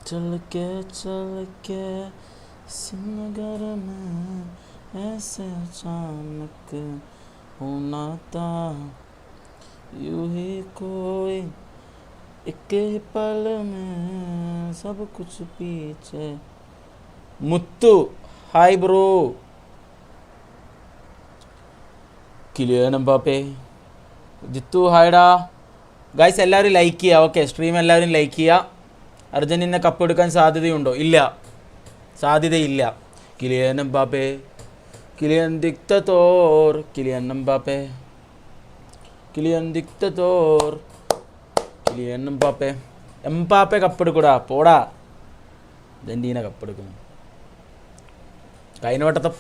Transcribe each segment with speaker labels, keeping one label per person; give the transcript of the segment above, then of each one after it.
Speaker 1: चल के सिमगर में ऐसे अचानक होना था यूं ही कोई एक ही पल में सब कुछ पीछे Muthu hi bro Kylian Mbappe Jithu ഹായ്ഡാ ഗൈസ് എല്ലാവരും ലൈക്ക് ചെയ്യുക ഓക്കെ സ്ട്രീം എല്ലാവരും ലൈക്ക് ചെയ്യുക അർജൻറ്റീന കപ്പ് എടുക്കാൻ സാധ്യതയുണ്ടോ ഇല്ല സാധ്യതയില്ല Kylian Mbappe Kylian dictator Kylian Mbappe Kylian dictator Kylian Mbappe Mbappe കപ്പെടുക്കൂടാ പോടാ അർജൻറ്റീന കപ്പെടുക്കുന്നു കഴിഞ്ഞവട്ടത്തെ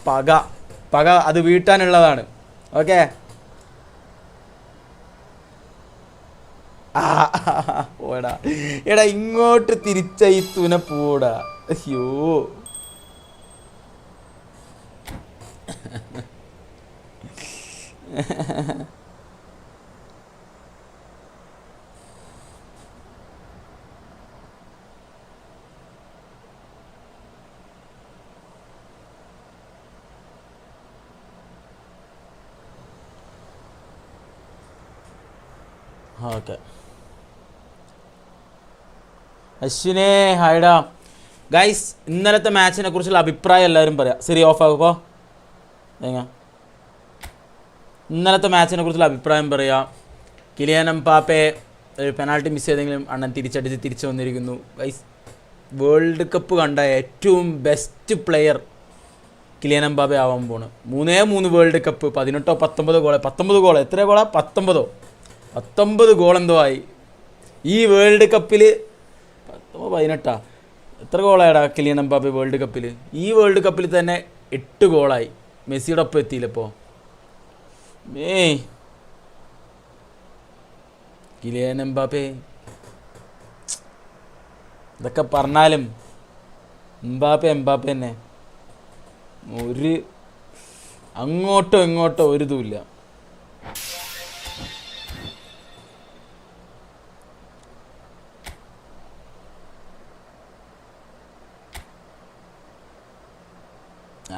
Speaker 1: പക അത് വീട്ടാനുള്ളതാണ് ഓക്കെ പോടാ എടാ ഇങ്ങോട്ട് തിരിച്ചയത്തുന പോടാ അയ്യോ ഓക്കെ അശ്വിനെ ഹായ്ഡാ ഗൈസ് ഇന്നലത്തെ മാച്ചിനെ കുറിച്ചുള്ള അഭിപ്രായം എല്ലാവരും പറയാം ശരി ഓഫ് ആകുമ്പോൾ ഇന്നലത്തെ മാച്ചിനെ കുറിച്ചുള്ള അഭിപ്രായം പറയാം കിലിയൻ എംബാപ്പേ ഒരു പെനാൾട്ടി മിസ് ചെയ്തെങ്കിലും അണ്ണൻ തിരിച്ചടിച്ച് തിരിച്ചു വന്നിരിക്കുന്നു ഗൈസ് വേൾഡ് കപ്പ് കണ്ട ഏറ്റവും ബെസ്റ്റ് പ്ലെയർ കിലിയൻ എംബാപ്പേ ആവാൻ പോണ് 3 വേൾഡ് കപ്പ് 18 19 ഗോൾ എത്ര ഗോളാ 19 ഗോൾ എന്തോ ആയി ഈ വേൾഡ് കപ്പിൽ 18 എത്ര ഗോളായടാ കിലിയൻ എംബാപ്പേ വേൾഡ് കപ്പിൽ ഈ വേൾഡ് കപ്പിൽ തന്നെ 8 ഗോളായി മെസ്സിയുടെ ഒപ്പം എത്തിയില്ലപ്പോൾ കിലിയൻ എംബാപ്പേ ഇതൊക്കെ പറഞ്ഞാലും എംബാപ്പേ തന്നെ ഒരു അങ്ങോട്ടോ ഇങ്ങോട്ടോ ഒരു ഇതുമില്ല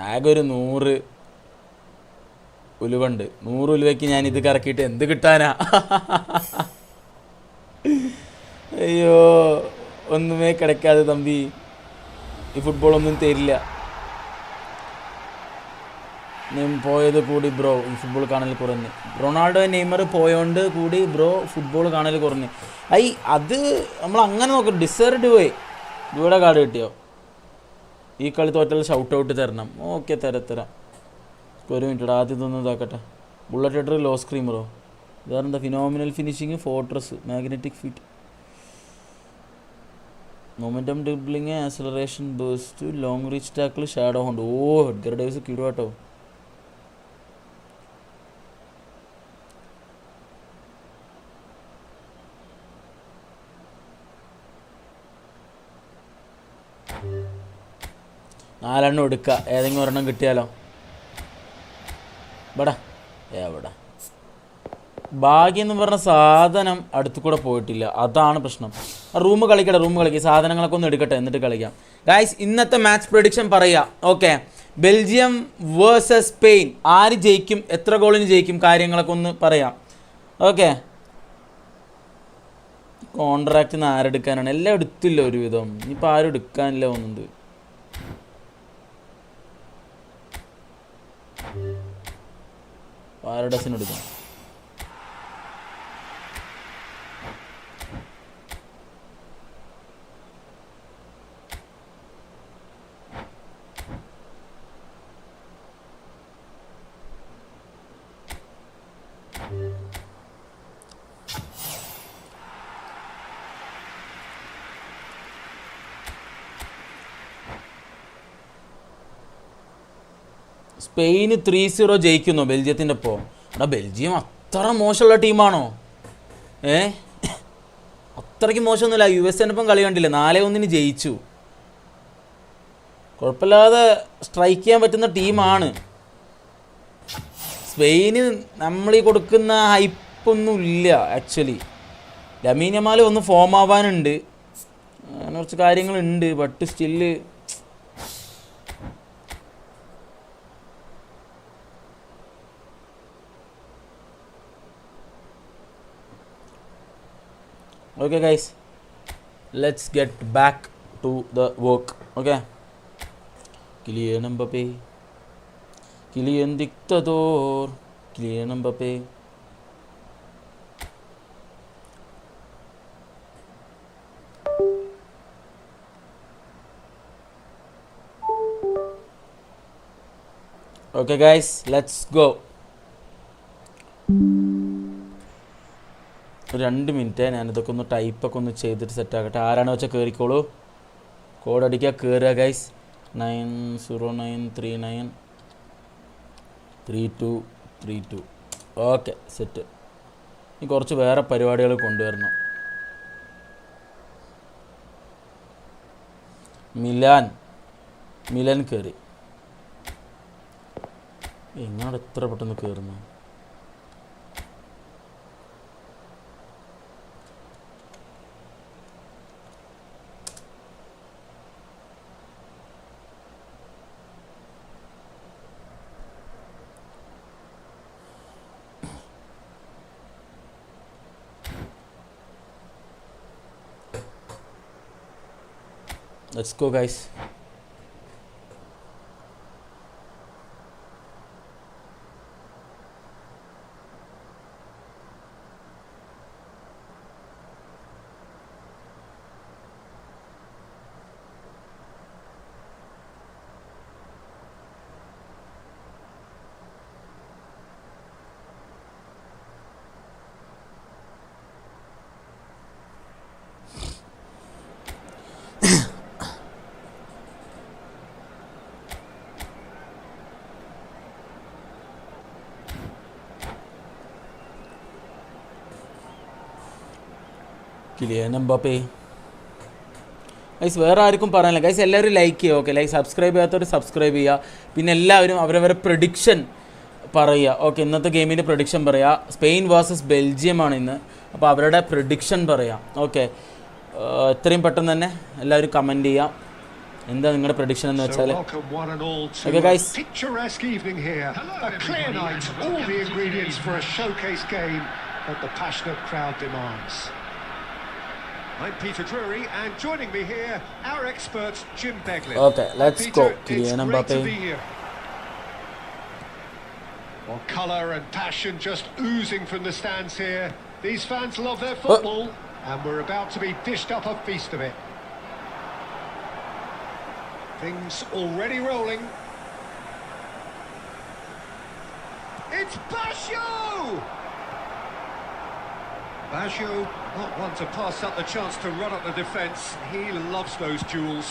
Speaker 1: ആകെ ഒരു 100 ഉലുവുണ്ട് 100 ഉലുവയ്ക്ക് ഞാൻ ഇത് കറക്കിയിട്ട് എന്ത് കിട്ടാനാ അയ്യോ ഒന്നുമേ കിടക്കാതെ തമ്പി ഈ ഫുട്ബോളൊന്നും തരില്ല പോയത് കൂടി ബ്രോ ഈ ഫുട്ബോൾ കാണൽ കുറഞ്ഞ് റൊണാൾഡോ നെയ്മർ പോയോണ്ട് കൂടി ബ്രോ ഫുട്ബോൾ കാണൽ കുറഞ്ഞ് അത് നമ്മൾ അങ്ങനെ നോക്കും ഡിസേർഡ് പോയി ഇവിടെ കാർഡ് കിട്ടിയോ ഈ കളി തോറ്റാൽ ഷൗട്ട് ഔട്ട് തരണം ഓക്കെ തരാം ഒരു മിനിറ്റ് ആദ്യം ഇതൊന്നും ഇതാക്കട്ടെ ബുള്ളറ്റ് ഹെഡർ ലോ സ്ക്രീമറോ ഇതാരെന്താ phenomenal finishing fortress magnetic feet momentum dribbling acceleration burst long reach tackle shadow haunt Edgar Davids കിടുവാട്ടോ നാലെണ്ണം എടുക്കുക ഏതെങ്കിലും ഒരെണ്ണം കിട്ടിയാലോ എവിടെ ഭാഗ്യം എന്ന് പറഞ്ഞ സാധനം അടുത്തു കൂടെ പോയിട്ടില്ല അതാണ് പ്രശ്നം റൂം കളിക്കുക സാധനങ്ങളൊക്കെ ഒന്ന് എടുക്കട്ടെ എന്നിട്ട് കളിക്കാം ഗൈസ് ഇന്നത്തെ മാച്ച് പ്രഡിക്ഷൻ പറയുക ഓക്കെ ബെൽജിയം വേഴ്സസ് സ്പെയിൻ ആര് ജയിക്കും എത്ര ഗോളിന് ജയിക്കും കാര്യങ്ങളൊക്കെ ഒന്ന് പറയാം ഓക്കെ കോൺട്രാക്റ്റ് ആരെടുക്കാനാണ് എല്ലാം എടുത്തില്ല ഒരുവിധം ഇനിയിപ്പോൾ ആരും എടുക്കാനില്ല തോന്നുന്നത് പാരഡസിന് എടുക്കാം സ്പെയിന് 3-0 ജയിക്കുന്നു ബെൽജിയത്തിൻ്റെ ഒപ്പം ബെൽജിയം അത്ര മോശമുള്ള ടീമാണോ അത്രയ്ക്ക് മോശമൊന്നുമില്ല USA ഒപ്പം കളി കണ്ടില്ല 4-1 ജയിച്ചു കുഴപ്പമില്ലാതെ സ്ട്രൈക്ക് ചെയ്യാൻ പറ്റുന്ന ടീമാണ് സ്പെയിന് നമ്മളീ കൊടുക്കുന്ന ഹൈപ്പൊന്നും ഇല്ല ആക്ച്വലി ലമീൻ യമാൽ ഒന്ന് ഫോം ആവാനുണ്ട് അങ്ങനെ കുറച്ച് കാര്യങ്ങളുണ്ട്. But still okay guys, let's get back to the work. Okay, Kylian Mbappé, Kylian dictador, Kylian Mbappé. Okay guys, let's go. 2 minute ഞാനിതൊക്കെ ഒന്ന് ടൈപ്പൊക്കെ ഒന്ന് ചെയ്തിട്ട് സെറ്റാക്കട്ടെ. ആരാണ് വെച്ചാൽ കയറിക്കോളൂ. കോഡ് അടിക്കുക, കയറുക ഗൈസ്. 9093933232. Okay, set. ഇനി കുറച്ച് വേറെ പരിപാടികൾ കൊണ്ടുവരണം. മിലാൻ കയറി. എങ്ങോട്ട് എത്ര പെട്ടെന്ന് കയറുന്നു? Let's go guys. Kylian Mbappé. Guys വേറെ ആർക്കും പറയാനില്ല ഗൈസ്. എല്ലാവരും ലൈക്ക് ചെയ്യുക. ഓക്കെ, ലൈക്ക് സബ്സ്ക്രൈബ് ചെയ്യാത്തവർ സബ്സ്ക്രൈബ് ചെയ്യുക. പിന്നെ എല്ലാവരും അവരവരെ പ്രഡിക്ഷൻ പറയുക. ഓക്കെ, ഇന്നത്തെ ഗെയിമിൻ്റെ പ്രഡിക്ഷൻ പറയുക. സ്പെയിൻ വേഴ്സസ് ബെൽജിയം ആണ് ഇന്ന്. അപ്പോൾ അവരുടെ പ്രഡിക്ഷൻ പറയാം. ഓക്കെ, എത്രയും പെട്ടെന്ന് തന്നെ എല്ലാവരും കമൻറ്റ് ചെയ്യാം. എന്താ നിങ്ങളുടെ പ്രഡിക്ഷൻ എന്ന് വെച്ചാൽ. Okay guys,
Speaker 2: I'm Peter Drury, and joining me here, our expert Jim Beglin.
Speaker 1: Okay, let's go. Kylian Mbappé.
Speaker 2: Well, colour and passion just oozing from the stands here. These fans love their football, and we're about to be dished up a feast of it. Things already rolling. It's Basho! Basho, not one to pass up the chance to run up the defence. He loves those duels.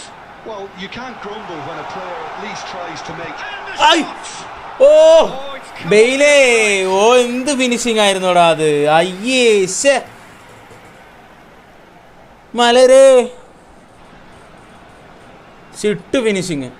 Speaker 3: Well, you can't grumble when a player at least tries to make...
Speaker 1: ബെയിലേ, ഓ എന്ത് finishing ആയിരുന്നോടാ അത്. അയ്യേ ശേ, മലരേ ഷിട്ട് finishing.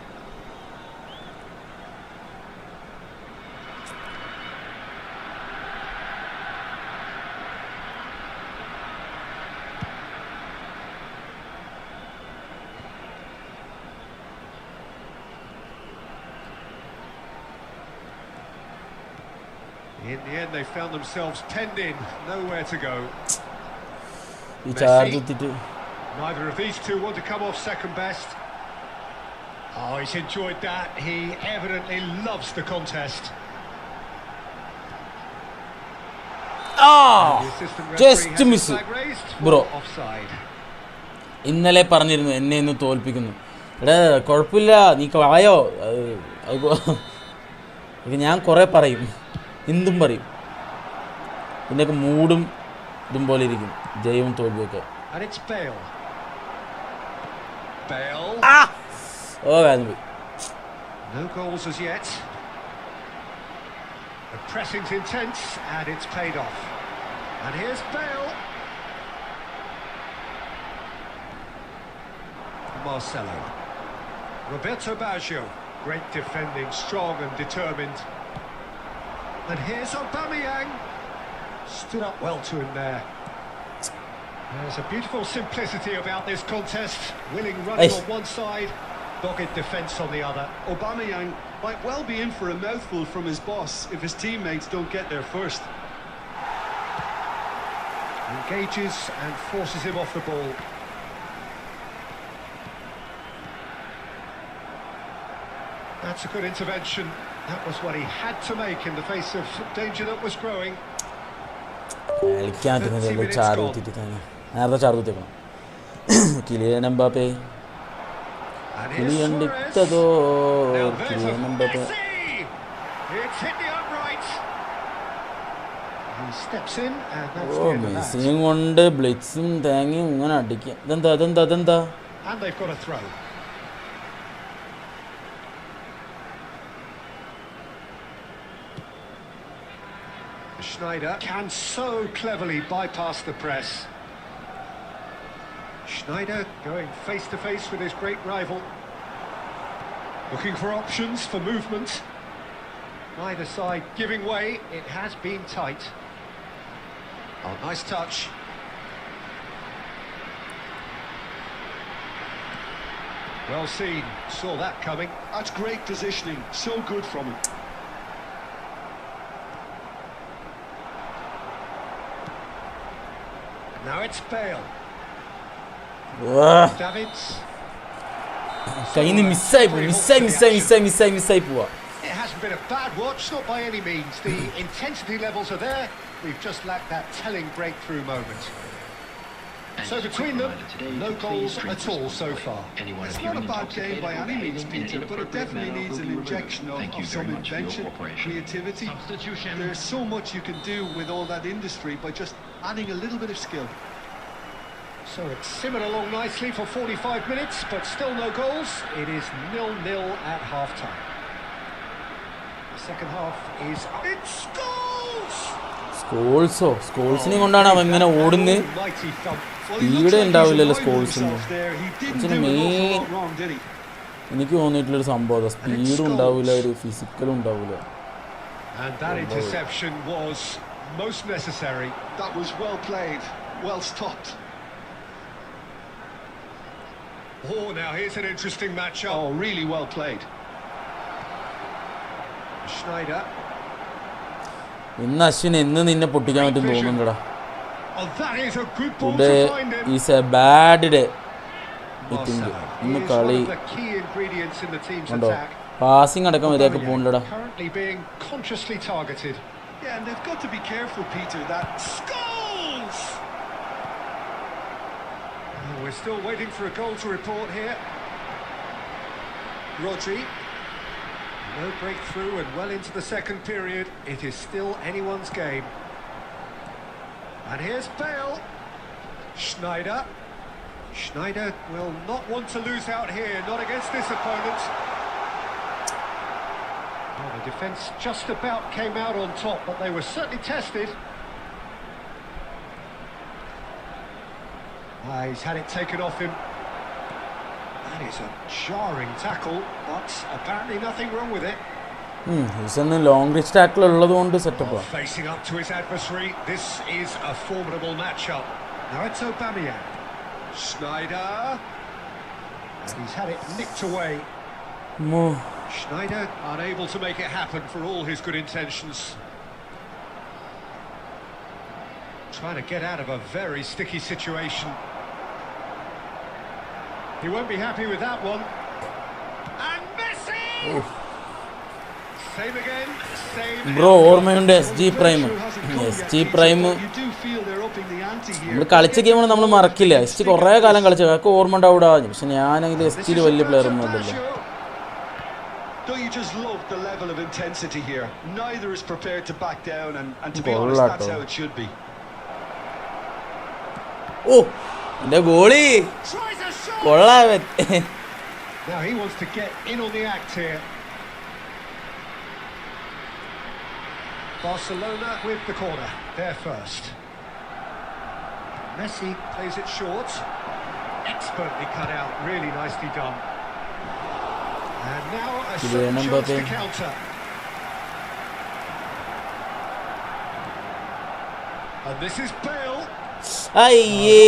Speaker 2: In the end, they found themselves penned in, nowhere to go. Neither of these two want to come off second best. Oh, he's enjoyed that. He evidently loves the contest.
Speaker 1: Just miss bro. ഇന്നലെ പറഞ്ഞിരുന്നു എന്നെ ഇന്ന് തോൽപ്പിക്കുന്നു. എടാ കുഴപ്പമില്ല, നീ വായോ. ഞാൻ കുറേ പറയും, എന്തും പറയും. പിന്നെയൊക്കെ മൂടും ഇതും പോലെ ഇരിക്കും, ജയവും തോൽവിയൊക്കെ. ഓ കാര്യം പോയി.
Speaker 2: No goals as yet. The pressing's intense and it's paid off. And here's Bale. Marcelo. Roberto Baggio. Great defending, strong and determined. And here's Aubameyang. Stood up well to him there. There's a beautiful simplicity about this contest. Willing running on one side, dogged defence on the other.
Speaker 3: Aubameyang might well be in for a mouthful from his boss if his teammates don't get there first.
Speaker 2: Engages and forces him off the ball. That's a good intervention. That was what he had to make in the face of danger that was growing.
Speaker 1: കളിക്കാൻ പറ്റുന്നില്ല ചാറ് കുത്തിയിട്ട് തന്നെ നേരത്തെ ചാറ് കുത്തിയേക്കണം Kylian Mbappe
Speaker 2: And here's
Speaker 1: Kylian
Speaker 2: Suarez.
Speaker 1: Dictator
Speaker 2: Now there's
Speaker 1: Kylian
Speaker 2: a
Speaker 1: Mbappe
Speaker 2: Messi! It's hit the upright. He steps in and that's
Speaker 1: oh
Speaker 2: the end of that.
Speaker 1: മെസ്സിയും കൊണ്ട് ബ്ലിറ്റ്സും തേങ്ങയും ഇങ്ങനെ അടിക്കുക ഇതെന്താ
Speaker 2: And they've got a throw. Schneider can so cleverly bypass the press. Schneider going face to face with his great rival. Looking for options for movement. Neither side giving way. It has been tight. Oh, nice touch. Well seen. Saw that coming.
Speaker 3: That's great positioning. So good from him.
Speaker 2: Now it's Bale. Davids.
Speaker 1: കയ്യിൽ നിന്ന് മിസ്സായി പോവാ
Speaker 2: It hasn't been a bad watch, not by any means. The intensity levels are there. We've just lacked that telling breakthrough moment. So between them, no goals at all so far.
Speaker 3: It's not a bad game by any means, Peter, but it definitely needs an injection of some invention, creativity. There's so much you can do with all that industry by just adding a little bit of skill.
Speaker 2: So it's simmered along nicely for 45 minutes, but still no goals. It is 0-0 at half-time. The second half is... It's goals!
Speaker 1: സ്കോൾസിനെ കൊണ്ടാണ് അവൻ ഇങ്ങനെ ഓടുന്നത്
Speaker 2: Mighty thump.
Speaker 1: Speed ഉണ്ടാവില്ലല്ലോ സ്കോൾസിന്
Speaker 3: main
Speaker 1: എനിക്ക് തോന്നിയിട്ടുള്ളൊരു സംഭവം സ്പീഡും ഉണ്ടാവില്ല ഒരു ഫിസിക്കലും ഉണ്ടാവില്ല
Speaker 2: And that interception was most necessary.
Speaker 3: That was well played, well stopped.
Speaker 2: Oh, now here's an interesting matchup.
Speaker 3: Oh, really well played.
Speaker 2: Schneider.
Speaker 1: ഇന്ന് അശ്വിൻ എന്ന് നിന്നെ പൊട്ടിക്കാൻ പറ്റും തോന്നുന്നുണ്ടടാ
Speaker 2: Oh, that is a good ball
Speaker 1: today
Speaker 2: to find him.
Speaker 1: Is A bad day
Speaker 2: Marcelo. He
Speaker 1: ഇന്ന്
Speaker 2: is one
Speaker 1: കളി
Speaker 2: of the key ingredients in the team's
Speaker 1: കണ്ടോ
Speaker 2: attack.
Speaker 1: Passing അടക്കം വരെയൊക്കെ പോകുന്നുണ്ടടാ
Speaker 2: Currently being consciously targeted.
Speaker 3: Yeah, and they've got to be careful, Peter, that...
Speaker 2: Goals! We're still waiting for a goal to report here. Rodri. No breakthrough and well into the second period. It is still anyone's game. And here's Bale. Schneider. Schneider will not want to lose out here, not against this opponent. Well, the defence just about came out on top, but they were certainly tested. He's had it taken off him. That is a jarring tackle, but apparently nothing wrong with it.
Speaker 1: ഹീസന്ന് long reach tackle ഉള്ളത് കൊണ്ട് സെറ്റപ്പാണ്
Speaker 2: Facing up to his adversary, this is a formidable matchup. Now it's Aubameyang. Schneider. And he's had it nicked away. Schneider unable to make it happen for all his good intentions. Trying to get out of a very sticky situation. He won't be happy with that one. And Messi! Same again, same.
Speaker 1: Bro ഓർമ്മയുണ്ട് SG prime നമ്മൾ കളിച്ച ഗെയിമാണ് നമ്മൾ മറക്കില്ല SG കുറേ കാലം കളിച്ചു അതൊക്കെ ഓർമ്മ ഉണ്ടാവിടാ പക്ഷെ ഞാനെങ്കിൽ SGയിൽ വലിയ പ്ലെയർ ഒന്നും അല്ലല്ലോ
Speaker 3: Don't you just love the level of intensity here? Neither is prepared to back down, and to be honest, that's how it should be.
Speaker 1: ഓ എൻ്റെ goalie കൊള്ളാവൻ
Speaker 2: Now he wants to get in on the act here. Barcelona with the corner, there first. Messi plays it short. Expertly cut out, really nicely done. And now a certain chance to counter. And this is Bale.
Speaker 1: അയ്യേ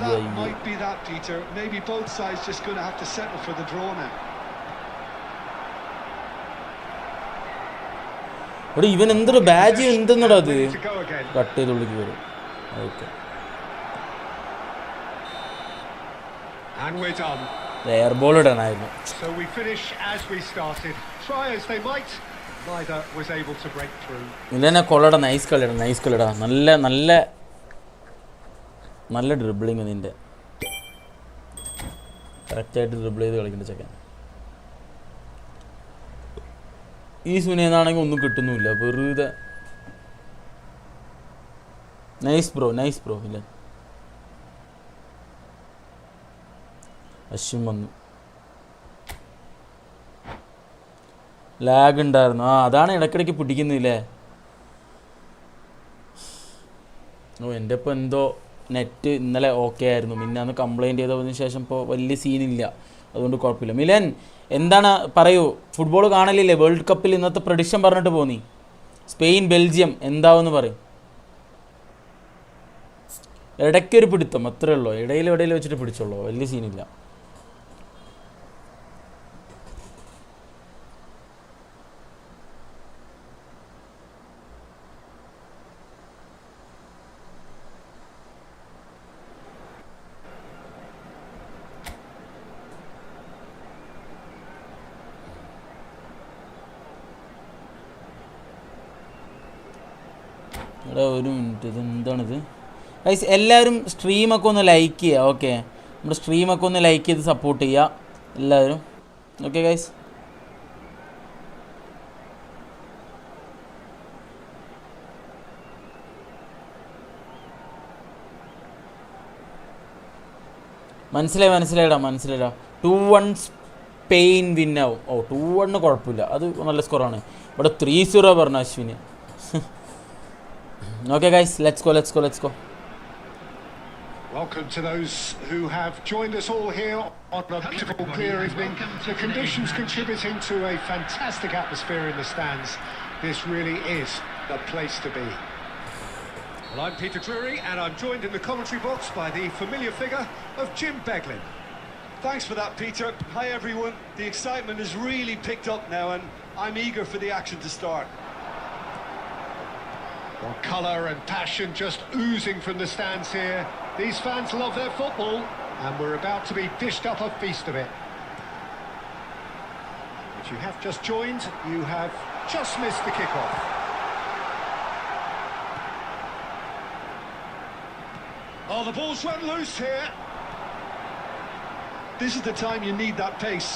Speaker 3: That might be that, Peter. Maybe both sides just going to have to settle for the draw now.
Speaker 1: ഇവിടെ ഇവൻ എന്തൊരു badge എന്തെന്നടാ അത് cut ചെയ്ത് ഉള്ളിക്ക് വരും. Okay, air ball ഇടാനായിരുന്നു.
Speaker 2: So we finish as we started. Try as they might, neither was able to break through.
Speaker 1: ഇല്ലെന്നെ കൊള്ളടാ, നൈസ് കളിടാ. നല്ല നല്ല നല്ല ഡ്രിബിളിങ് നിൻ്റെ. കറക്റ്റായിട്ട് ഡ്രിബിൾ ചെയ്ത് കളിക്കേണ്ട ചെക്കൻ. ഈ സുനേന്നാണെങ്കിൽ ഒന്നും കിട്ടുന്നുമില്ല, വെറുതെ. നൈസ് ബ്രോ ഇല്ല. അശ്വിൻ വന്നു. ലാഗ് ഉണ്ടായിരുന്നു. അതാണ് ഇടയ്ക്കിടയ്ക്ക് പിടിക്കുന്നില്ലേ. എൻ്റെ ഇപ്പോൾ എന്തോ നെറ്റ് ഇന്നലെ ഓക്കെ ആയിരുന്നു, മിന്നാന്ന് കംപ്ലൈൻറ്റ് ചെയ്തതിന് ശേഷം ഇപ്പോൾ വലിയ സീനില്ല, അതുകൊണ്ട് കുഴപ്പമില്ല. മിലൻ എന്താണ് പറയൂ, ഫുട്ബോൾ കാണലില്ലേ? വേൾഡ് കപ്പിൽ ഇന്നത്തെ പ്രഡിക്ഷൻ പറഞ്ഞിട്ട് പോന്നി. സ്പെയിൻ ബെൽജിയം എന്താവെന്ന് പറയും. ഇടയ്ക്കൊരു പിടുത്തം അത്രേ ഉള്ളൂ, ഇടയിൽ വെച്ചിട്ട് പിടിച്ചോളൂ, വലിയ സീനില്ല. ഒരു മിനിറ്റ്, ഇത് എന്താണിത് ഗൈസ്? എല്ലാവരും സ്ട്രീമൊക്കെ ഒന്ന് ലൈക്ക് ചെയ്യുക. ഓക്കെ, നമ്മുടെ സ്ട്രീമൊക്കെ ഒന്ന് ലൈക്ക് ചെയ്ത് സപ്പോർട്ട് ചെയ്യുക എല്ലാവരും. ഓക്കെ ഗൈസ്, മനസ്സിലായിടാ. 2-1 സ്പെയിൻ വിന്നാവും. 2-1 കുഴപ്പമില്ല, അത് നല്ല സ്കോറാണ്. ഇവിടെ 3-0 പറഞ്ഞ Ashwin. Okay guys, let's go.
Speaker 2: Welcome to those who have joined us all here on a beautiful clear evening. The conditions contributing to a fantastic atmosphere in the stands. This really is the place to be. Well, I'm Peter Drury and I'm joined in the commentary box by the familiar figure of Jim Beglin.
Speaker 3: Thanks for that, Peter. Hi everyone. The excitement has really picked up now and I'm eager for the action to start.
Speaker 2: Well, colour and passion just oozing from the stands here. These fans love their football, and we're about to be dished up a feast of it. If you have just joined, you have just missed the kick-off.
Speaker 3: Oh, the ball's run loose here. This is the time you need that pace.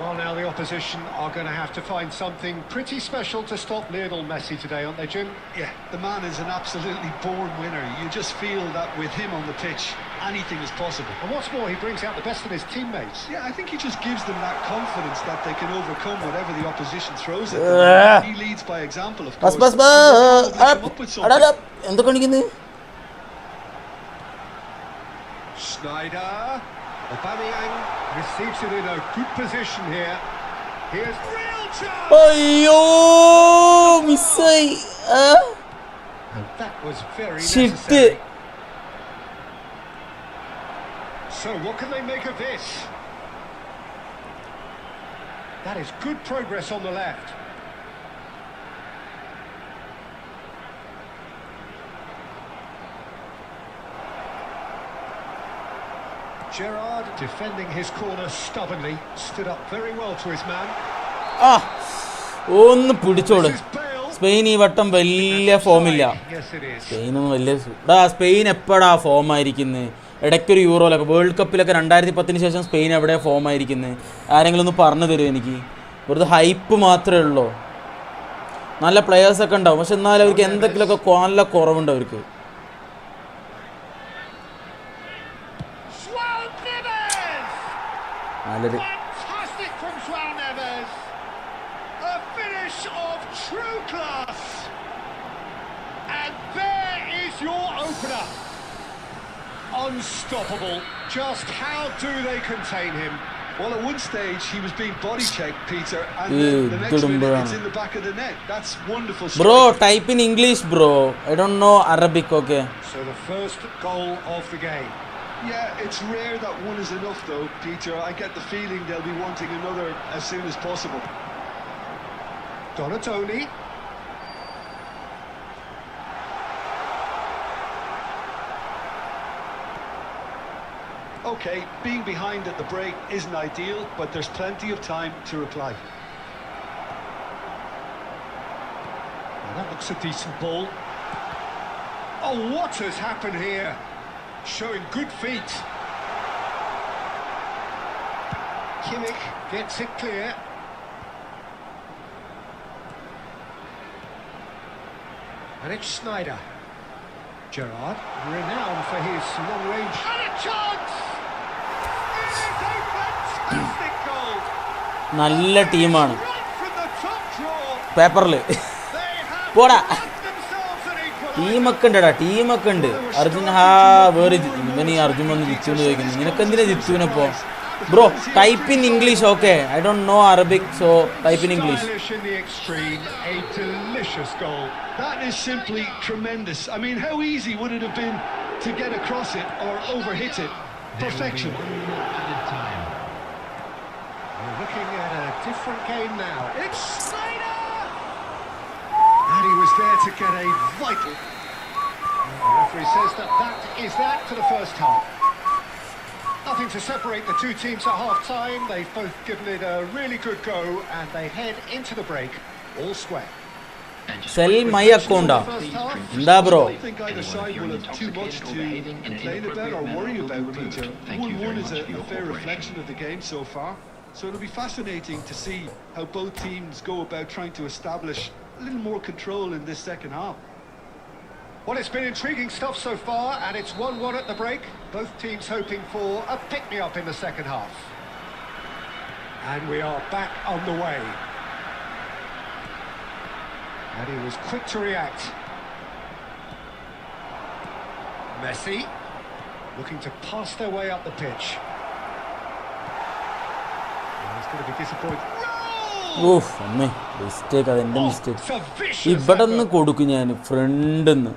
Speaker 2: Well, now the opposition are going to have to find something pretty special to stop Lionel Messi today, aren't they, Jim?
Speaker 3: Yeah, the man is an absolutely born winner. You just feel that with him on the pitch, anything is possible.
Speaker 2: And what's more, he brings out the best of his teammates.
Speaker 3: Yeah, I think he just gives them that confidence that they can overcome whatever the opposition throws at them. He leads by example, of course.
Speaker 2: Schneider. Aubameyang receives it in a good position here. Here's real chance.
Speaker 1: Ayyo, missai.
Speaker 2: And that was very necessary. So what can they make of this? That is good progress on the left. Gerrard defending his corner stubbornly, stood up very well to his man.
Speaker 1: ഒന്ന് പിടിച്ചോളൂ. Spain ഈ വട്ടം വലിയ ഫോമില്ല. Spain എപ്പോഴാ form ആയിരിക്കുന്നത്? ഇടയ്ക്കൊരു യൂറോയിലൊക്കെ world കപ്പിലൊക്കെ 2010 ശേഷം Spain എവിടെ form ആയിരിക്കുന്നത്? ആരെങ്കിലും ഒന്ന് പറഞ്ഞു തരുമോ എനിക്ക്? വെറുതെ ഹൈപ്പ് മാത്രമേ ഉള്ളൂ. നല്ല പ്ലെയേഴ്സൊക്കെ ഉണ്ടാവും, പക്ഷെ എന്നാലും അവർക്ക് എന്തെങ്കിലുമൊക്കെ നല്ല കുറവുണ്ട് അവർക്ക്.
Speaker 2: Fantastic from João Neves. A finish of true class. And there is your opener. unstoppable. Just how do they contain him?
Speaker 3: Well, at one stage he was being body checked, Peter, and then the next minute it's in the back of the net. That's wonderful.
Speaker 1: Bro, type in English, bro. I don't know Arabic, okay?
Speaker 2: So the first goal of the game.
Speaker 3: Yeah, it's rare that one is enough, though, Peter. I get the feeling they'll be wanting another as soon as possible.
Speaker 2: Donatoni.
Speaker 3: Okay, being behind at the break isn't ideal, but there's plenty of time to reply.
Speaker 2: Well, that looks a decent ball. Oh, what has happened here? Showing good feet. Kimmich gets it clear. And it's Sneijder. Gerrard, renowned for his long range. And a chance! It is a fantastic goal!
Speaker 1: നല്ല ടീമാണ്
Speaker 2: Right from the top draw.
Speaker 1: പേപ്പറിൽ
Speaker 2: They have
Speaker 1: പോടാ
Speaker 2: won themselves an equaliser.
Speaker 1: ടീമൊക്കെ ഉണ്ടടാ ടീമൊക്കെ ഉണ്ട് അർജുൻ വേറെ ഇവൻ ഈ അർജുൻ വന്ന് ജിത്തു എന്ന് ചോദിക്കുന്നു നിനക്കെന്തിനാ ജിത്തുവിനപ്പോ bro type in English okay I don't know Arabic so type in English
Speaker 2: Stylish in the extreme, a delicious goal.
Speaker 3: That is simply tremendous. I mean, how easy would it have been to get across it or overhit it? Perfection.
Speaker 2: We're looking at a different game now. It's Sneijder! And he was there to get a vital. The referee says that is that for the first half. Nothing to separate the two teams at half-time. They've both given it a really good go, and they head into the break all square.
Speaker 1: Sell my അക്കൗണ്ടാ എന്താ bro
Speaker 3: I don't think either side will have too much to complain about or worry about, Peter. 1-1 is a fair reflection of the game so far. So it'll be fascinating to see how both teams go about trying to establish a little more control in this second half.
Speaker 2: Well, it's been intriguing stuff so far, and it's 1-1 at the break. Both teams hoping for a pick-me-up in the second half. And we are back on the way. And he was quick to react. Messi, looking to pass their way up the pitch. And he's going to be disappointed.
Speaker 1: ഓഹ് അമ്മേ mistake അതെൻ്റെ mistake
Speaker 2: It's a vicious
Speaker 1: ഇവിടെ നിന്ന്
Speaker 2: effort.
Speaker 1: കൊടുക്കും ഞാൻ ഫ്രണ്ടിന്ന്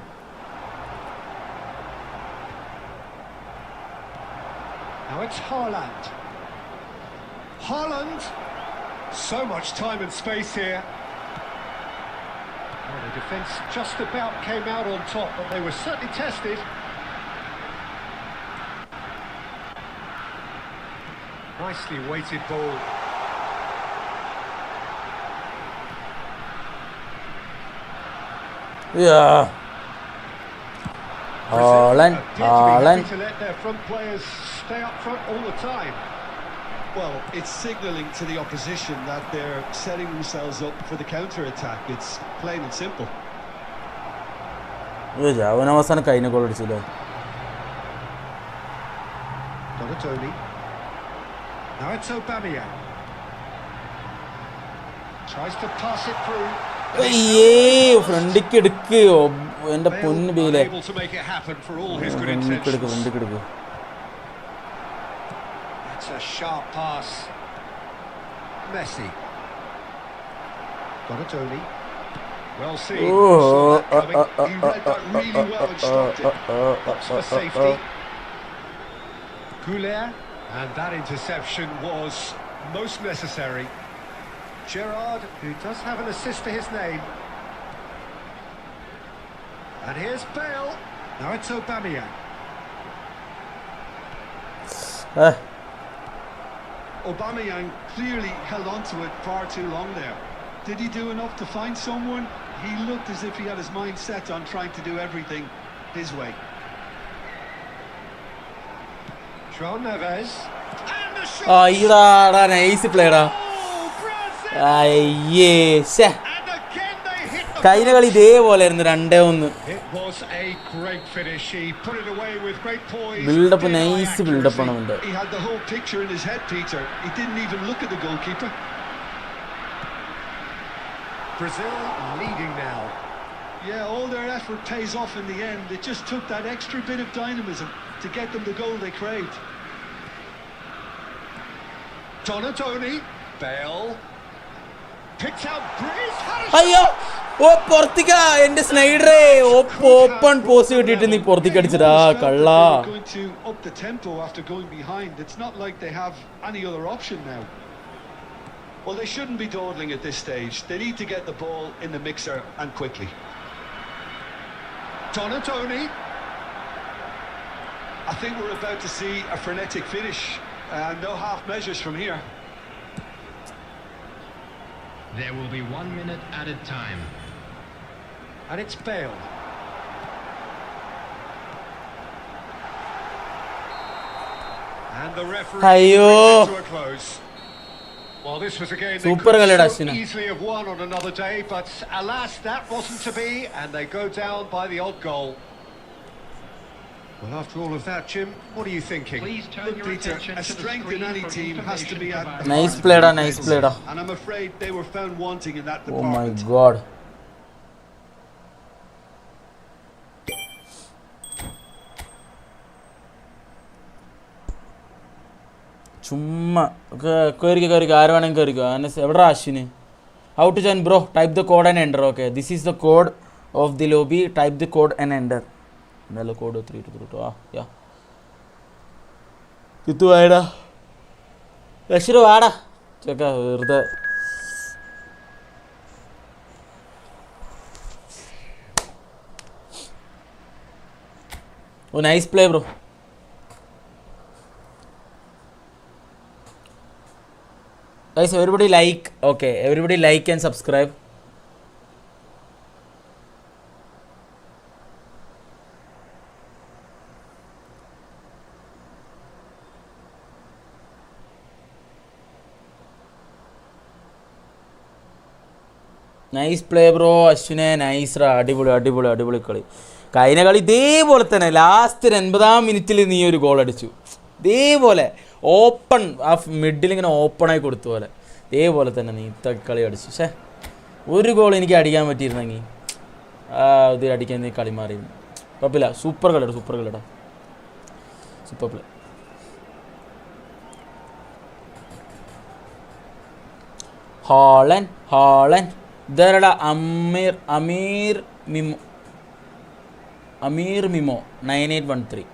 Speaker 2: Now it's Haaland. Haaland! So much time and space here. Well, the defence just about came out on top, but they were certainly tested. Nicely weighted ball.
Speaker 1: Yeah. Haaland,
Speaker 2: Brazil appear to be
Speaker 1: Haaland.
Speaker 2: happy to let their front players stay up front all the time.
Speaker 3: Well, it's signalling to the opposition that they're setting themselves up for the counter-attack. It's plain and simple.
Speaker 1: അവൻ അവസാനം കൈനെ goal അടിച്ചില്ലേ
Speaker 2: Donatoni. Now it's Aubameyang. Tries to pass it through.
Speaker 1: അയ്യേ ഫ്രണ്ടിക്ക് എടുക്ക് എൻ്റെ പൊന്ന് ബീലെ
Speaker 2: Unable to make it happen for all his good
Speaker 1: ഫ്രണ്ടിക്ക് എടുക്ക്
Speaker 2: intentions.
Speaker 1: ഫ്രണ്ടിക്ക് എടുക്ക്
Speaker 2: That's a sharp pass. Messi. Donatoni. Well seen. Saw that coming.
Speaker 3: He read that really well and stopped it.
Speaker 2: Looks for safety. Goulet. And that interception was most necessary. Gerrard, who does have an assist to his name. And here's Bale. Now it's Aubameyang.
Speaker 3: Aubameyang clearly held on to it far too long there. Did he do enough to find someone? He looked as if he had his mind set on trying to do everything his way.
Speaker 2: João Neves. And the shot.
Speaker 1: അയ്യടാ nice പ്ലേടാ
Speaker 2: Oh, Brazil!
Speaker 1: അയ്യേ ശ്ശേ
Speaker 2: And again they hit the
Speaker 1: കഴിഞ്ഞ കളി ഇതേപോലെ ആയിരുന്നു 2-1
Speaker 2: It was a great finish. He put it away with great poise.
Speaker 1: Buildup
Speaker 2: did eye
Speaker 1: nice buildup ആണ്
Speaker 2: accuracy.
Speaker 1: അവൻ്റെ
Speaker 3: He had the whole picture in his head, Peter. He didn't even look at the goalkeeper.
Speaker 2: Brazil leading now.
Speaker 3: Yeah, all their effort pays off in the end. It just took that extra bit of dynamism to get them the goal they craved.
Speaker 2: Donatoni, Bale, picked out Breeze.
Speaker 1: അയ്യോ ഓ പുറത്തേക്കാ എൻ്റെ സ്നൈഡറേ open post കിട്ടിയിട്ട് നീ പുറത്തേക്ക് അടിച്ചടാ കള്ളാ.
Speaker 3: Going to up the tempo after going behind. It's not like they have any other option now. Well, they shouldn't be dawdling at this stage. They need to get the ball in the mixer and quickly.
Speaker 2: Donatoni.
Speaker 3: I think we're about to see a frenetic finish. No half measures from here.
Speaker 4: There will be 1 minute added time.
Speaker 2: And it's Bale. And the referee brings it to a close. Well, this was a game they could so easily have won on another day, but alas, that wasn't to be, and they go down by the odd goal. Well, after all of that, Jim, what are you thinking?
Speaker 4: Please turn
Speaker 3: Look,
Speaker 4: your
Speaker 3: Peter,
Speaker 4: attention
Speaker 3: a
Speaker 4: to the
Speaker 3: strength in
Speaker 4: screen
Speaker 3: any
Speaker 4: for
Speaker 3: team has to be at the
Speaker 1: Nice
Speaker 3: heart
Speaker 1: play da,
Speaker 3: of the
Speaker 1: nice
Speaker 3: business.
Speaker 1: play da.
Speaker 3: And I'm afraid they were found wanting in that
Speaker 1: Oh my
Speaker 3: department.
Speaker 1: god. ചുമ്മാ കയറിക്കോ ആര് വേണമെങ്കിൽ കയറിക്കോ എവിടെടാ Ashwin? How to join bro? Type the code and enter. Okay, this is the code of the lobby. Type the code and enter. എന്തായാലും code 322 യാ കിത്തു വായടാ ലക്ഷ്യം വാടാ ചേക്ക വെറുതെ. Oh nice play bro. Guys, everybody like, okay, everybody like and subscribe. Nice play bro അശ്വിനെ, nice റാ, അടിപൊളി അടിപൊളി അടിപൊളി കളി. കഴിഞ്ഞ കളി ഇതേപോലെ തന്നെ ലാസ്റ്റ് 80-ാം മിനിറ്റിൽ നീ ഒരു ഗോൾ അടിച്ചു. ഇതേപോലെ ഓപ്പൺ ആ മിഡിൽ ഇങ്ങനെ ഓപ്പണായി കൊടുത്ത പോലെ ഇതേപോലെ തന്നെ നീ കളി അടിച്ചു. പക്ഷേ ഒരു ഗോൾ എനിക്ക് അടിക്കാൻ പറ്റിയിരുന്നെങ്കിൽ ഇത് അടിക്കാൻ നീ കളി മാറിയിരുന്നു. കുഴപ്പമില്ല, സൂപ്പർ കളിടാ, സൂപ്പർ കളിടാ, സൂപ്പർ പ്ലേ. ഹാളൻ ഇതാരടാ? അമീർ മിമോ 9813.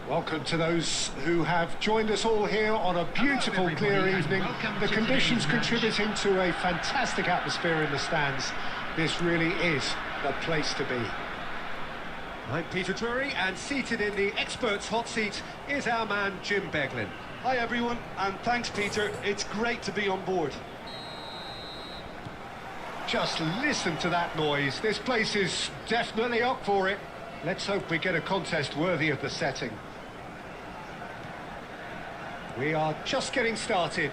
Speaker 2: Welcome to those who have joined us all here on a beautiful, clear evening. The conditions contributing to a fantastic atmosphere in the stands. This really is the place to be. I'm Peter Drury, and seated in the experts' hot seat is our man Jim Beglin.
Speaker 3: Hi everyone, and thanks Peter, it's great to be on board.
Speaker 2: Just listen to that noise. This place is definitely up for it. Let's hope we get a contest worthy of the setting. We are just getting started.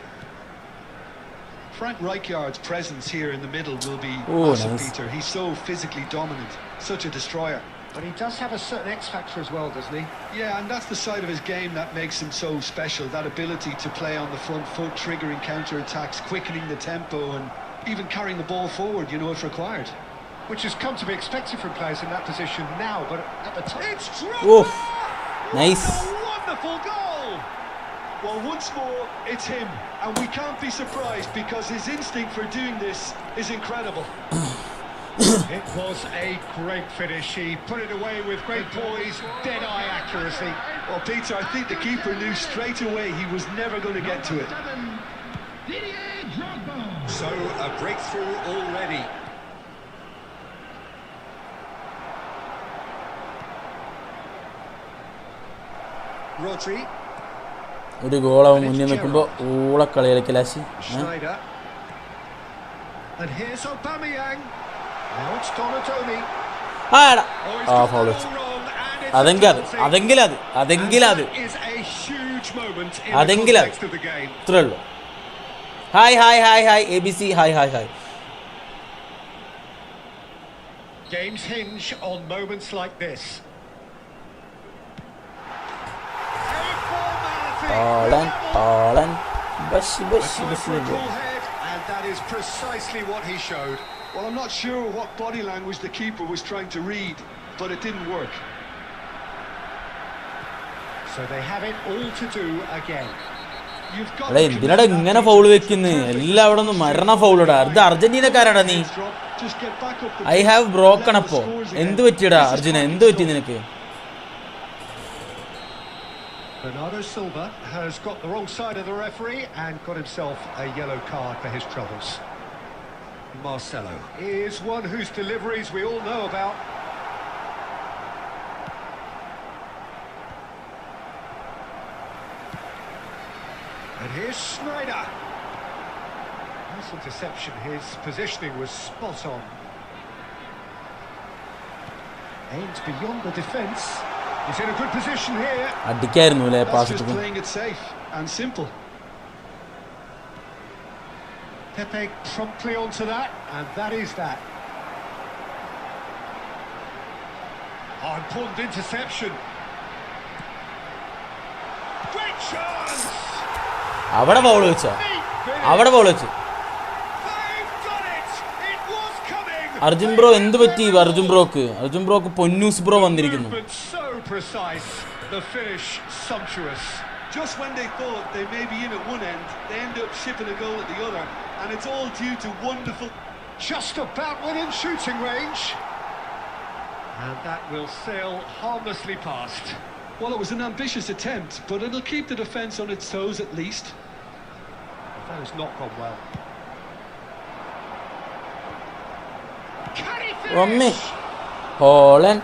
Speaker 3: Frank Rijkaard's presence here in the middle will be massive, nice. Peter. He's so physically dominant, such a destroyer.
Speaker 2: But he does have a certain X factor as well, doesn't he?
Speaker 3: Yeah, and that's the side of his game that makes him so special. That ability to play on the front foot, triggering counter-attacks, quickening the tempo, and even carrying the ball forward, you know, if required.
Speaker 2: Which has come to be expected from players in that position now, but at the time... It's dropped!
Speaker 1: Oof. Nice.
Speaker 3: A wonderful goal! Well, once more, it's him. And we can't be surprised because his instinct for doing this is incredible.
Speaker 2: It was a great finish. He put it away with great poise, dead-eye accuracy.
Speaker 3: Well, Peter, I think the keeper knew straight away he was never going to get to it.
Speaker 2: So, a breakthrough already. Rodri.
Speaker 1: ഒരു ഗോളാവും മുന്നിൽ നിൽക്കുമ്പോൾ ഊളക്കളി കളിക്കലാശി.
Speaker 2: Schneider. And here's Aubameyang. Now it's Donatoni.
Speaker 1: ആടാ
Speaker 2: Oh, he's
Speaker 1: ആ
Speaker 2: got
Speaker 1: foul
Speaker 2: that
Speaker 1: വെച്ചു.
Speaker 2: all wrong, and it's a
Speaker 1: അതെങ്കിലും
Speaker 2: penalty.
Speaker 1: അതെങ്കിലും
Speaker 2: And that is a huge moment in the
Speaker 1: അതെങ്കിലും
Speaker 2: context of the game.
Speaker 1: ഇത്രേ ഉള്ളൂ. Hi ABC hi.
Speaker 2: Games hinge on moments like this.
Speaker 1: Talan. Bashi.
Speaker 2: For a cool head, and that is precisely what he showed.
Speaker 3: Well, I'm not sure what body language the keeper was trying to read, but it didn't work.
Speaker 2: So they have it all to do again.
Speaker 3: You've got
Speaker 1: എടാ എന്തിനാടാ ഇങ്ങനെ foul വെക്കുന്നത്? എല്ലാം അവിടെ നിന്ന് മരണ ഫൗളിടാ. ഇത് അർജന്റീനക്കാരാടാ നീ.
Speaker 3: Just get back up the
Speaker 1: I have broken അപ്പോ. എന്ത് പറ്റിയടാ അർജുന? എന്ത് പറ്റി നിനക്ക്?
Speaker 2: Bernardo Silva has got the wrong side of the referee and got himself a yellow card for his troubles. Marcelo is one whose deliveries we all know about. And here's Schneider. Nice interception. His positioning was spot on. Aimed beyond the defence. He's in a good position here.
Speaker 1: അടിക്കായിരുന്നു അല്ലേ
Speaker 3: That's
Speaker 1: pass
Speaker 3: just
Speaker 1: ഇട്ടത്?
Speaker 3: playing it safe and simple.
Speaker 2: Pepe promptly onto that, and that is that. Oh, important interception. Great chance!
Speaker 1: അവിടെ foul വെച്ചോ? അവിടെ foul വെച്ചു.
Speaker 2: They've done it! It was coming!
Speaker 1: Arjun bro എന്ത് പറ്റി? അർജുൻ ബ്രോക്ക് Ponnoos bro വന്നിരിക്കുന്നു.
Speaker 2: Movement so precise, the finish sumptuous.
Speaker 3: Just when they thought they may be in at one end, they end up shipping a goal at the other, and it's all due to wonderful...
Speaker 2: Just about within shooting range. And that will sail harmlessly past.
Speaker 3: Well, it was an ambitious attempt, but it'll keep the defence on its toes at least.
Speaker 2: That has not gone well. Can he
Speaker 1: Romney.
Speaker 2: finish?
Speaker 1: Hollen.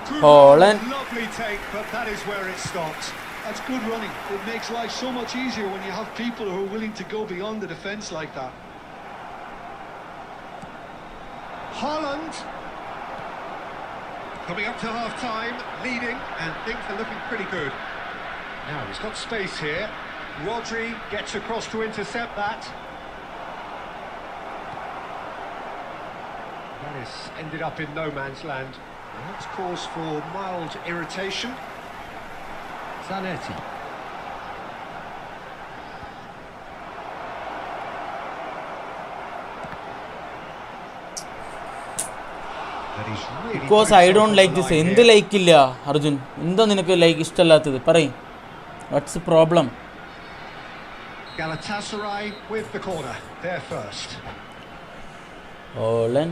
Speaker 2: Lovely take, but that is where it stopped.
Speaker 3: That's good running. It makes life so much easier when you have people who are willing to go beyond the defence like that.
Speaker 2: Haaland. Coming up to half-time, leading, and things are looking pretty good. Now, he's got space here. Rodri gets across to intercept that. That has ended up in no man's land. And that's cause for mild irritation. Zanetti.
Speaker 1: Because I don't like this. എന്ത് ലൈക്കില്ല അർജുൻ? എന്താ നിനക്ക് like ഇഷ്ടമല്ലാത്തത്? പറയും. What's problem?
Speaker 2: Galatasaray with the corner. They're first.
Speaker 1: ഹോളൻ.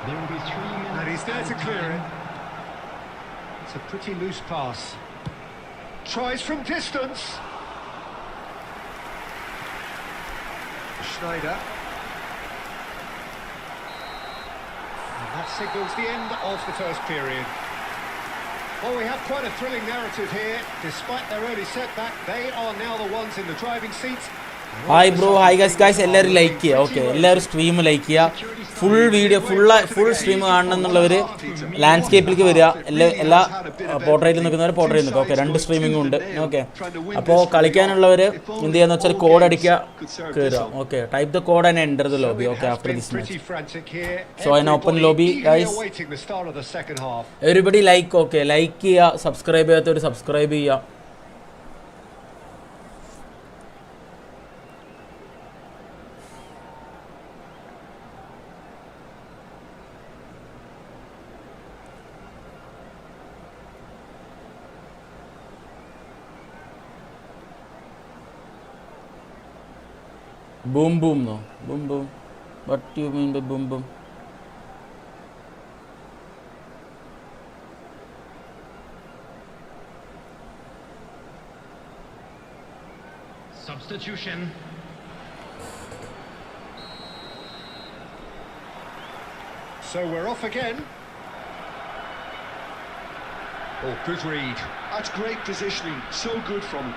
Speaker 4: There will be 3 minutes.
Speaker 2: And he's there to
Speaker 4: added
Speaker 2: clear
Speaker 4: time.
Speaker 2: it. It's a pretty loose pass. Tries from distance. Schneider. And that signals the end of the first period. Well, we have quite a thrilling narrative here. Despite their early setback, they are now the ones in the driving seat.
Speaker 1: Hi bro. Hi guys എല്ലാവരും like ചെയ്യുക. Okay, എല്ലാവരും stream like ചെയ്യുക. Full video full stream കാണണം എന്നുള്ളവർ ലാൻഡ്സ്കേപ്പിലേക്ക് വരിക. എല്ലാ പോർട്രേറ്റിൽ നിൽക്കുന്നവർ portrait നിൽക്കുക. Okay, 2 streaming ഉണ്ട്. ഓക്കെ, അപ്പോൾ കളിക്കാനുള്ളവർ എന്ത് ചെയ്യാന്ന് വെച്ചാൽ കോഡ് അടിക്കുക, കയറുക. Okay, type the code and enter the lobby. Okay, after this match so I open lobby guys. Everybody like. Okay, like ചെയ്യുക. സബ്സ്ക്രൈബ് ചെയ്യാത്തവർ സബ്സ്ക്രൈബ് ചെയ്യുക. Boom boom no. Boom boom. What do you mean by boom boom?
Speaker 4: Substitution.
Speaker 2: So we're off again. Oh, good read.
Speaker 3: That's great positioning. So good from him.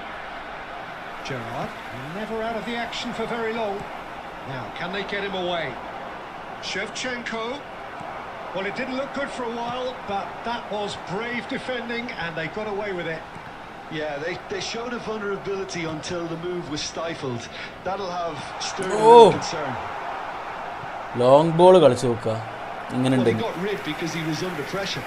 Speaker 2: Gerrard, never out of the action for very long. Now, can they get him away? Shevchenko. Well, it didn't look good for a while, but that was brave defending, and they got away with it.
Speaker 3: Yeah, they showed a vulnerability until the move was stifled. That'll have stirred a
Speaker 1: Oh.
Speaker 3: little concern.
Speaker 1: Long ball കളിച്ചു നോക്കുക ഇങ്ങനെ
Speaker 3: Well, he
Speaker 1: ഉണ്ട്.
Speaker 3: got rid because he was under pressure.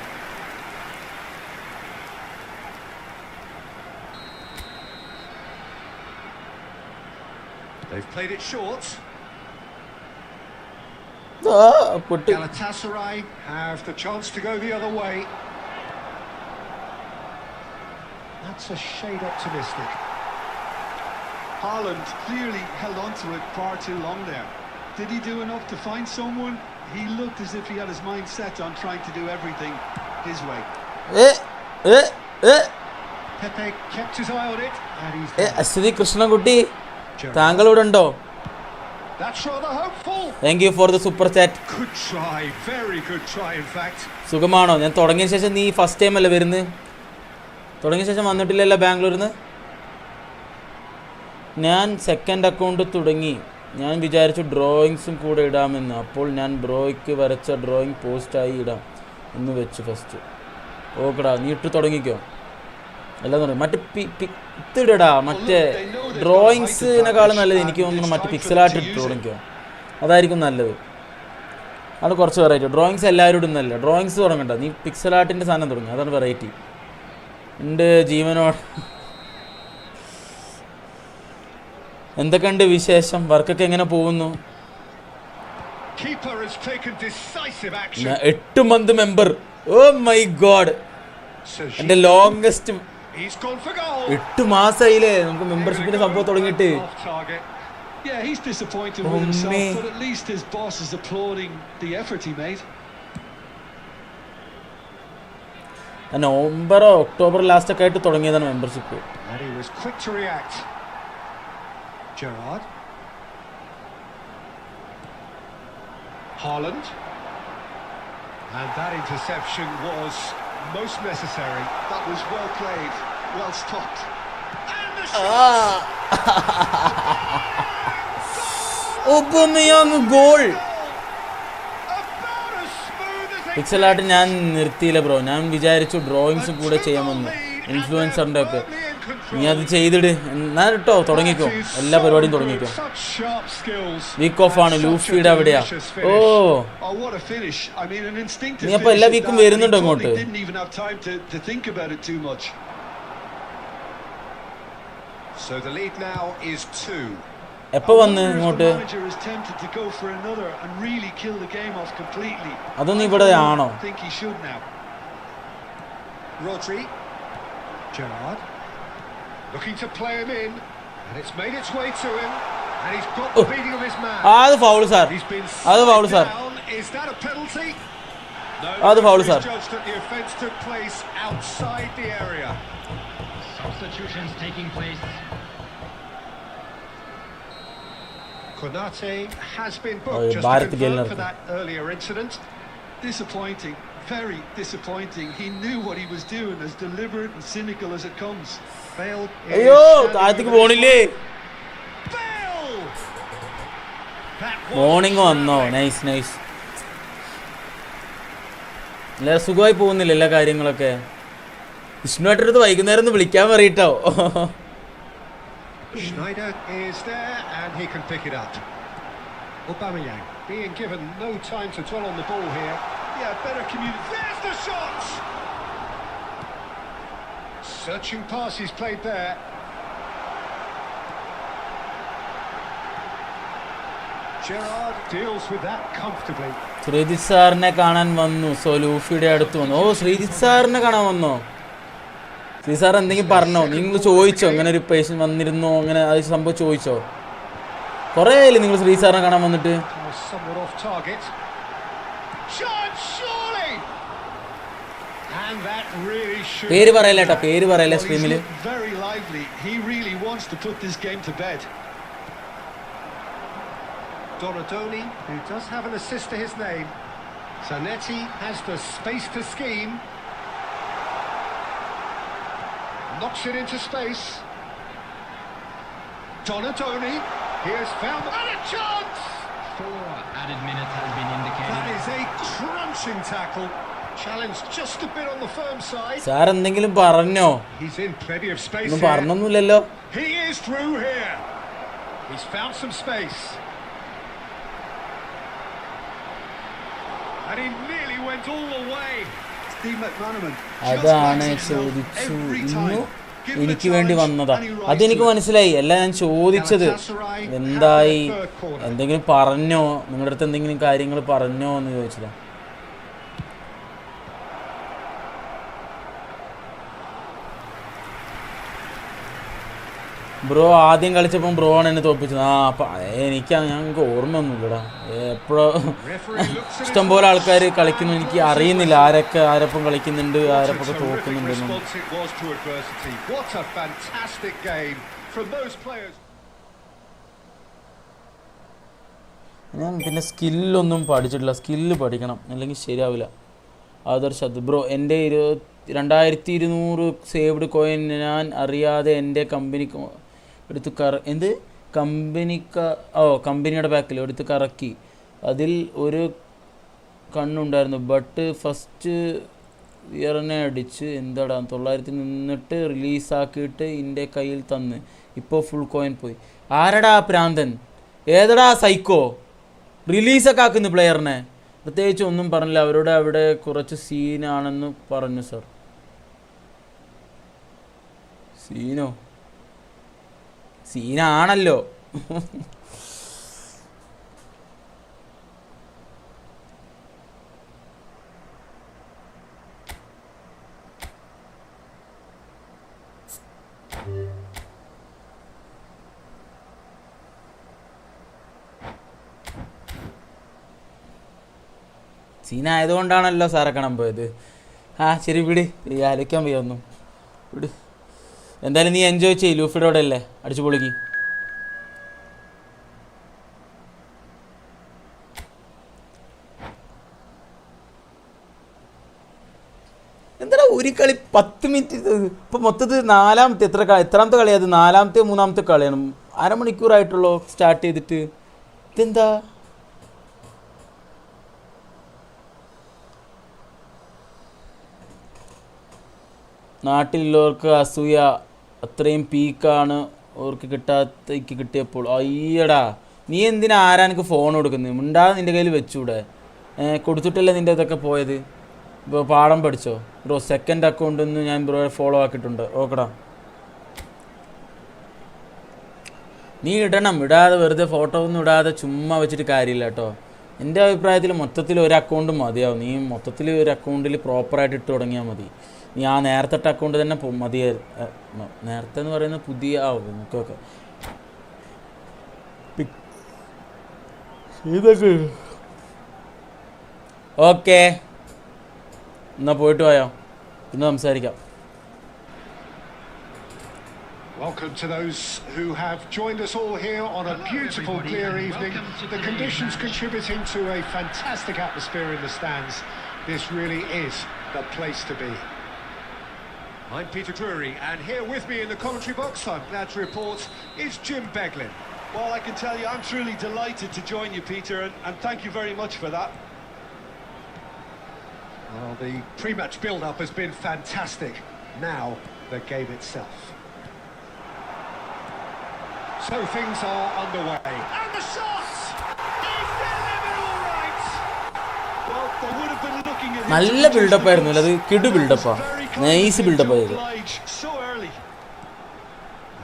Speaker 2: They've played it short.
Speaker 1: പൊട്ടി.
Speaker 2: Galatasaray have the chance to go the other way. That's a shade optimistic.
Speaker 3: Haaland clearly held on to it far too long there. Did he do enough to find someone? He looked as if he had his mind set on trying to do everything his way.
Speaker 2: Pepe kept his eye on it, and he's there.
Speaker 1: Aswathy Krishnankutty താങ്കൾ ഇവിടെ ഉണ്ടോ?
Speaker 2: That's rather hopeful.
Speaker 1: Thank you for the super chat.
Speaker 2: Good try, very good try in fact.
Speaker 1: സുഖമാണോ? ഞാൻ തുടങ്ങിയ ശേഷം നീ first time അല്ലേ വരുന്നത്? തുടങ്ങിയ ശേഷം വന്നിട്ടില്ലല്ലോ ബാംഗ്ലൂരിൽ നിന്ന്. ഞാൻ സെക്കൻഡ് അക്കൗണ്ട് തുടങ്ങി. ഞാൻ വിചാരിച്ചു ഡ്രോയിങ്സും കൂടെ ഇടാമെന്ന്. അപ്പോൾ ഞാൻ ബ്രോയ്ക്ക് വരച്ച ഡ്രോയിങ് പോസ്റ്റായി ഇടാം എന്ന് വെച്ചു ഫസ്റ്റ്. ഓക്കെടാ, നീ ഇട്ട് തുടങ്ങിക്കോ. എല്ലാം തുടങ്ങി. മറ്റേ ഇത്തിടാ, മറ്റേ ഡ്രോയിങ്സിനെക്കാളും നല്ലത് എനിക്ക് തോന്നുന്നു മറ്റേ പിക്സലായിട്ട് ഇട്ട് തുടങ്ങിക്കോ. അതായിരിക്കും നല്ലത്. അത് കുറച്ച് വെറൈറ്റി. ഡ്രോയിങ്സ് എല്ലാവരും ഇടുന്നല്ല. ഡ്രോയിങ്സ് തുടങ്ങണ്ട, നീ പിക്സലാർട്ടിൻ്റെ സാധനം തുടങ്ങി. അതാണ് വെറൈറ്റി. എൻ്റെ ജീവനോട് എന്തൊക്കെയുണ്ട് വിശേഷം? വർക്കൊക്കെ എങ്ങനെ പോകുന്നു?
Speaker 2: Keeper has taken decisive action.
Speaker 1: 8 month member. Oh my God, എൻ്റെ ലോങ്സ്റ്റ്.
Speaker 2: He's gone for goal.
Speaker 1: 8 മാസമായില്ലേ നമുക്ക് മെമ്പർഷിപ്പിന്റെ സംഭവം തുടങ്ങിയിട്ട്.
Speaker 2: Off target.
Speaker 3: Yeah, he's disappointed with himself, but at least his boss is applauding the effort he made.
Speaker 1: നവംബറോ October last ഒക്കെ ആയിട്ട് തുടങ്ങിയതാണ് membership.
Speaker 2: And he was quick to react. Gerrard. Haaland. And that interception was most necessary.
Speaker 3: That was well played, well stopped.
Speaker 2: And the shot!
Speaker 1: Aubameyang goal.
Speaker 2: About as smooth as they
Speaker 1: പിക്സലായിട്ട് ഞാൻ നിർത്തിയില്ല bro. ഞാൻ വിചാരിച്ചു ഡ്രോയിങ്സും കൂടെ ചെയ്യാമെന്ന്, ഇൻഫ്ലുവൻസറിൻ്റെ ഒക്കെ. നീ അത് ചെയ്തിട് എന്നാ കേട്ടോ. തുടങ്ങിക്കോ, എല്ലാ പരിപാടിയും തുടങ്ങിക്കോ. വീക്ക് ഓഫ് ആണ്. ലൂഫിയുടെ അവിടെയാ. ഓ,
Speaker 3: Oh, what a finish. I mean, an instinctive
Speaker 1: നീ അപ്പോൾ എല്ലാ
Speaker 3: finish at
Speaker 1: വീക്കും
Speaker 3: that.
Speaker 1: വരുന്നുണ്ടോ
Speaker 3: He
Speaker 1: ഇങ്ങോട്ട്?
Speaker 3: probably didn't even have time to think about it too much.
Speaker 2: So the lead now is 2.
Speaker 1: എപ്പോൾ
Speaker 3: I
Speaker 1: വന്ന്
Speaker 3: wonder if
Speaker 1: ഇങ്ങോട്ട്?
Speaker 3: the manager is tempted to go for another and really kill the game off completely.
Speaker 1: അതൊന്നും ഇവിടെ ആണോ?
Speaker 3: I think he should now.
Speaker 2: Rodri. Gerrard. Looking to play him in, and it's made its way to him, and he's got the beating of his man.
Speaker 1: അത് foul sir.
Speaker 2: He's been
Speaker 1: അത് foul
Speaker 2: slid
Speaker 1: sir.
Speaker 2: down. Is that a penalty? No,
Speaker 1: അത് foul sir.
Speaker 2: he's judged that the offence took place outside the area.
Speaker 4: Substitutions taking place.
Speaker 2: Konate has been
Speaker 1: Oh,
Speaker 2: booked just
Speaker 1: Bharat
Speaker 2: to confirm
Speaker 1: Gelner.
Speaker 2: for that earlier incident.
Speaker 3: Disappointing, very disappointing. He knew what he was doing, as deliberate and cynical as it comes.
Speaker 2: Bale is
Speaker 1: അയ്യോ,
Speaker 2: standing
Speaker 1: താഴത്തേക്ക്
Speaker 2: with his
Speaker 1: പോണില്ലേ?
Speaker 2: foot. Bale! That was
Speaker 1: morning വന്നോ? Nice nice. എല്ലാ സുഖമായി പോകുന്നില്ല എല്ലാ കാര്യങ്ങളൊക്കെ. വിഷ്ണുവായിട്ടടുത്ത് വൈകുന്നേരം ഒന്ന് വിളിക്കാൻ പറയട്ടോ.
Speaker 2: Schneider is there and he can pick it up. Aubameyang being given no time to dwell on the ball here.
Speaker 3: Yeah, better community.
Speaker 2: There's the shot! Searching pass he's played there. Gerrard deals with that comfortably.
Speaker 1: Sreejith സാറിനെ കാണാൻ വന്നു. So ലൂഫിയുടെ അടുത്ത് വന്നു. ഓ, ശ്രീജിത്ത് സാറിനെ കാണാൻ വന്നോ? Shri sir എന്തെങ്കിലും പറഞ്ഞോ? നിങ്ങൾ ചോദിച്ചോ? അങ്ങനെ ഒരു പേഷ്യൻ വന്നിരുന്നോ? അങ്ങനെ അത് സംഭവം ചോദിച്ചോ? കുറേ ആയില്ലേ നിങ്ങൾ ശ്രീസാറിനെ കാണാൻ വന്നിട്ട്?
Speaker 2: Somewhat off target. Chance, surely. And that really should.
Speaker 1: പേര് പറയല്ലേ കേട്ടോ, പേര് പറയല്ലേ
Speaker 3: Well,
Speaker 1: സ്ട്രീമിൽ.
Speaker 3: he's looked very lively. He really wants to put this game to bed.
Speaker 2: Donadoni, who does have an assist to his name. Zanetti has the space to scheme. Knocks it into space. Donadoni, he has found and a chance!
Speaker 4: 4 added minutes has been indicated.
Speaker 2: That is a crunching tackle. Challenge just a bit on the firm side.
Speaker 1: Sir എന്തെങ്കിലും പറഞ്ഞോ?
Speaker 2: He's in plenty of space
Speaker 1: ഒന്നും
Speaker 2: here.
Speaker 1: പറഞ്ഞൊന്നുമില്ലല്ലോ.
Speaker 2: He is through here. He's found some space. And he nearly went all the way.
Speaker 3: Steve McManaman
Speaker 1: അതാണ് ചോദിച്ചു. എനിക്ക് വേണ്ടി വന്നതാ. അതെനിക്ക് മനസ്സിലായി. അല്ല ഞാൻ ചോദിച്ചത് എന്തായി, എന്തെങ്കിലും പറഞ്ഞോ, നിങ്ങളുടെ അടുത്ത് എന്തെങ്കിലും കാര്യങ്ങൾ പറഞ്ഞോ എന്ന് ചോദിച്ചതാ. ബ്രോ ആദ്യം കളിച്ചപ്പം ബ്രോ ആണ് എന്നെ തോൽപ്പിച്ചത്. അപ്പം ഞങ്ങൾക്ക് ഓർമ്മയൊന്നുമില്ലടാ. എപ്പോഴോ ഇഷ്ടംപോലെ ആൾക്കാർ കളിക്കുന്നു, എനിക്ക് അറിയുന്നില്ല ആരപ്പം കളിക്കുന്നുണ്ട്, ആരപ്പം തോക്കുന്നുണ്ടെന്നും. ഞാൻ പിന്നെ സ്കില്ലൊന്നും പഠിച്ചിട്ടില്ല. സ്കില്ല് പഠിക്കണം, അല്ലെങ്കിൽ ശരിയാവില്ല. ആദർശ് ബ്രോ, എൻ്റെ 2200 സേവ്ഡ് കോയിൻ ഞാൻ അറിയാതെ എൻ്റെ കമ്പനിക്ക് എടുത്ത് കമ്പനിയുടെ ബാക്കിൽ എടുത്ത് കറക്കി. അതിൽ ഒരു കണ്ണുണ്ടായിരുന്നു. ബട്ട് ഫസ്റ്റ് ഇയറിനെ അടിച്ച് എന്താടാ 900 നിന്നിട്ട് റിലീസാക്കിയിട്ട് എൻ്റെ കയ്യിൽ തന്ന്. ഇപ്പോൾ ഫുൾ കോയിൻ പോയി. ആരടാ പ്രാന്തൻ? ഏതടാ സൈക്കോ? റിലീസൊക്കെ ആക്കുന്നു പ്ലെയറിനെ. പ്രത്യേകിച്ച് ഒന്നും പറഞ്ഞില്ല. അവരോട് അവിടെ കുറച്ച് സീനാണെന്ന് പറഞ്ഞു സർ. സീനാണല്ലോ. സീനായതുകൊണ്ടാണല്ലോ സാറെ കാണാൻ പോയത്. ശരി വിട്, ആലോചിക്കാൻ വയ്യ ഒന്നും. വിട്. എന്തായാലും നീ എൻജോയ് ചെയ്യ്. ലൂഫിയുടെ അല്ലേ, അടിച്ചു പൊളിക്ക്. എന്താ ഒരു കളി 10 മിനിറ്റ്. ഇപ്പം മൊത്തത്തിൽ എത്രാമത്തെ കളിയാണ്? 4-ാമത്തെ 3-ാമത്തെ കളിയാണ്. അരമണിക്കൂറായിട്ടുള്ളൂ സ്റ്റാർട്ട് ചെയ്തിട്ട്. ഇതെന്താ? നാട്ടിലുള്ളവർക്ക് അസൂയ. അത്രയും പീക്കാണ് അവർക്ക് കിട്ടിയപ്പോൾ. അയ്യടാ, നീ എന്തിനാ ആരാനക്ക് ഫോൺ കൊടുക്കുന്നത്? മിണ്ടാതെ നിൻ്റെ കയ്യിൽ വെച്ചൂടെ? കൊടുത്തിട്ടല്ലേ നിൻ്റെ ഇതൊക്കെ പോയത്. ഇപ്പോൾ പാഠം പഠിച്ചോ ബ്രോ? സെക്കൻഡ് അക്കൗണ്ടൊന്നും ഞാൻ ബ്രോ ഫോളോ ആക്കിയിട്ടുണ്ട്. ഓക്കെടാ, നീ ഇടാതെ വെറുതെ ഫോട്ടോ ഒന്നും ഇടാതെ ചുമ്മാ വെച്ചിട്ട് കാര്യമില്ല കേട്ടോ. എൻ്റെ അഭിപ്രായത്തിൽ മൊത്തത്തിൽ ഒരു അക്കൗണ്ട് മതിയാവും. നീ മൊത്തത്തിൽ ഒരു അക്കൗണ്ടിൽ പ്രോപ്പറായിട്ട് ഇട്ട് തുടങ്ങിയാൽ മതി. നീ ആ നേരത്തെ അക്കൗണ്ട് തന്നെ മതിയായിരുന്നു. നേരത്തെ എന്ന് പറയുന്നത് പുതിയ നമുക്കൊക്കെ ഇതൊക്കെ. ഓക്കെ, എന്നാ പോയിട്ട് പോയോ, പിന്നെ സംസാരിക്കാം.
Speaker 2: Welcome to those who have joined us all here on a beautiful clear evening. The conditions contributing to a fantastic atmosphere in the stands. This really is the place to be. I'm Peter Drury, and here with me in the commentary box, I'm glad to report, is Jim Beglin.
Speaker 3: Well, I can tell you, I'm truly delighted to join you, Peter, and thank you very much for that.
Speaker 2: Well, the pre-match build-up has been fantastic. Now, the game itself. So things are underway. And the shot! Is delivered all right!
Speaker 3: Well, they would have been looking at
Speaker 1: നല്ല build-up ആയിരുന്നു. അത് കിടു ബിൽഡപ്പാ, nice build-up ആയിരുന്നു.
Speaker 3: So early.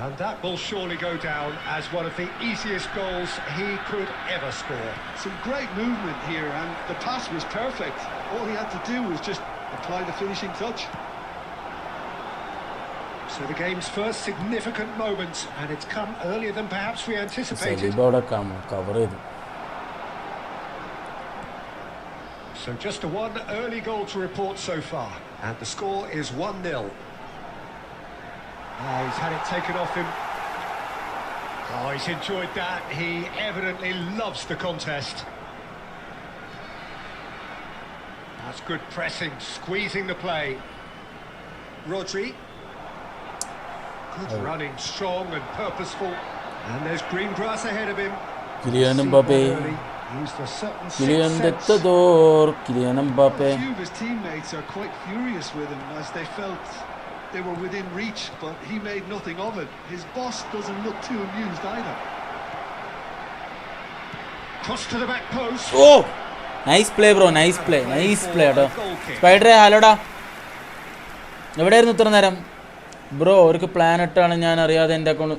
Speaker 2: And that will surely go down as one of the easiest goals he could ever score.
Speaker 3: Some great movement here, and the pass was perfect. All he had to do was just apply the finishing touch.
Speaker 2: So the game's first significant moment, and it's come earlier than perhaps we anticipated. So just a one early goal to report so far, and the score is 1-0. He's had it taken off him. Oh, he's enjoyed that. He evidently loves the contest. That's good pressing, squeezing the play. Rodri. Good running, strong and purposeful. And there's green grass ahead of him.
Speaker 1: Kylian Mbappe.
Speaker 2: Used a certain
Speaker 1: Kylian
Speaker 2: sixth sense.
Speaker 1: Kylian Mbappe.
Speaker 3: A few of his teammates are quite furious with him as they felt they were within reach, but he made nothing of it. His boss doesn't look too amused either.
Speaker 2: Cross to the back post.
Speaker 1: Oh! Nice play, bro. Nice play. Nice play. Spider, hello. എവിടെയായിരുന്നു ഇത്ര നേരം bro? അവർക്ക് plan ഇട്ടാണ് ഞാൻ അറിയാതെ എൻ്റെ account.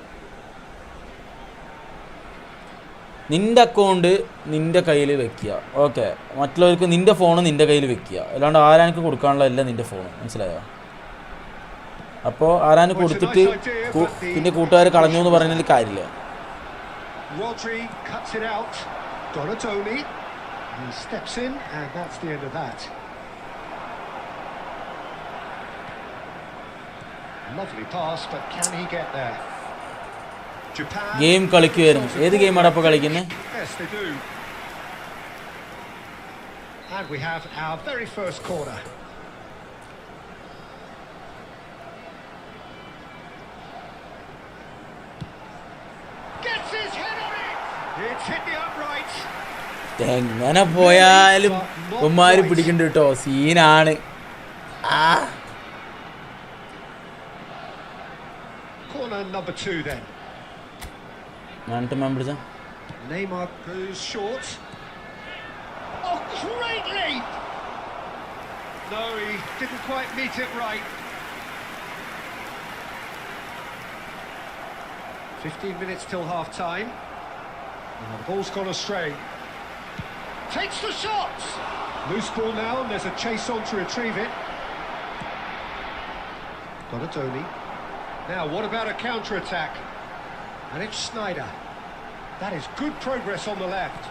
Speaker 1: നിൻ്റെ account നിൻ്റെ കയ്യിൽ വെക്കുക. ഓക്കെ, മറ്റുള്ളവർക്ക് നിൻ്റെ ഫോണ് നിൻ്റെ കയ്യിൽ വെക്കുക. അല്ലാണ്ട് ആരാനക്ക് കൊടുക്കാനുള്ള അല്ല നിൻ്റെ ഫോൺ, മനസ്സിലായോ? അപ്പോൾ ആരാന് കൊടുത്തിട്ട് പിന്നെ കൂട്ടുകാർ കളഞ്ഞു എന്ന് പറയുന്നതിൽ കാര്യമില്ല.
Speaker 2: Rodri cuts it out. Donatoni. He steps in, and that's the end of that. Lovely pass, but can he get there? Japan.
Speaker 1: Game കളിക്കുമായിരുന്നു. ഏത് ഗെയിമാണ് അപ്പോൾ കളിക്കുന്നത്?
Speaker 2: Yes, they do. And we have our very first corner. Gets his head on it. It's hit the upright.
Speaker 1: എങ്ങനെ പോയാലും ഉമ്മാര് പിടിക്കണ്ട കേട്ടോ, സീനാണ്.
Speaker 2: Corner number 2 then. Neymar goes short. Oh, great leap! No, he didn't quite meet it right. 15 minutes till half time. And the ball's gone astray. Takes the shot! Loose ball now, and there's a chase on to retrieve it. Donatoni. Now, what about a counter-attack? And it's Sneijder. That is good progress on the left.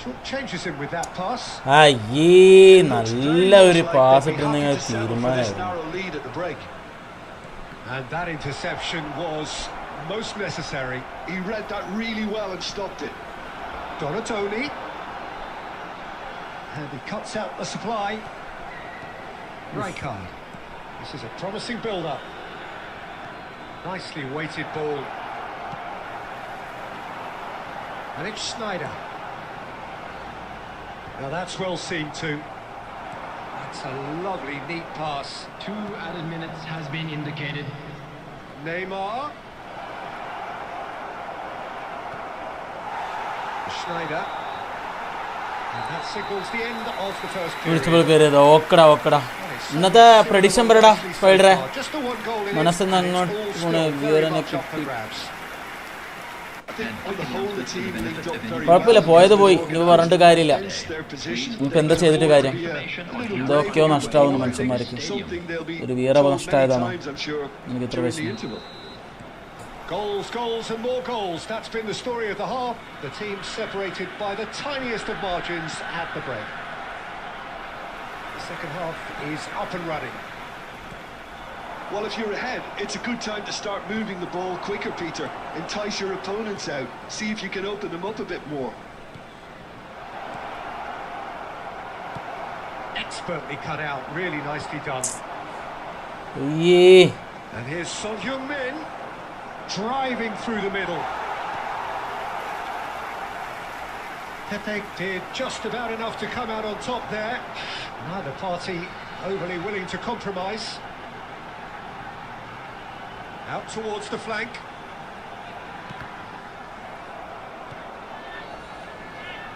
Speaker 2: Short changes him with that pass.
Speaker 1: നല്ല ഒരു pass ഇട്ടുണ്ടെങ്കിൽ തീരുമാനമായിരുന്നു.
Speaker 2: And that interception was most necessary.
Speaker 3: He read that really well and stopped it.
Speaker 2: Donatoni. And he cuts out the supply. Rijkaard. This is a promising build-up. Nicely weighted ball. And it's Sneijder. Now that's well seen too. That's a lovely, neat pass.
Speaker 4: 2 added minutes has been indicated.
Speaker 2: Neymar. Sneijder. And that signals the end of the first period.
Speaker 1: ഓക്കടാ ഇന്നത്തെ prediction പറയടാ സ്പൈഡറെ. മനസ്സെന്ന് അങ്ങോട്ട് വിവരനെ കിട്ടി. കുഴപ്പമില്ല, പോയത് പോയി. ഇനി പറഞ്ഞിട്ട് കാര്യമില്ല. ഇനിയിപ്പോൾ എന്താ ചെയ്തിട്ട് കാര്യം? എന്തൊക്കെയോ നഷ്ടമാവുന്നു മനുഷ്യന്മാർക്ക്. ഒരു വീറ നഷ്ടമായതാണോ? എനിക്ക് ഇത്ര വിഷമം.
Speaker 2: Goals, goals and more goals. That's been the story of the half. The team separated by the tiniest of margins at the break. The second half is up and running.
Speaker 3: Well, if you're ahead, it's a good time to start moving the ball quicker, Peter. Entice your opponents out. See if you can open them up a bit more.
Speaker 2: Expertly cut out. Really nicely done.
Speaker 1: Yeah.
Speaker 2: And here's Son Heung-min driving through the middle. Pepe did just about enough to come out on top there. Neither party overly willing to compromise. Out towards the flank.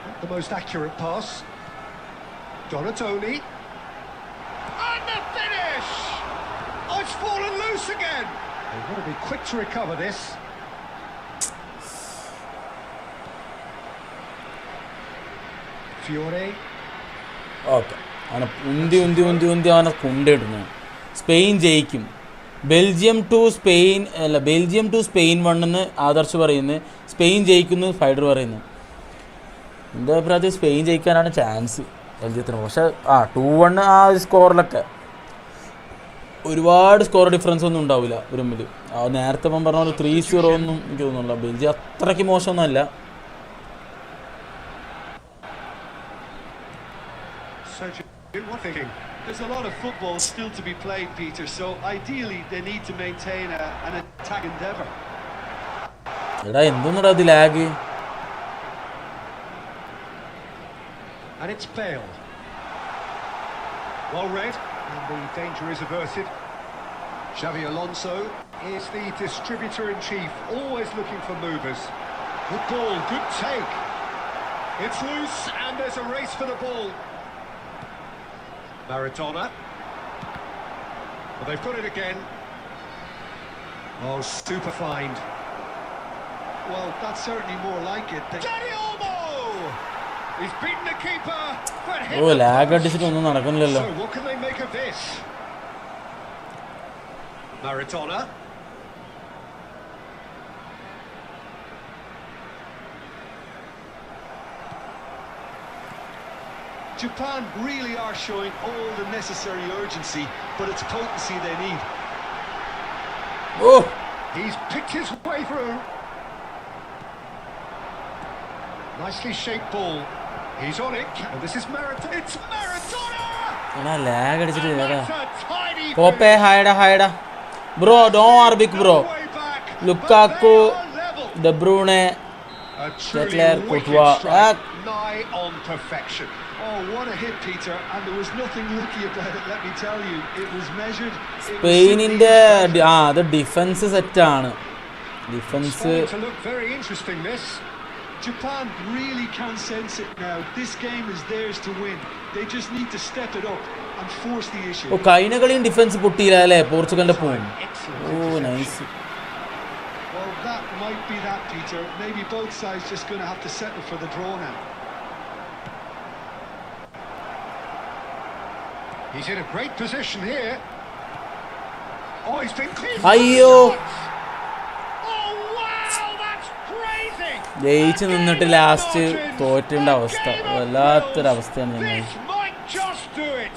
Speaker 2: Not the most accurate pass. Donatoni. And the finish! Oh, it's fallen loose again! They've got to be quick to recover this. Fiore.
Speaker 1: Okay, അവനെ ഉന്തി അവനെ കൊണ്ടിടുന്നു. Spain ജയിക്കും. Belgium to Spain 1 Adarsh പറയുന്നു. Spain ജയിക്കുന്നു ഫൈഡർ പറയുന്നു. എൻ്റെ അഭിപ്രായത്തിൽ Spain ജയിക്കാനാണ് chance ബെൽജിയത്തിന്. പക്ഷേ 2-1 ആ ഒരു സ്കോറിലൊക്കെ ഒരുപാട് സ്കോർ ഡിഫറൻസ് ഒന്നും ഉണ്ടാവില്ല ഒരു തമ്മിൽ. നേരത്തെ ഇപ്പം പറഞ്ഞ പോലെ 3-0 ഒന്നും എനിക്ക് തോന്നുന്നില്ല. ബെൽജിയം അത്രയ്ക്ക് മോശമൊന്നുമല്ല.
Speaker 3: There's a lot of football still to be played, Peter, so ideally they need to maintain an attack endeavour.
Speaker 1: എടാ എന്തൊന്നുടാ അത് lag.
Speaker 2: And it's Bale. Well read, and the danger is averted. Xavi Alonso is the distributor-in-chief, always looking for movers. Good ball, good take. It's loose, and there's a race for the ball. Maradona. Well, they've got it again. Oh, super find.
Speaker 3: Well, that's certainly more like it.
Speaker 2: Dani Olmo! He's beaten the keeper, but hit
Speaker 1: oh lag അടിച്ചിട്ടൊന്നും നടക്കുന്നില്ലല്ലോ.
Speaker 2: So what can they make of this? Maradona.
Speaker 3: Japan really are showing all the necessary urgency, but it's potency they need.
Speaker 1: Oh,
Speaker 2: He's picked his way through. Nicely shaped ball. He's on it. And this is Maradona. It's Maradona!
Speaker 1: എടാ lag അടിച്ചിട്ട്
Speaker 2: And
Speaker 1: എടാ.
Speaker 2: that's a tiny
Speaker 1: പോപ്പേ ഹൈഡാ bro ഡോ ആർ big bro.
Speaker 2: way back.
Speaker 1: Lukaku,
Speaker 2: They are level.
Speaker 1: De Bruyne,
Speaker 2: A truly
Speaker 1: Leclerc,
Speaker 2: wicked
Speaker 1: Courtois.
Speaker 2: strike, nigh on perfection.
Speaker 3: Oh, what a hit, Peter, and there was nothing lucky about it, let me tell you. It was measured.
Speaker 1: സ്പെയിനിൻ്റെ അത് defence സെറ്റാണ്. Defence
Speaker 2: Starting to look very interesting, this.
Speaker 3: Japan really can sense it now. This game is theirs to win. They just need to step it up and force the issue.
Speaker 1: Oh കഴിഞ്ഞ കളിയും defence പൊട്ടിയില്ല അല്ലേ പോർച്ചുഗലിൻ്റെ പോവും.
Speaker 2: Excellent.
Speaker 1: Oh nice.
Speaker 3: Well, that might be that, Peter. Maybe both sides just going to have to settle for the draw now.
Speaker 2: He's in a great position here. Oh, he's been clean.
Speaker 1: അയ്യോ
Speaker 2: Oh, wow, that's crazy.
Speaker 1: ജയിച്ച് നിന്നിട്ട് last തോറ്റേണ്ട അവസ്ഥ വല്ലാത്തൊരവസ്ഥയാണ് ഞങ്ങൾ.
Speaker 2: This might just do it.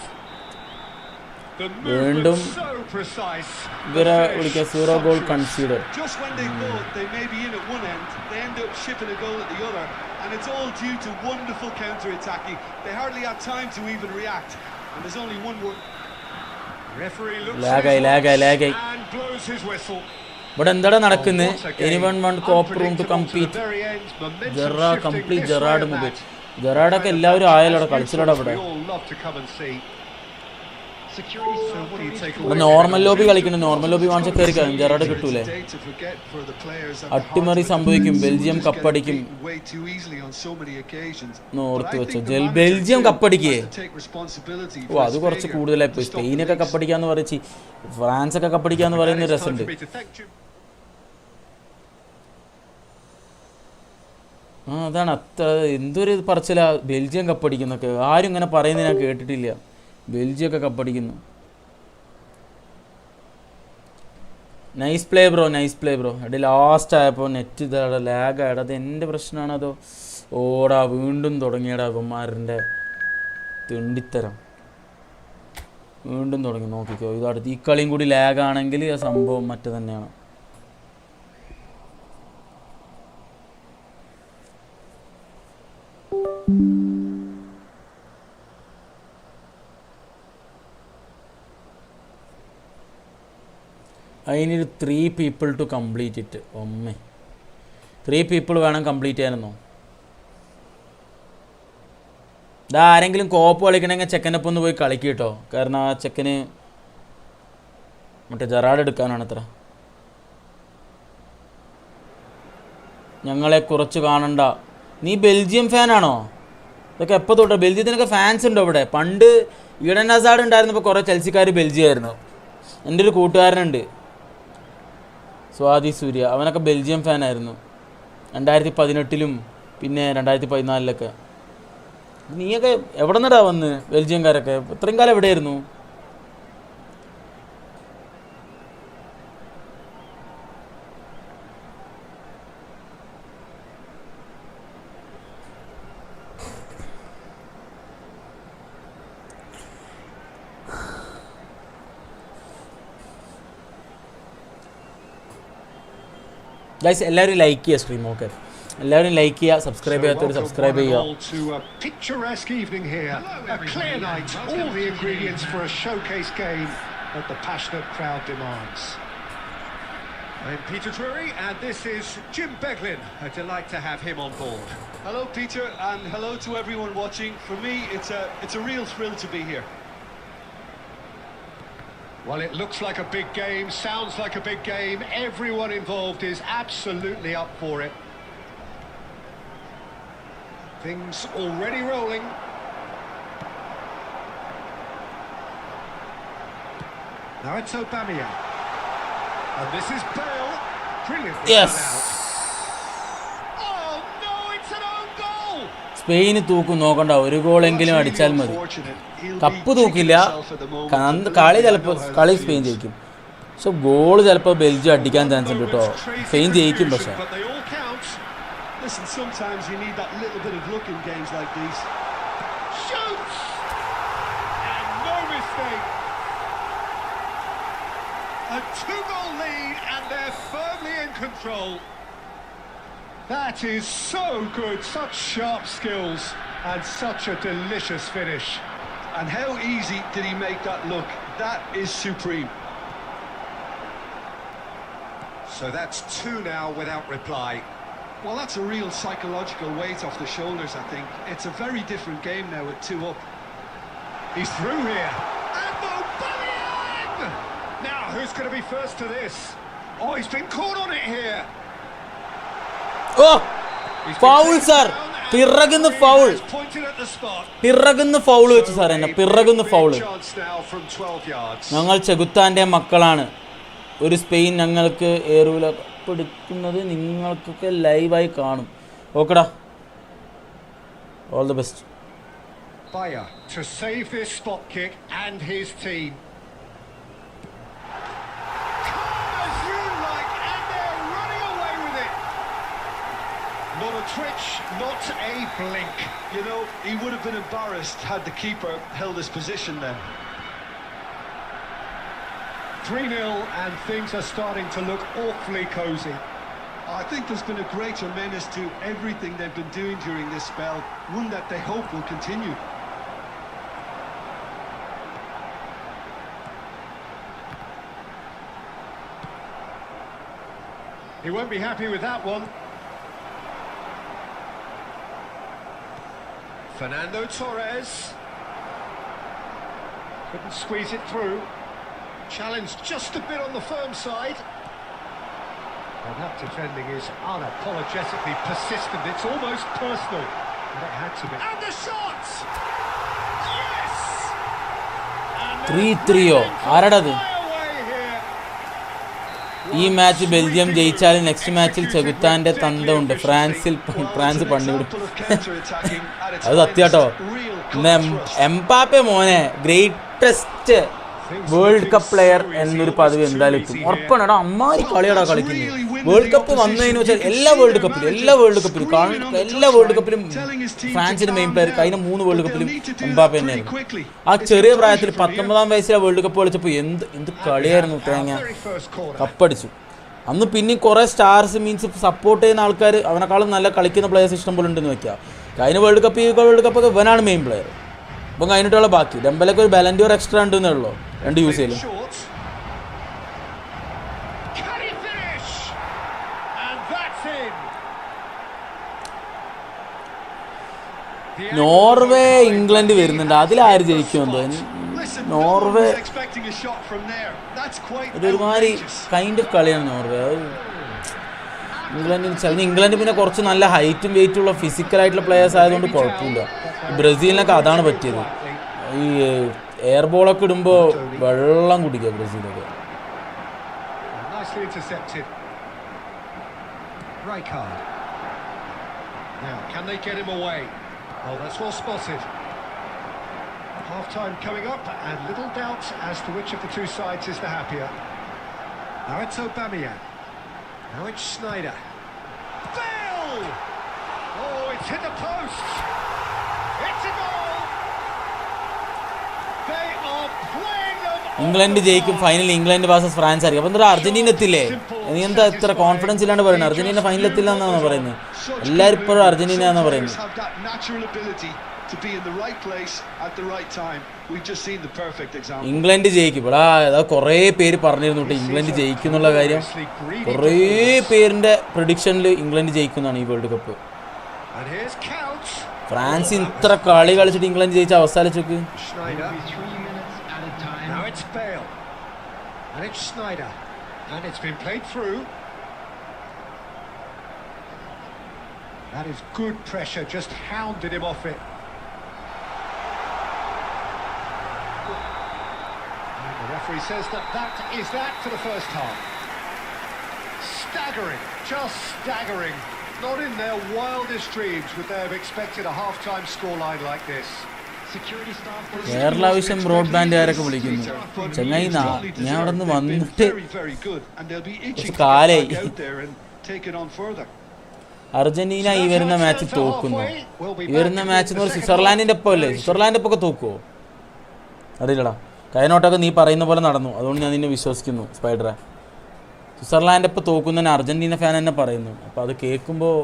Speaker 2: The
Speaker 1: വീണ്ടും
Speaker 2: movement so precise.
Speaker 1: ഇവരെ വിളിക്കുക 0 goal conceded.
Speaker 3: Just when they thought they may be in at one end, they end up shipping a goal at the other, and it's all due to wonderful counter-attacking. They hardly had time to even react, and there's only one word.
Speaker 2: Referee looks
Speaker 1: ലാഗായി
Speaker 2: and blows his whistle.
Speaker 1: ഇവിടെ എന്താടാ നടക്കുന്നത്? Anyone one coop room to complete. Gerrard മുബേ ജെറാഡൊക്കെ എല്ലാവരും ആയാലോടെ കളിച്ചിലോടെ ഇവിടെ. ഇവിടെ നോർമൽ ലോബി കളിക്കണം. നോർമൽ ലോബി വാങ്ങിച്ച കയറിക്കാം. ജെറാഡ് കിട്ടൂലേ? അട്ടിമറി സംഭവിക്കും. ബെൽജിയം കപ്പടിക്കും. ഓർത്ത് വെച്ചോ ബെൽജിയം കപ്പടിക്കേ. ഓ അത് കുറച്ച് കൂടുതലായി പോയി. സ്പെയിനൊക്കെ കപ്പടിക്കാന്ന് പറയിച്ച് ഫ്രാൻസൊക്കെ കപ്പടിക്കാന്ന് പറയുന്ന രസമുണ്ട്. അതാണ് അത്ര എന്തൊരു പറച്ചില ബെൽജിയം കപ്പടിക്കുന്നൊക്കെ. ആരും ഇങ്ങനെ പറയുന്നത് ഞാൻ കേട്ടിട്ടില്ല. ബെൽജിയമൊക്കെ കപ്പടിക്കുന്നു. Nice play bro. എടി ലാസ്റ്റ് ആയപ്പോൾ നെറ്റ് ഇതാടാ ലാഗായടാ. അത് എൻ്റെ പ്രശ്നമാണോ അതോ ഓടാ വീണ്ടും തുടങ്ങിയടാ ഇവന്മാരുടെ തിണ്ടിത്തരം. വീണ്ടും തുടങ്ങി നോക്കിക്കോ. ഇതടുത്ത് ഈ കളിയും കൂടി ലാഗാണെങ്കിൽ ആ സംഭവം മറ്റു തന്നെയാണ്. I need 3 people to complete it. ഒമ്മേ 3 people വേണം കംപ്ലീറ്റ് ചെയ്യാനെന്നോ? ഇതാ ആരെങ്കിലും കോപ്പ് കളിക്കണമെങ്കിൽ ചെക്കനൊപ്പം ഒന്ന് പോയി കളിക്കും കേട്ടോ. കാരണം ആ ചെക്കന് മറ്റേ ജെറാഡ് എടുക്കാനാണ് അത്ര. ഞങ്ങളെ കുറച്ച് കാണണ്ട. നീ ബെൽജിയം ഫാനാണോ? ഇതൊക്കെ എപ്പോൾ തൊട്ടോ? ബെൽജിയത്തിനൊക്കെ ഫാൻസ് ഉണ്ടോ ഇവിടെ? പണ്ട് ഈഡൻ ഹസാർഡ് ഉണ്ടായിരുന്നപ്പോൾ കുറേ ചെൽസിക്കാർ ബെൽജിയമായിരുന്നു. എൻ്റെ ഒരു കൂട്ടുകാരനുണ്ട് സ്വാതി സൂര്യ. അവനൊക്കെ ബെൽജിയം ഫാനായിരുന്നു 2018 പിന്നെ 2014. നീയൊക്കെ എവിടെ നിന്നാ വന്ന്? ബെൽജിയംകാരൊക്കെ ഇത്രയും കാലം എവിടെയായിരുന്നു? ഗൈസ് എല്ലാവരും ലൈക്ക് ചെയ്യുക സ്ട്രീം. ഓക്കെ, എല്ലാവരും ലൈക്ക് ചെയ്യുക, സബ്സ്ക്രൈബ് ചെയ്യാത്തവർ സബ്സ്ക്രൈബ് ചെയ്യുക.
Speaker 2: To a picturesque evening here, a clear night, all the ingredients for a showcase game that the passionate crowd demands. I'm Peter Drury, and this is Jim Beglin. A delight to have him on board.
Speaker 3: Hello, Peter, and hello to everyone watching. For me, it's a real thrill to be here.
Speaker 2: Well, it looks like a big game, sounds like a big game. Everyone involved is absolutely up for it. Things already rolling. Now it's Aubameyang. And this is Bale. Brilliantly
Speaker 1: Yes.
Speaker 2: cut out. Oh no, it's an own goal.
Speaker 1: Spain തൂക്കും, നോക്കണ്ട, ഒരു ഗോളെങ്കിലും അടിച്ചാൽ മതി. Cup തൂക്കില്ല, കളി Spain ജയിക്കും. പക്ഷെ goal ചിലപ്പോൾ Belgium അടിക്കാൻ ചാൻസ് ഉണ്ട് കേട്ടോ. സ്പെയിൻ ജയിക്കും. പക്ഷെ
Speaker 3: Listen, sometimes you need that little bit of luck in games like these.
Speaker 2: Shoots! And no mistake. A 2-goal lead and they're firmly in control. That is so good, such sharp skills and such a delicious finish.
Speaker 3: And how easy did he make that look? That is supreme.
Speaker 2: So that's 2 now without reply.
Speaker 3: Well, that's a real psychological weight off the shoulders, I think. It's a very different game now with 2 up.
Speaker 2: He's through here. And Aubameyang! Now, who's going to be first to this? Oh, he's been caught on it here.
Speaker 1: Oh foul sir, പിറകുന്ന foul, പിറകുന്ന foul വെച്ചു sir, എന്നെ പിറകുന്ന foul. ഞങ്ങൾ ചെകുത്താൻ്റെ മക്കളാണ്. ഒരു Spain ഞങ്ങൾക്ക് ഏറൂല എടുക്കുന്നത് നിങ്ങൾക്കൊക്കെ ലൈവായി കാണും. ഓക്കെടാ, all the best.
Speaker 2: Bayer to save this spot kick and his team. Calm as you like, and they're running away with it. Not a twitch, not a blink.
Speaker 3: You know, he would have been embarrassed had the keeper held his position then.
Speaker 2: 3-0 and things are starting to look awfully cosy.
Speaker 3: I think there's been a greater menace to everything they've been doing during this spell, one that they hope will continue.
Speaker 2: He won't be happy with that one. Fernando Torres couldn't squeeze it through. Challenged just a bit on the firm side. And that defending is unapologetically persistent. It's almost personal. And it had to be. And the shot! Yes!
Speaker 1: 3-3 ആരടത്? ഈ match Belgium ജയിച്ചാൽ next മാച്ചിൽ ചെകുത്താൻ്റെ തന്തമുണ്ട്. France പണിവിടും. അത് സത്യാട്ടോ. Mbappe മോനെ greatest world cup player എന്നൊരു പദവി എന്തായാലും എത്തും ഉറപ്പാണ്. അമ്മാരി കളിയാടാ കളിക്കുന്നത്. വേൾഡ് കപ്പ് വന്നതിന് വെച്ചാൽ എല്ലാ വേൾഡ് കപ്പിലും ഫ്രാൻസിന്റെ മെയിൻ പ്ലെയർ കഴിഞ്ഞ 3 വേൾഡ് കപ്പിലും എംബാപ്പെ തന്നെയായിരുന്നു. ആ ചെറിയ പ്രായത്തിൽ 19-ാം വയസ്സിലെ വേൾഡ് കപ്പ് കളിച്ചപ്പോൾ എന്ത് കളിയായിരുന്നു. തേങ്ങ കപ്പടിച്ചു. അന്ന് പിന്നെയും കുറേ സ്റ്റാർസ് മീൻസ് സപ്പോർട്ട് ചെയ്യുന്ന ആൾക്കാർ അവനെക്കാളും നല്ല കളിക്കുന്ന പ്ലെയേഴ്സ് ഇഷ്ടം പോലെ ഉണ്ടെന്ന് വെക്കുക. കഴിഞ്ഞ വേൾഡ് കപ്പ് ഒക്കെ ഇവനാണ് മെയിൻ പ്ലെയർ. അപ്പം കഴിഞ്ഞിട്ടുള്ള ബാക്കി ഡെമ്പലൊക്കെ ഒരു ബാലൻഡിയോർ എക്സ്ട്രാ ഉണ്ടെന്നേ ഉള്ളൂ 2 യൂസ് ചെയ്യലും. നോർവേ ഇംഗ്ലണ്ട് വരുന്നുണ്ട്. അതിലാര് ജയിക്കുമെന്തോ. നോർവേ ഒരുമാതിരി കൈൻഡ് ഓഫ് കളിയാണ് നോർവേ. ഇംഗ്ലണ്ട് പിന്നെ കുറച്ച് നല്ല ഹൈറ്റും വെയിറ്റുള്ള ഫിസിക്കലായിട്ടുള്ള പ്ലെയേഴ്സ് ആയതുകൊണ്ട് കുഴപ്പമില്ല. ബ്രസീലിനൊക്കെ അതാണ് പറ്റിയത്. ഈ എയർ ബോളൊക്കെ ഇടുമ്പോൾ വെള്ളം കുടിക്കുക ബ്രസീലൊക്കെ.
Speaker 2: Oh, that's well spotted. Half-time coming up, and little doubt as to which of the two sides is the happier. Now it's Aubameyang. Now it's Sneijder. Bale! Oh, it's hit the post. It's a goal. They are playing them
Speaker 1: England ജയിക്കും, final England versus France ആയിരിക്കും. അപ്പോൾ എന്താ Argentina എത്തില്ലേ? നീ എന്താ ഇത്ര confidence ഇല്ലാണ്ട് പറയുന്നത്? Argentina final എത്തില്ല എന്നാണ് പറയുന്നത്. എല്ലാവരും ഇപ്പോഴും അർജന്റീന എന്നാണ് പറയുന്നത്. ഇംഗ്ലണ്ട് ജയിക്കും. ഇവിടെ അതാ കുറേ പേര് പറഞ്ഞിരുന്നു ഇംഗ്ലണ്ട് ജയിക്കും എന്നുള്ള കാര്യം. കുറേ പേരിൻ്റെ പ്രഡിക്ഷനിൽ ഇംഗ്ലണ്ട് ജയിക്കുന്നതാണ് ഈ വേൾഡ് കപ്പ്. ഫ്രാൻസ് ഇത്ര കളി കളിച്ചിട്ട് ഇംഗ്ലണ്ട് ജയിച്ച അവസ്ഥ വെച്ചോക്ക്.
Speaker 2: That is good pressure, just hounded him off it. And the referee says that is that for the first half. Staggering, just staggering. Not in their wildest dreams would they have expected a half-time scoreline like this.
Speaker 1: Kerala vision ബ്രോഡ്ബാൻഡുകാരൊക്കെ വിളിക്കുന്നു. ചങ്ങായി ഞാൻ അവിടെ നിന്ന് വന്നിട്ട് കാലായി. Argentina ഈ വരുന്ന മാച്ച് തോക്കുന്നു. ഈ വരുന്ന മാച്ച് എന്ന് പറഞ്ഞാൽ സ്വിറ്റ്സർലാൻഡിൻ്റെ ഒപ്പം അല്ലേ? സ്വിറ്റ്സർലാൻഡിൻ്റെ ഒപ്പം ഒക്കെ തോക്കുമോ അറിയില്ലടാ. കൈനോട്ടൊക്കെ നീ പറയുന്ന പോലെ നടന്നു, അതുകൊണ്ട് ഞാൻ നിന്നെ വിശ്വസിക്കുന്നു സ്പൈഡറെ. സ്വിറ്റ്സർലാൻഡ് ഒപ്പം തോക്കുന്നതന്നെ അർജന്റീന ഫാൻ തന്നെ പറയുന്നു. അപ്പോൾ അത് കേൾക്കുമ്പോൾ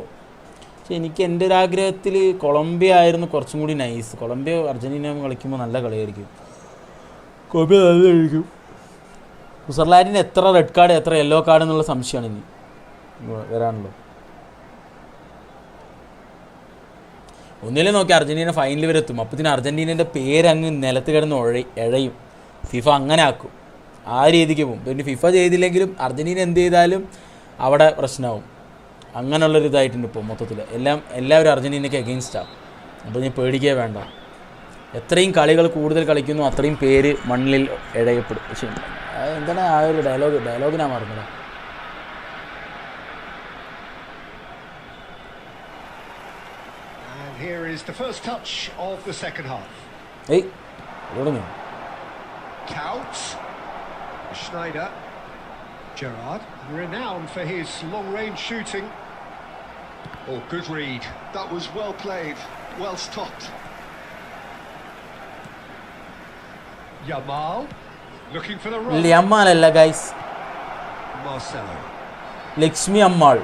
Speaker 1: എനിക്ക് എൻ്റെ ഒരു ആഗ്രഹത്തിൽ കൊളംബിയ ആയിരുന്നു കുറച്ചും കൂടി നൈസ്. കൊളംബിയ അർജന്റീന കളിക്കുമ്പോൾ നല്ല കളിയായിരിക്കും. കൊളംബിയ നല്ല കളിക്കും. സ്വിറ്റ്സർലാൻഡിന് എത്ര റെഡ് കാർഡ് എത്ര യെല്ലോ കാർഡ് എന്നുള്ള സംശയമാണ് ഇനി വരാനുള്ളത്. ഒന്നിലും നോക്കി അർജന്റീന ഫൈനൽ വരെ എത്തും. അപ്പോഴത്തേന് അർജന്റീനൻ്റെ പേരങ്ങ് നിലത്ത് കിടന്ന് എഴയും. ഫിഫ അങ്ങനെ ആക്കും, ആ രീതിക്ക് പോകും. പിന്നെ ഫിഫ ചെയ്തില്ലെങ്കിലും അർജന്റീന എന്ത് ചെയ്താലും അവിടെ പ്രശ്നമാവും. അങ്ങനെയുള്ളൊരു ഇതായിട്ടുണ്ട് ഇപ്പോൾ മൊത്തത്തിൽ. എല്ലാവരും അർജന്റീനയ്ക്ക് എഗെയിൻസ്റ്റാണ്. അപ്പോൾ നീ പേടിക്കേ വേണ്ട. എത്രയും കളികൾ കൂടുതൽ കളിക്കുന്നു അത്രയും പേര് മണ്ണിൽ ഇഴയപ്പെടും. പക്ഷേ എന്താണ് ആ ഒരു ഡയലോഗിനാ മറന്നത്.
Speaker 2: Here is the first touch of the second half.
Speaker 1: Hey, തുടങ്ങി.
Speaker 2: Couch, Schneider, Gerrard, renowned for his long-range shooting. Oh, good read.
Speaker 3: That was well played, well stopped.
Speaker 2: Yamal, looking for the run.
Speaker 1: Yamal അല്ല guys.
Speaker 2: Marcelo.
Speaker 1: Lakshmi Ammal.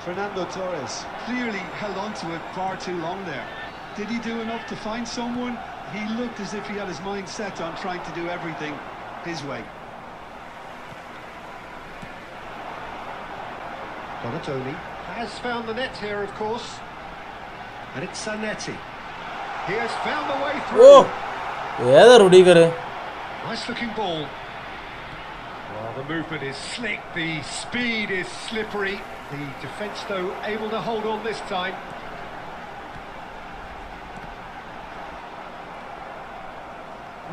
Speaker 3: Fernando Torres clearly held on to it far too long there. Did he do enough to find someone? He looked as if he had his mind set on trying to do everything his way.
Speaker 2: Donatoni has found the net here, of course. And it's Zanetti. He has found the way through.
Speaker 1: Oh! ഏതാ Rudiger?
Speaker 2: Nice looking ball. Well, the movement is slick, the speed is slippery. The defence, though, able to hold on this time.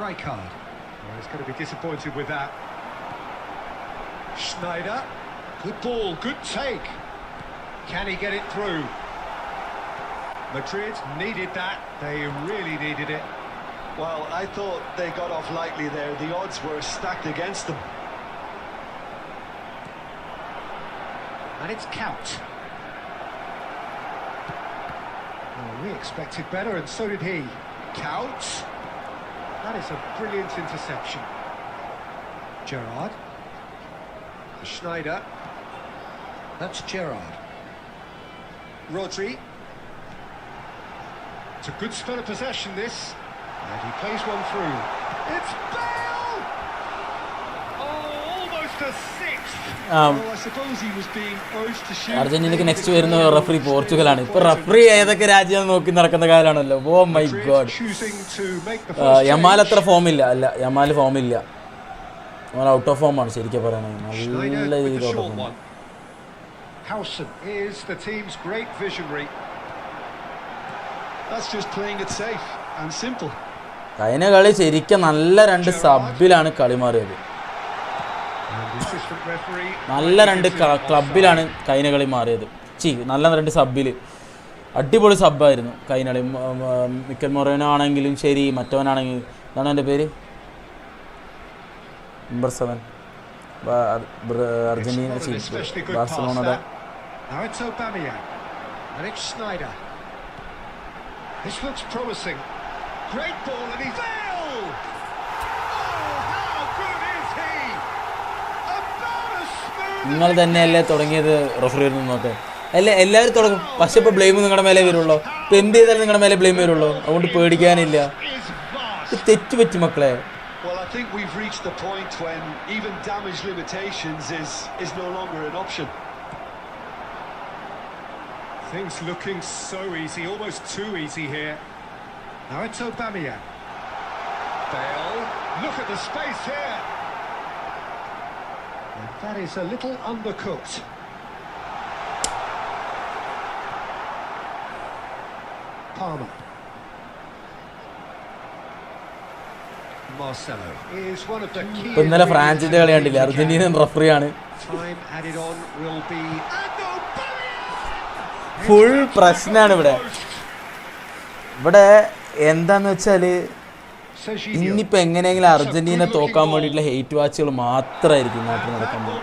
Speaker 2: Rijkaard. Well, he's going to be disappointed with that. Schneider. Good ball, good take. Can he get it through? Madrid needed that. They really needed it.
Speaker 3: Well, I thought they got off lightly there. The odds were stacked against them.
Speaker 2: And it's Count. Well, we expected better, and so did he. Count. That is a brilliant interception. Gerrard. Schneider. That's Gerrard. Rodri. It's a good spell of possession, this. And he plays one through. It's Bale! Oh, almost a sixth.
Speaker 3: Well, I suppose he was being urged to shoot.
Speaker 1: അർജന്റീനക്ക് next വരുന്ന referee പോർച്ചുഗലാണ്. ഇപ്പോൾ referee ഏതൊക്കെ രാജ്യം നോക്കി നടക്കുന്ന കാലമാണല്ലോ. Oh my god. Yamal അത്ര ഫോമില്ല. അല്ല, യമാൽ ഫോമില്ല. അവൻ ഔട്ട് ഓഫ് ഫോമാണ് ശരിക്കും പറയണെങ്കിൽ. നല്ല രീതിയിൽ out of form.
Speaker 2: Howson is the team's great visionary.
Speaker 3: That's just playing it safe and simple.
Speaker 1: കഴിഞ്ഞ കളി ശരിക്കും നല്ല രണ്ട് സബിലാണ് കളി മാറിയത്. നല്ല രണ്ട് ക്ലബിലാണ് കഴിഞ്ഞ കളി മാറിയത്. നല്ല രണ്ട് സബിൽ അടിപൊളി സബ്ബായിരുന്നു കഴിഞ്ഞ കളി. മിക്കൽ മൊറേനോ ആണെങ്കിലും ശരി, മറ്റവനാണെങ്കിലും എന്താണ് എൻ്റെ പേര്, നമ്പർ 7 അർജന്റീന ബാർസലോണയുടെ.
Speaker 2: Now it's Aubameyang and it's Schneider. This looks promising. Great ball and he's Bale! Oh, how good is he? About as smooth.
Speaker 1: നിങ്ങൾ തന്നെയല്ലേ തുടങ്ങിയത് റഫറിയിൽ നിന്നൊക്കെ അല്ലേ എല്ലാവരും തുടങ്ങും പക്ഷെ ഇപ്പോൾ ബ്ലെയിം നിങ്ങളുടെ മേലെ വരുള്ളൂ ഇപ്പം എന്ത് ചെയ്താലും നിങ്ങളുടെ മേലെ ബ്ലെയിം വരുള്ളൂ അതുകൊണ്ട് പേടിക്കാനില്ല തെറ്റ് പറ്റി മക്കളെ.
Speaker 3: Well, I think we've reached the point when even damage limitations is no longer an option.
Speaker 2: Things looking so easy, almost too easy here. Now it's Aubameyang. Bale, look at the space here. And that is a little undercooked. Palmer. Marcelo is one of the key.
Speaker 1: ഇപ്പം ഇന്നലെ ഫ്രാൻസിന്റെ കളി കണ്ടില്ല, അർജന്റീനൻ റഫറിയാണ്.
Speaker 2: Time added on will be
Speaker 1: full പ്രശ്നമാണ് ഇവിടെ എന്താന്ന് വെച്ചാല് ഇന്നിപ്പോ എങ്ങനെയെങ്കിലും അർജന്റീന തോക്കാൻ വേണ്ടിയിട്ടുള്ള ഹെയ്റ്റ് വാച്ചുകൾ മാത്രമായിരിക്കും നാട്ടിൽ നടക്കുന്നത്.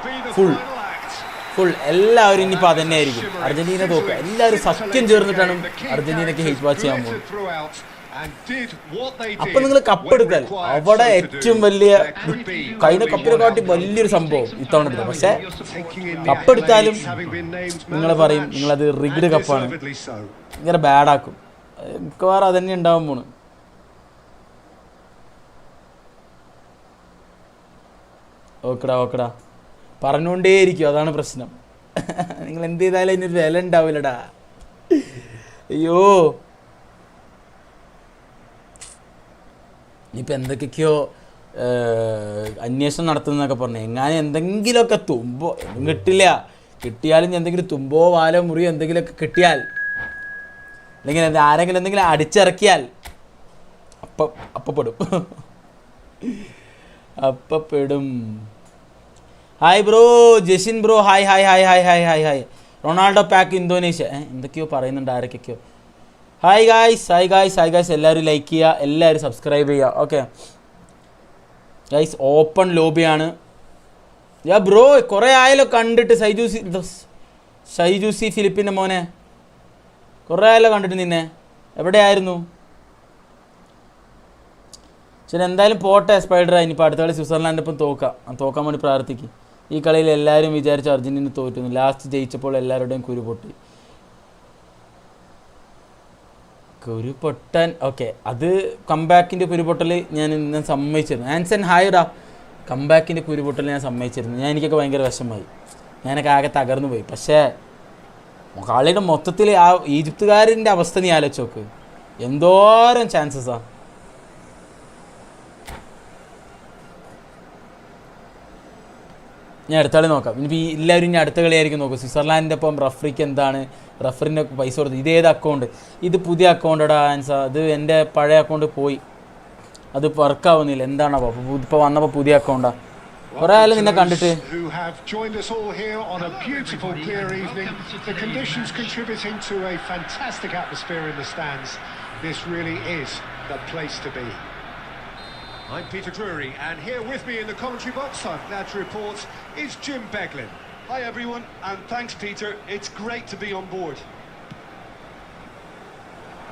Speaker 1: ഫുൾ എല്ലാവരും ഇനിയിപ്പോൾ അത് തന്നെ ആയിരിക്കും, അർജന്റീന തോക്കുക. എല്ലാവരും സഖ്യം ചേർന്നിട്ടാണ് അർജന്റീനയ്ക്ക് ഹെയ്റ്റ് വാച്ച് ചെയ്യാൻ പോകുന്നത്. അപ്പൊ നിങ്ങൾ കപ്പെടുത്താൽ അവിടെ ഏറ്റവും വലിയ കഴിഞ്ഞ കപ്പിനെ കാട്ടി വലിയൊരു സംഭവം ഇത്തവണ എടുത്തത്. പക്ഷെ കപ്പെടുത്താലും നിങ്ങൾ പറയും നിങ്ങളത് റിഗ്ഡ് കപ്പാണ്, ഇങ്ങനെ ബാഡാക്കും. മിക്കവാറും അതന്നെ ഉണ്ടാവാൻ പോണ്. ഓക്കെടാ പറഞ്ഞുകൊണ്ടേയിരിക്കും, അതാണ് പ്രശ്നം. നിങ്ങൾ എന്ത് ചെയ്താലും അതിനൊരു വില ഉണ്ടാവില്ലടാ. അയ്യോ ഇനിയിപ്പോൾ എന്തൊക്കെയോ അന്വേഷണം നടത്തുന്നതൊക്കെ പറഞ്ഞു. എങ്ങാനും എന്തെങ്കിലുമൊക്കെ തുമ്പോ കിട്ടില്ല, കിട്ടിയാലും എന്തെങ്കിലും തുമ്പോ വാലോ മുറിയോ എന്തെങ്കിലുമൊക്കെ കിട്ടിയാൽ, അല്ലെങ്കിൽ ആരെങ്കിലും എന്തെങ്കിലും അടിച്ചിറക്കിയാൽ അപ്പപ്പെടും. Hi bro, Jesin bro, hi hi hi hi hi hi hi. Ronaldo pack Indonesia, എന്തൊക്കെയോ പറയുന്നുണ്ട് ആരൊക്കെയോ. ഹായ് ഗായ്സ് എല്ലാവരും ലൈക്ക് ചെയ്യുക, എല്ലാവരും സബ്സ്ക്രൈബ് ചെയ്യുക. ഓക്കെ ഗൈസ്, ഓപ്പൺ ലോബിയാണ്. ബ്രോ കുറേ ആയാലോ കണ്ടിട്ട്, ഷൈജൂസി ഫിലിപ്പിൻ്റെ മോനെ, കുറേ ആയാലോ കണ്ടിട്ട്. നിന്നെ എവിടെയായിരുന്നു? ശരി, എന്തായാലും പോട്ടെ സ്പൈഡറായി. ഇനിയിപ്പോൾ അടുത്ത കളി സ്വിറ്റ്സർലാൻഡ് ഇപ്പം തോക്കാൻ വേണ്ടി പ്രാർത്ഥിക്കും. ഈ കളിയിൽ എല്ലാവരും വിചാരിച്ചു അർജന്റീന തോറ്റുന്നു. ലാസ്റ്റ് ജയിച്ചപ്പോൾ എല്ലാവരുടെയും കുരു പൊട്ടാൻ. ഓക്കെ, അത് കംബാക്കിൻ്റെ കുരുപൊട്ടൽ ഞാൻ സമ്മതിച്ചിരുന്നു. ആൻസൺ ഹായടാ, കംബാക്കിൻ്റെ കുരുപൊട്ടൽ ഞാൻ സമ്മതിച്ചിരുന്നു. എനിക്കൊക്കെ ഭയങ്കര വിഷമമായി, ഞാനൊക്കെ ആകെ തകർന്നു പോയി. പക്ഷേ കളിയുടെ മൊത്തത്തിൽ ആ ഈജിപ്തുകാരൻ്റെ അവസ്ഥ നീ ആലോചിച്ച് നോക്ക്, എന്തോരം ചാൻസസാണ്. ഞാൻ അടുത്ത കളി നോക്കാം. ഇനിയിപ്പോൾ എല്ലാവരും ഇനി അടുത്ത കളിയായിരിക്കും നോക്കും. സ്വിറ്റ്സർലാൻഡിൻ്റെ ഒപ്പം റഫറിക്ക് എന്താണ്, റഫറിൻ്റെ പൈസ കൊടുത്ത്. ഇതേത് അക്കൗണ്ട്? ഇത് പുതിയ അക്കൗണ്ടടാ ആൻസാ. അത് എൻ്റെ പഴയ അക്കൗണ്ട് പോയി, അത് വർക്കാവുന്നില്ല. എന്താണോ ഇപ്പോൾ വന്നപ്പോൾ പുതിയ അക്കൗണ്ടാണ്. കുറേ ആയാലും നിന്നെ കണ്ടിട്ട്.
Speaker 2: I'm Peter Drury, and here with me in the commentary box, I'm glad to report, is Jim Beglin.
Speaker 3: Hi everyone, and thanks Peter, it's great to be on board.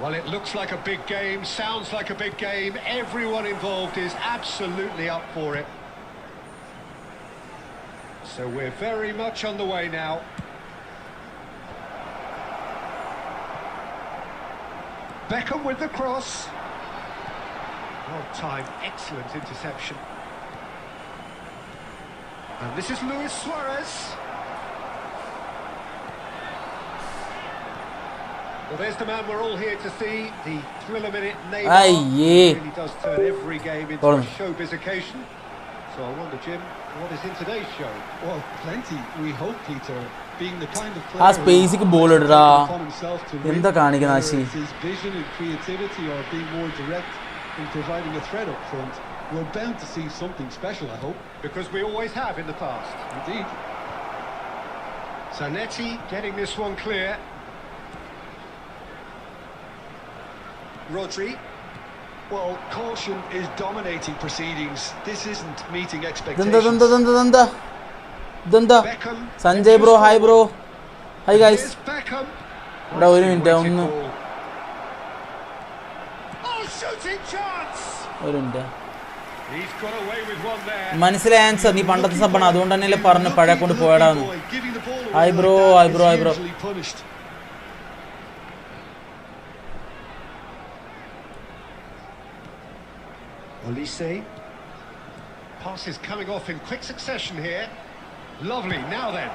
Speaker 2: Well, it looks like a big game, sounds like a big game, everyone involved is absolutely up for it. So we're very much on the way now. Beckham with the cross. Well timed, excellent interception. And this is Luis Suarez. Well, there's the man we're all here to see, the thriller-minute Neymar. Really does turn every game into a showbiz occasion. So I wonder, Jim, what is in today's show?
Speaker 3: Well, plenty, we hope, Peter. Being the kind of
Speaker 1: player who
Speaker 3: upon himself to win,
Speaker 1: his
Speaker 3: vision and creativity or being more direct in providing a threat up front, we're bound to see something special, I hope.
Speaker 2: Because we always have in the past.
Speaker 3: Indeed.
Speaker 2: Zanetti getting this one clear. Rodri.
Speaker 3: Well, caution is dominating proceedings. This isn't meeting expectations.
Speaker 2: Beckham.
Speaker 1: Sanjay bro, hi bro. Hi guys.
Speaker 2: Here's Beckham.
Speaker 1: One minute.
Speaker 2: Oh, shooting chance.
Speaker 1: ഒരു minute
Speaker 2: He's got away with one there.
Speaker 1: മനസ്സിലായ answer നീ പണ്ടത്തെ സബ്ബാണ് അതുകൊണ്ട് തന്നെയല്ലേ പറഞ്ഞു പഴയ കൊണ്ട് പോയടാന്ന്. Hi bro.
Speaker 2: Olise. Pass is coming off in quick succession here. Lovely, now then.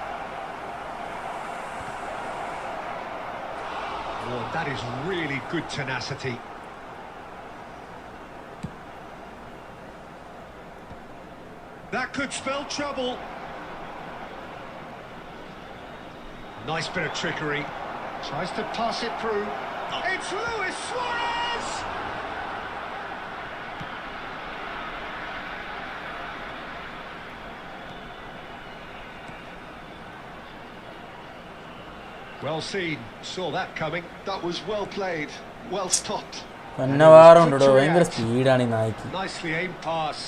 Speaker 2: Oh, that is really good tenacity. That could spell trouble. Nice bit of trickery. Tries to pass it through. It's Luis Suarez! Well seen. Saw that coming.
Speaker 3: That was well played. Well stopped.
Speaker 1: കന്നവാറുണ്ടോ ഭയങ്കര സ്പീഡാണ് ഈ നായ്ക്ക്.
Speaker 2: Nicely aimed pass.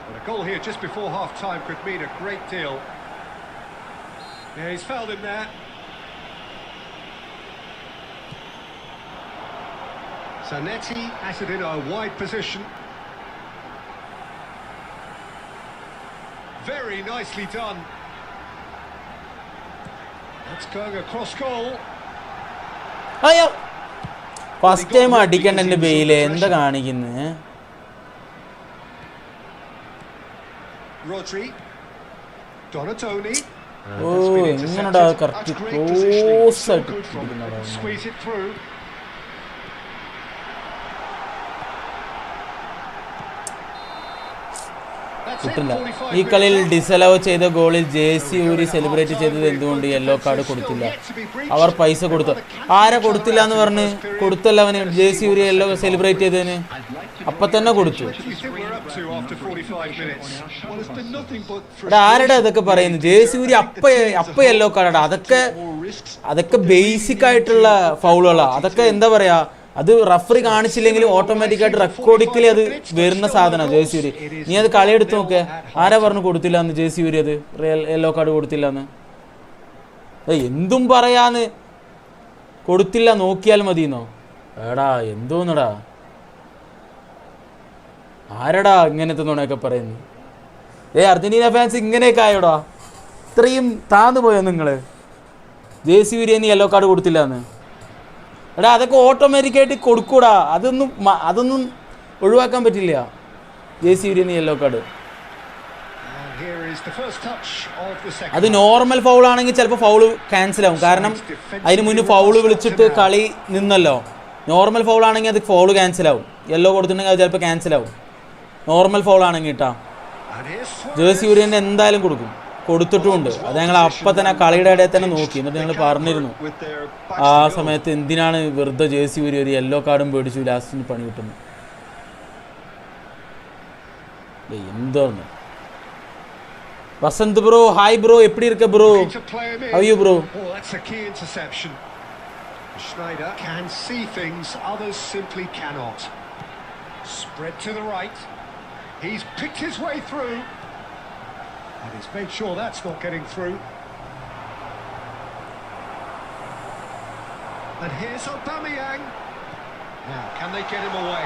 Speaker 2: But a goal here just before half-time could mean a great deal. Yeah, he's fouled him there. Zanetti has it in a wide position. Very nicely done. That's going across goal.
Speaker 1: അയ്യോ first time അടിക്കണ്ട എൻ്റെ Bale എന്താ കാണിക്കുന്നത്?
Speaker 2: Rodri, Donatoni.
Speaker 1: ഓ എങ്ങനെടാ correct close ആയിട്ട്
Speaker 2: Squeeze it through.
Speaker 1: കിട്ടില്ല. ഈ കളിയിൽ disallow ചെയ്ത ഗോളിൽ ജേഴ്സി ഊരി സെലിബ്രേറ്റ് ചെയ്തത് എന്തുകൊണ്ട് യെല്ലോ കാർഡ് കൊടുത്തില്ല? അവർ പൈസ കൊടുത്തു. ആരാ കൊടുത്തില്ല എന്ന് പറഞ്ഞ്? കൊടുത്തല്ല അവന് ജേഴ്സി യൂരി യെല്ലോ സെലിബ്രേറ്റ് ചെയ്തതിന് അപ്പൊ തന്നെ കൊടുത്തു. ആരുടെ അതൊക്കെ പറയുന്നു? ജേഴ്സി യൂരി അപ്പ യെല്ലോ കാർഡാ. അതൊക്കെ ബേസിക് ആയിട്ടുള്ള ഫൗളുകളാ. അതൊക്കെ എന്താ പറയാ, അത് റഫറി കാണിച്ചില്ലെങ്കിലും ഓട്ടോമാറ്റിക്കായിട്ട് റെക്കോർഡിക്കലി അത് വരുന്ന സാധനമാണ് ജേഴ്സി യൂരി. നീ അത് കളിയെടുത്ത് നോക്കേ, ആരാ പറഞ്ഞു കൊടുത്തില്ല എന്ന് ജേഴ്സി യൂരി അത് യെല്ലോ കാർഡ് കൊടുത്തില്ല എന്ന്? എന്തും പറയാന്ന്, കൊടുത്തില്ല നോക്കിയാൽ മതിയെന്നോ? എടാ എന്തോന്നടാ, ആരടാ ഇങ്ങനത്തെ നുണയൊക്കെ പറയുന്നു? അർജന്റീന ഫാൻസ് ഇങ്ങനെയൊക്കെ ആയോടാ? ഇത്രയും താന്നു പോയോ നിങ്ങള്? ജേഴ്സി യൂരി നീ യെല്ലോ കാർഡ് കൊടുത്തില്ല എന്ന്? എടാ അതൊക്കെ ഓട്ടോമാറ്റിക്കായിട്ട് കൊടുക്കൂടാ. അതൊന്നും ഒഴിവാക്കാൻ പറ്റില്ല. ജേഴ്സി യൂരിയന് യെല്ലോ കാർഡ് അത് നോർമൽ ഫൗൾ ആണെങ്കിൽ ചിലപ്പോൾ ഫൗള് ക്യാൻസൽ ആവും. കാരണം അതിന് മുന്നേ ഫൗള് വിളിച്ചിട്ട് കളി നിന്നല്ലോ. നോർമൽ ഫൗൾ ആണെങ്കിൽ അത് ഫൗള് ക്യാൻസൽ ആവും. യെല്ലോ കൊടുത്തിട്ടുണ്ടെങ്കിൽ അത് ചിലപ്പോൾ ക്യാൻസൽ ആവും. നോർമൽ ഫൗൾ ആണെങ്കിൽ കേട്ടാ ജേഴ്സി യൂരിയൻ്റെ എന്തായാലും കൊടുത്തിട്ടുമുണ്ട്. അത് ഞങ്ങൾ അപ്പം തന്നെ കളിയുടെ ഇടയിൽ തന്നെ നോക്കി. എന്നിട്ട് ഞങ്ങൾ പറഞ്ഞിരുന്നു ആ സമയത്ത് എന്തിനാണ് വെറുതെ ജേഴ്സി യൂരി ഒരു യെല്ലോ കാർഡും പേടിച്ചു ലാസ്റ്റിന് പണി കിട്ടുന്നു. എന്തോന്ന് വസന്ത് ബ്രോ, ഹായ് ബ്രോ, എപ്പിടി இருக்க bro? How you bro?
Speaker 2: Schneider can see things others simply cannot. Spread to the right. He's picked his way through. And he's made sure that's not getting through. And here's Aubameyang. Now, can they get him away?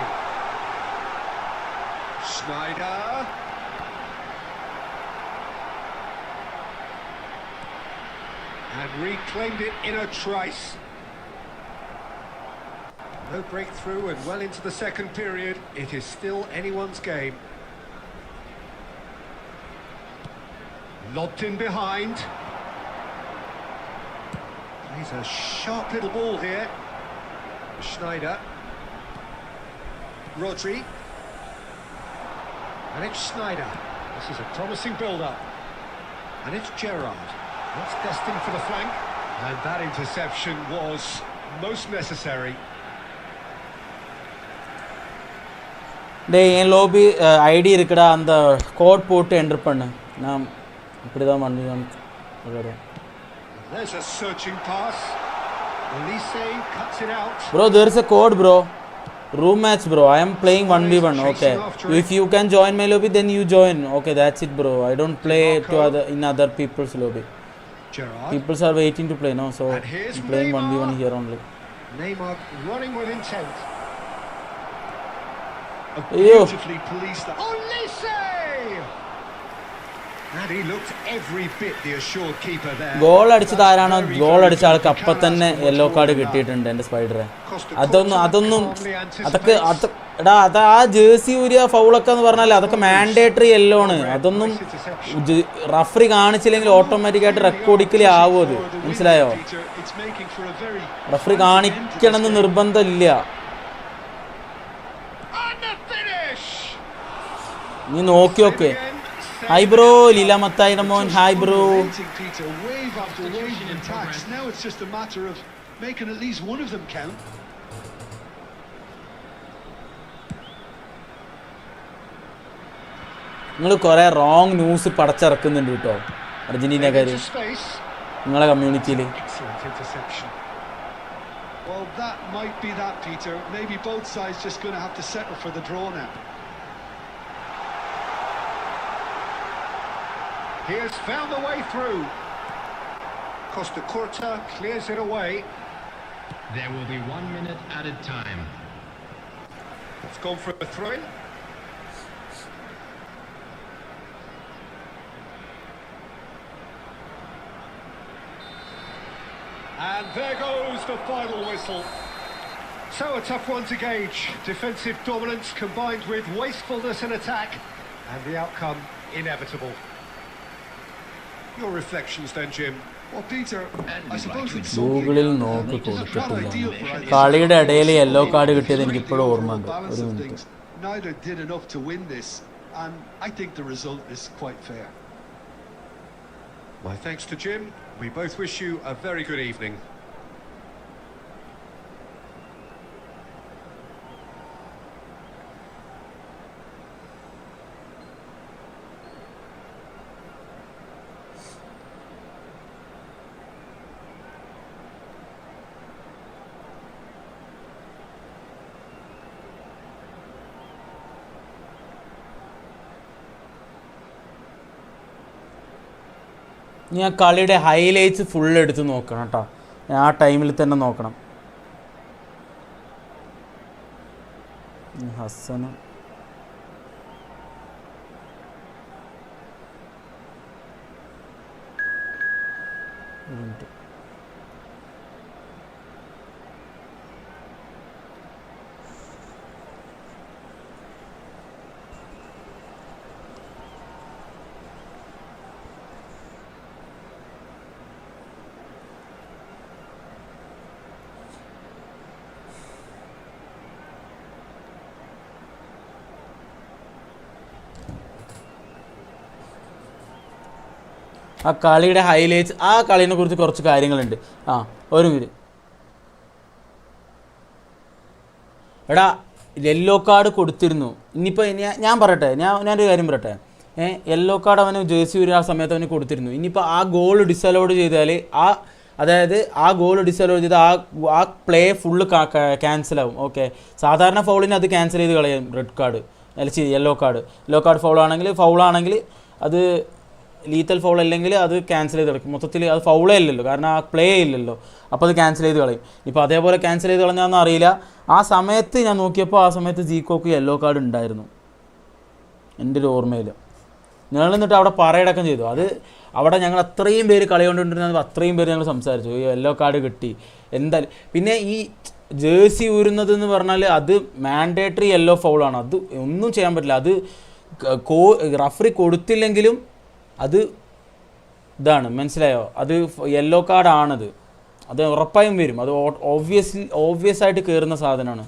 Speaker 2: Schneider. And reclaimed it in a trice. No breakthrough and well into the second period. It is still anyone's game. Lobbed in behind. Plays a sharp little ball here. Schneider. Rodri. And it's Schneider. This is a promising build-up. And it's Gerrard. That's destined for the flank. And that interception was most necessary.
Speaker 1: என் lobby ID இருக்குடா, அந்த code போட்டு enter பண்ணு. நான் இப்படி தான் பண்ணுவேன்.
Speaker 2: There's a searching pass. Olise cuts it out.
Speaker 1: Bro, there is a code, bro. Room match, bro. I am playing 1v1. Okay. If you can join my lobby, then you join. Okay, that's it, bro. I don't play in other people's lobby.
Speaker 2: Gerrard.
Speaker 1: People are waiting to play now, so I'm playing 1v1 here only.
Speaker 2: Neymar running with intent.
Speaker 3: Beautifully policed that.
Speaker 2: Olise! And he looked every bit the assured keeper there.
Speaker 1: Goal അടിച്ചത് ആരാണോ goal അടിച്ച ആൾക്ക് അപ്പം തന്നെ yellow card കിട്ടിയിട്ടുണ്ട് എൻ്റെ സ്പൈഡറെ. അതൊന്നും അതൊക്കെ എടാ അത് ആ ജേഴ്സി ഊരിയ ഫൗളൊക്കെ എന്ന് പറഞ്ഞാൽ അതൊക്കെ മാൻഡേറ്ററി യെല്ലോ ആണ്. അതൊന്നും റഫറി കാണിച്ചില്ലെങ്കിൽ ഓട്ടോമാറ്റിക്കായിട്ട് റെക്കോർഡിക്കലി ആവും. അത് മനസ്സിലായോ? റഫറി കാണിക്കണമെന്ന് നിർബന്ധമില്ല. നീ നോക്കി നോക്ക്. ഹായ് ബ്രോ ലീല മത്തായിയുടെ മോൻ. Hi bro. നിങ്ങൾ കുറെ റോങ് ന്യൂസ് പടച്ചിറക്കുന്നുണ്ട് കേട്ടോ അർജന്റീനക്കാർ നിങ്ങളെ കമ്മ്യൂണിറ്റിയിൽ.
Speaker 3: Well, that might be that, Peter. Maybe both sides just going to have to settle for the draw now.
Speaker 2: He has found the way through. Costa Curta clears it away.
Speaker 4: There will be 1 minute added time.
Speaker 2: It's gone for a throw-in. And there goes the final whistle. So a tough one to gauge. Defensive dominance combined with wastefulness in attack, and the outcome inevitable. Your reflections then, Jim?
Speaker 3: Well, Peter, I suppose it's
Speaker 1: ഗൂഗിളിൽ നോക്കി കൊടുത്തിട്ടില്ല. കളിയുടെ ഇടയിൽ yellow card കിട്ടിയത് എനിക്ക് ഇപ്പോഴും ഓർമ്മയുണ്ട്. ഒരു minute.
Speaker 3: Neither did enough to win this, and I think the result is quite fair.
Speaker 2: My thanks to Jim. We both wish you a very good evening.
Speaker 1: ഞാൻ കളിയുടെ ഹൈലൈറ്റ്സ് ഫുൾ എടുത്ത് നോക്കണം കേട്ടോ. ആ ടൈമിൽ തന്നെ നോക്കണം. ഹസന ആ കളിയുടെ ഹൈലൈറ്റ്സ്, ആ കളീനെ കുറിച്ച് കുറച്ച് കാര്യങ്ങളുണ്ട്. ഒരു മിനിറ്റ്. എടാ യെല്ലോ കാർഡ് കൊടുത്തിരുന്നു. ഇനിയിപ്പോൾ ഞാൻ പറയട്ടെ, ഞാനൊരു കാര്യം പറയട്ടെ. യെല്ലോ കാർഡ് അവന് ജേഴ്സി ഊരിയ ആ സമയത്ത് അവന് കൊടുത്തിരുന്നു. ഇനിയിപ്പോൾ ആ ഗോൾ ഡിസലോഡ് ചെയ്താൽ അതായത് ആ ഗോൾ ഡിസലോഡ് ചെയ്ത് ആ പ്ലേ ഫുള്ള് ക്യാൻസലാവും. ഓക്കെ, സാധാരണ ഫൗളിന് അത് ക്യാൻസൽ ചെയ്ത് കളയും. റെഡ് കാർഡ് യെല്ലോ കാർഡ് ഫൗളാണെങ്കിൽ അത് ലീത്തൽ ഫൗൾ അല്ലെങ്കിൽ അത് ക്യാൻസൽ ചെയ്ത് കളയും. മൊത്തത്തിൽ അത് ഫൗളേ ഇല്ലല്ലോ, കാരണം ആ പ്ലേ ഇല്ലല്ലോ. അപ്പോൾ അത് ക്യാൻസൽ ചെയ്ത് കളയും. ഇപ്പോൾ അതേപോലെ ക്യാൻസൽ ചെയ്ത് കളഞ്ഞാന്ന് അറിയില്ല. ആ സമയത്ത് ഞാൻ നോക്കിയപ്പോൾ ആ സമയത്ത് ജീക്കോക്ക് യെല്ലോ കാർഡ് ഉണ്ടായിരുന്നു എൻ്റെ ഒരു ഓർമ്മയിൽ. ഞങ്ങൾ എന്നിട്ട് അവിടെ പറയടക്കം ചെയ്തു. അത് അവിടെ ഞങ്ങൾ അത്രയും പേര് കളി കൊണ്ടുകൊണ്ടിരുന്നത്, അത്രയും പേര് ഞങ്ങൾ സംസാരിച്ചു. യെല്ലോ കാർഡ് കിട്ടി എന്തായാലും. പിന്നെ ഈ ജേഴ്സി ഊരുന്നത് എന്ന് പറഞ്ഞാൽ അത് മാൻഡേറ്ററി യെല്ലോ ഫൗളാണ്. അത് ഒന്നും ചെയ്യാൻ പറ്റില്ല. അത് റഫറി കൊടുത്തില്ലെങ്കിലും അത് ഇതാണ്, മനസ്സിലായോ? അത് യെല്ലോ കാർഡാണത്. അത് ഉറപ്പായും വരും. അത് ഓബ്വിയസ് ആയിട്ട് കയറുന്ന സാധനമാണ്.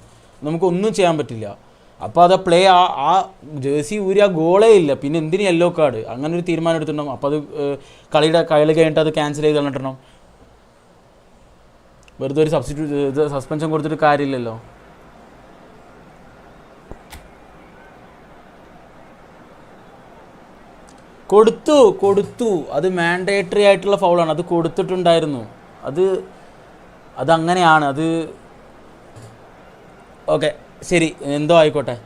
Speaker 1: നമുക്കൊന്നും ചെയ്യാൻ പറ്റില്ല. അപ്പോൾ അത് പ്ലേ ആ ജേഴ്സി ഊരിയ ഗോളേ ഇല്ല, പിന്നെ എന്തിന് യെല്ലോ കാർഡ്? അങ്ങനെ ഒരു തീരുമാനം എടുത്തിട്ടുണ്ടാവും. അപ്പോൾ അത് കളി കഴിഞ്ഞിട്ട് അത് ക്യാൻസൽ ചെയ്ത് കളഞ്ഞിട്ടുണ്ടാവും. വെറുതെ ഒരു സസ്പെൻഷൻ കൊടുത്തിട്ട് കാര്യമില്ലല്ലോ. കൊടുത്തു അത് മാൻഡേറ്ററി ആയിട്ടുള്ള ഫൗളാണ്. അത് കൊടുത്തിട്ടുണ്ടായിരുന്നു. അതങ്ങനെയാണ്. അത് ഓക്കെ, ശരി, എന്തോ ആയിക്കോട്ടെ.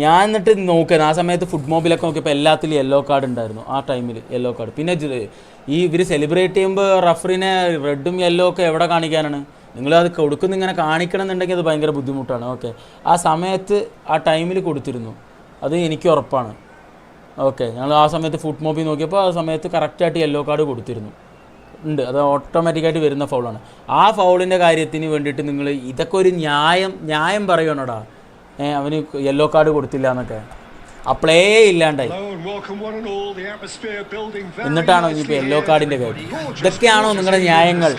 Speaker 1: ഞാൻ എന്നിട്ട് നോക്കാൻ ആ സമയത്ത് ഫുഡ് മോബിലൊക്കെ നോക്കിയപ്പോൾ എല്ലാത്തിലും യെല്ലോ കാർഡ് ഉണ്ടായിരുന്നു ആ ടൈമിൽ യെല്ലോ കാർഡ്. പിന്നെ ഈ ഇവർ സെലിബ്രേറ്റ് ചെയ്യുമ്പോൾ റഫറിനെ റെഡും യെല്ലോ ഒക്കെ എവിടെ കാണിക്കാനാണ്? നിങ്ങളത് കൊടുക്കുന്ന ഇങ്ങനെ കാണിക്കണം എന്നുണ്ടെങ്കിൽ അത് ഭയങ്കര ബുദ്ധിമുട്ടാണ്. ഓക്കെ, ആ സമയത്ത് ആ ടൈമിൽ കൊടുത്തിരുന്നു, അത് എനിക്ക് ഉറപ്പാണ്. ഓക്കെ, ഞങ്ങൾ ആ സമയത്ത് ഫുഡ് മോബിൽ നോക്കിയപ്പോൾ ആ സമയത്ത് കറക്റ്റായിട്ട് യെല്ലോ കാർഡ് കൊടുത്തിരുന്നു ഉണ്ട്. അത് ഓട്ടോമാറ്റിക്കായിട്ട് വരുന്ന ഫൗളാണ്. ആ ഫൗളിൻ്റെ കാര്യത്തിന് വേണ്ടിയിട്ട് നിങ്ങൾ ഇതൊക്കെ ഒരു ന്യായം പറയുകയാണോടാ? അവന് യെല്ലോ കാർഡ് കൊടുത്തില്ല എന്നൊക്കെ, ആ പ്ലേ ഇല്ലാണ്ടായി. എന്നിട്ടാണോ ഇനിയിപ്പോൾ യെല്ലോ കാർഡിൻ്റെ കാര്യം? ഇതൊക്കെയാണോ നിങ്ങളുടെ ന്യായങ്ങൾ?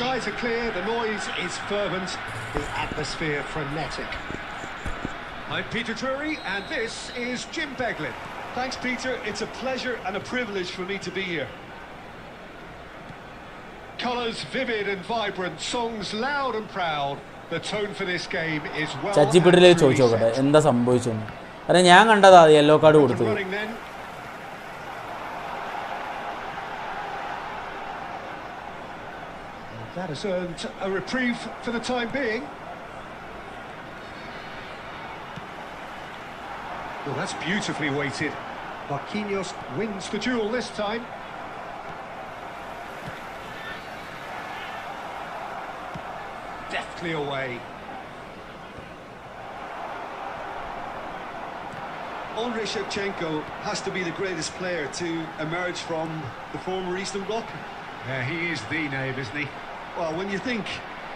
Speaker 3: Thanks, Peter. It's a pleasure and a privilege for me to be here.
Speaker 2: Colours vivid and vibrant, songs loud and proud. The tone for this game is well.
Speaker 1: ചച്ചിപ്പിടിലേക്ക് ചോദിച്ചു നോക്കട്ടെ എന്താ സംഭവിച്ചെന്ന്. അതെ, ഞാൻ കണ്ടതാ യെല്ലോ കാർഡ് കൊടുത്തത്.
Speaker 2: That has earned a reprieve for the time being. Well, that's beautifully weighted. Marquinhos wins the duel this time. Deftly away.
Speaker 3: Andrei Shevchenko has to be the greatest player to emerge from the former Eastern Bloc.
Speaker 2: Yeah, he is the name, isn't he?
Speaker 3: Well, when you think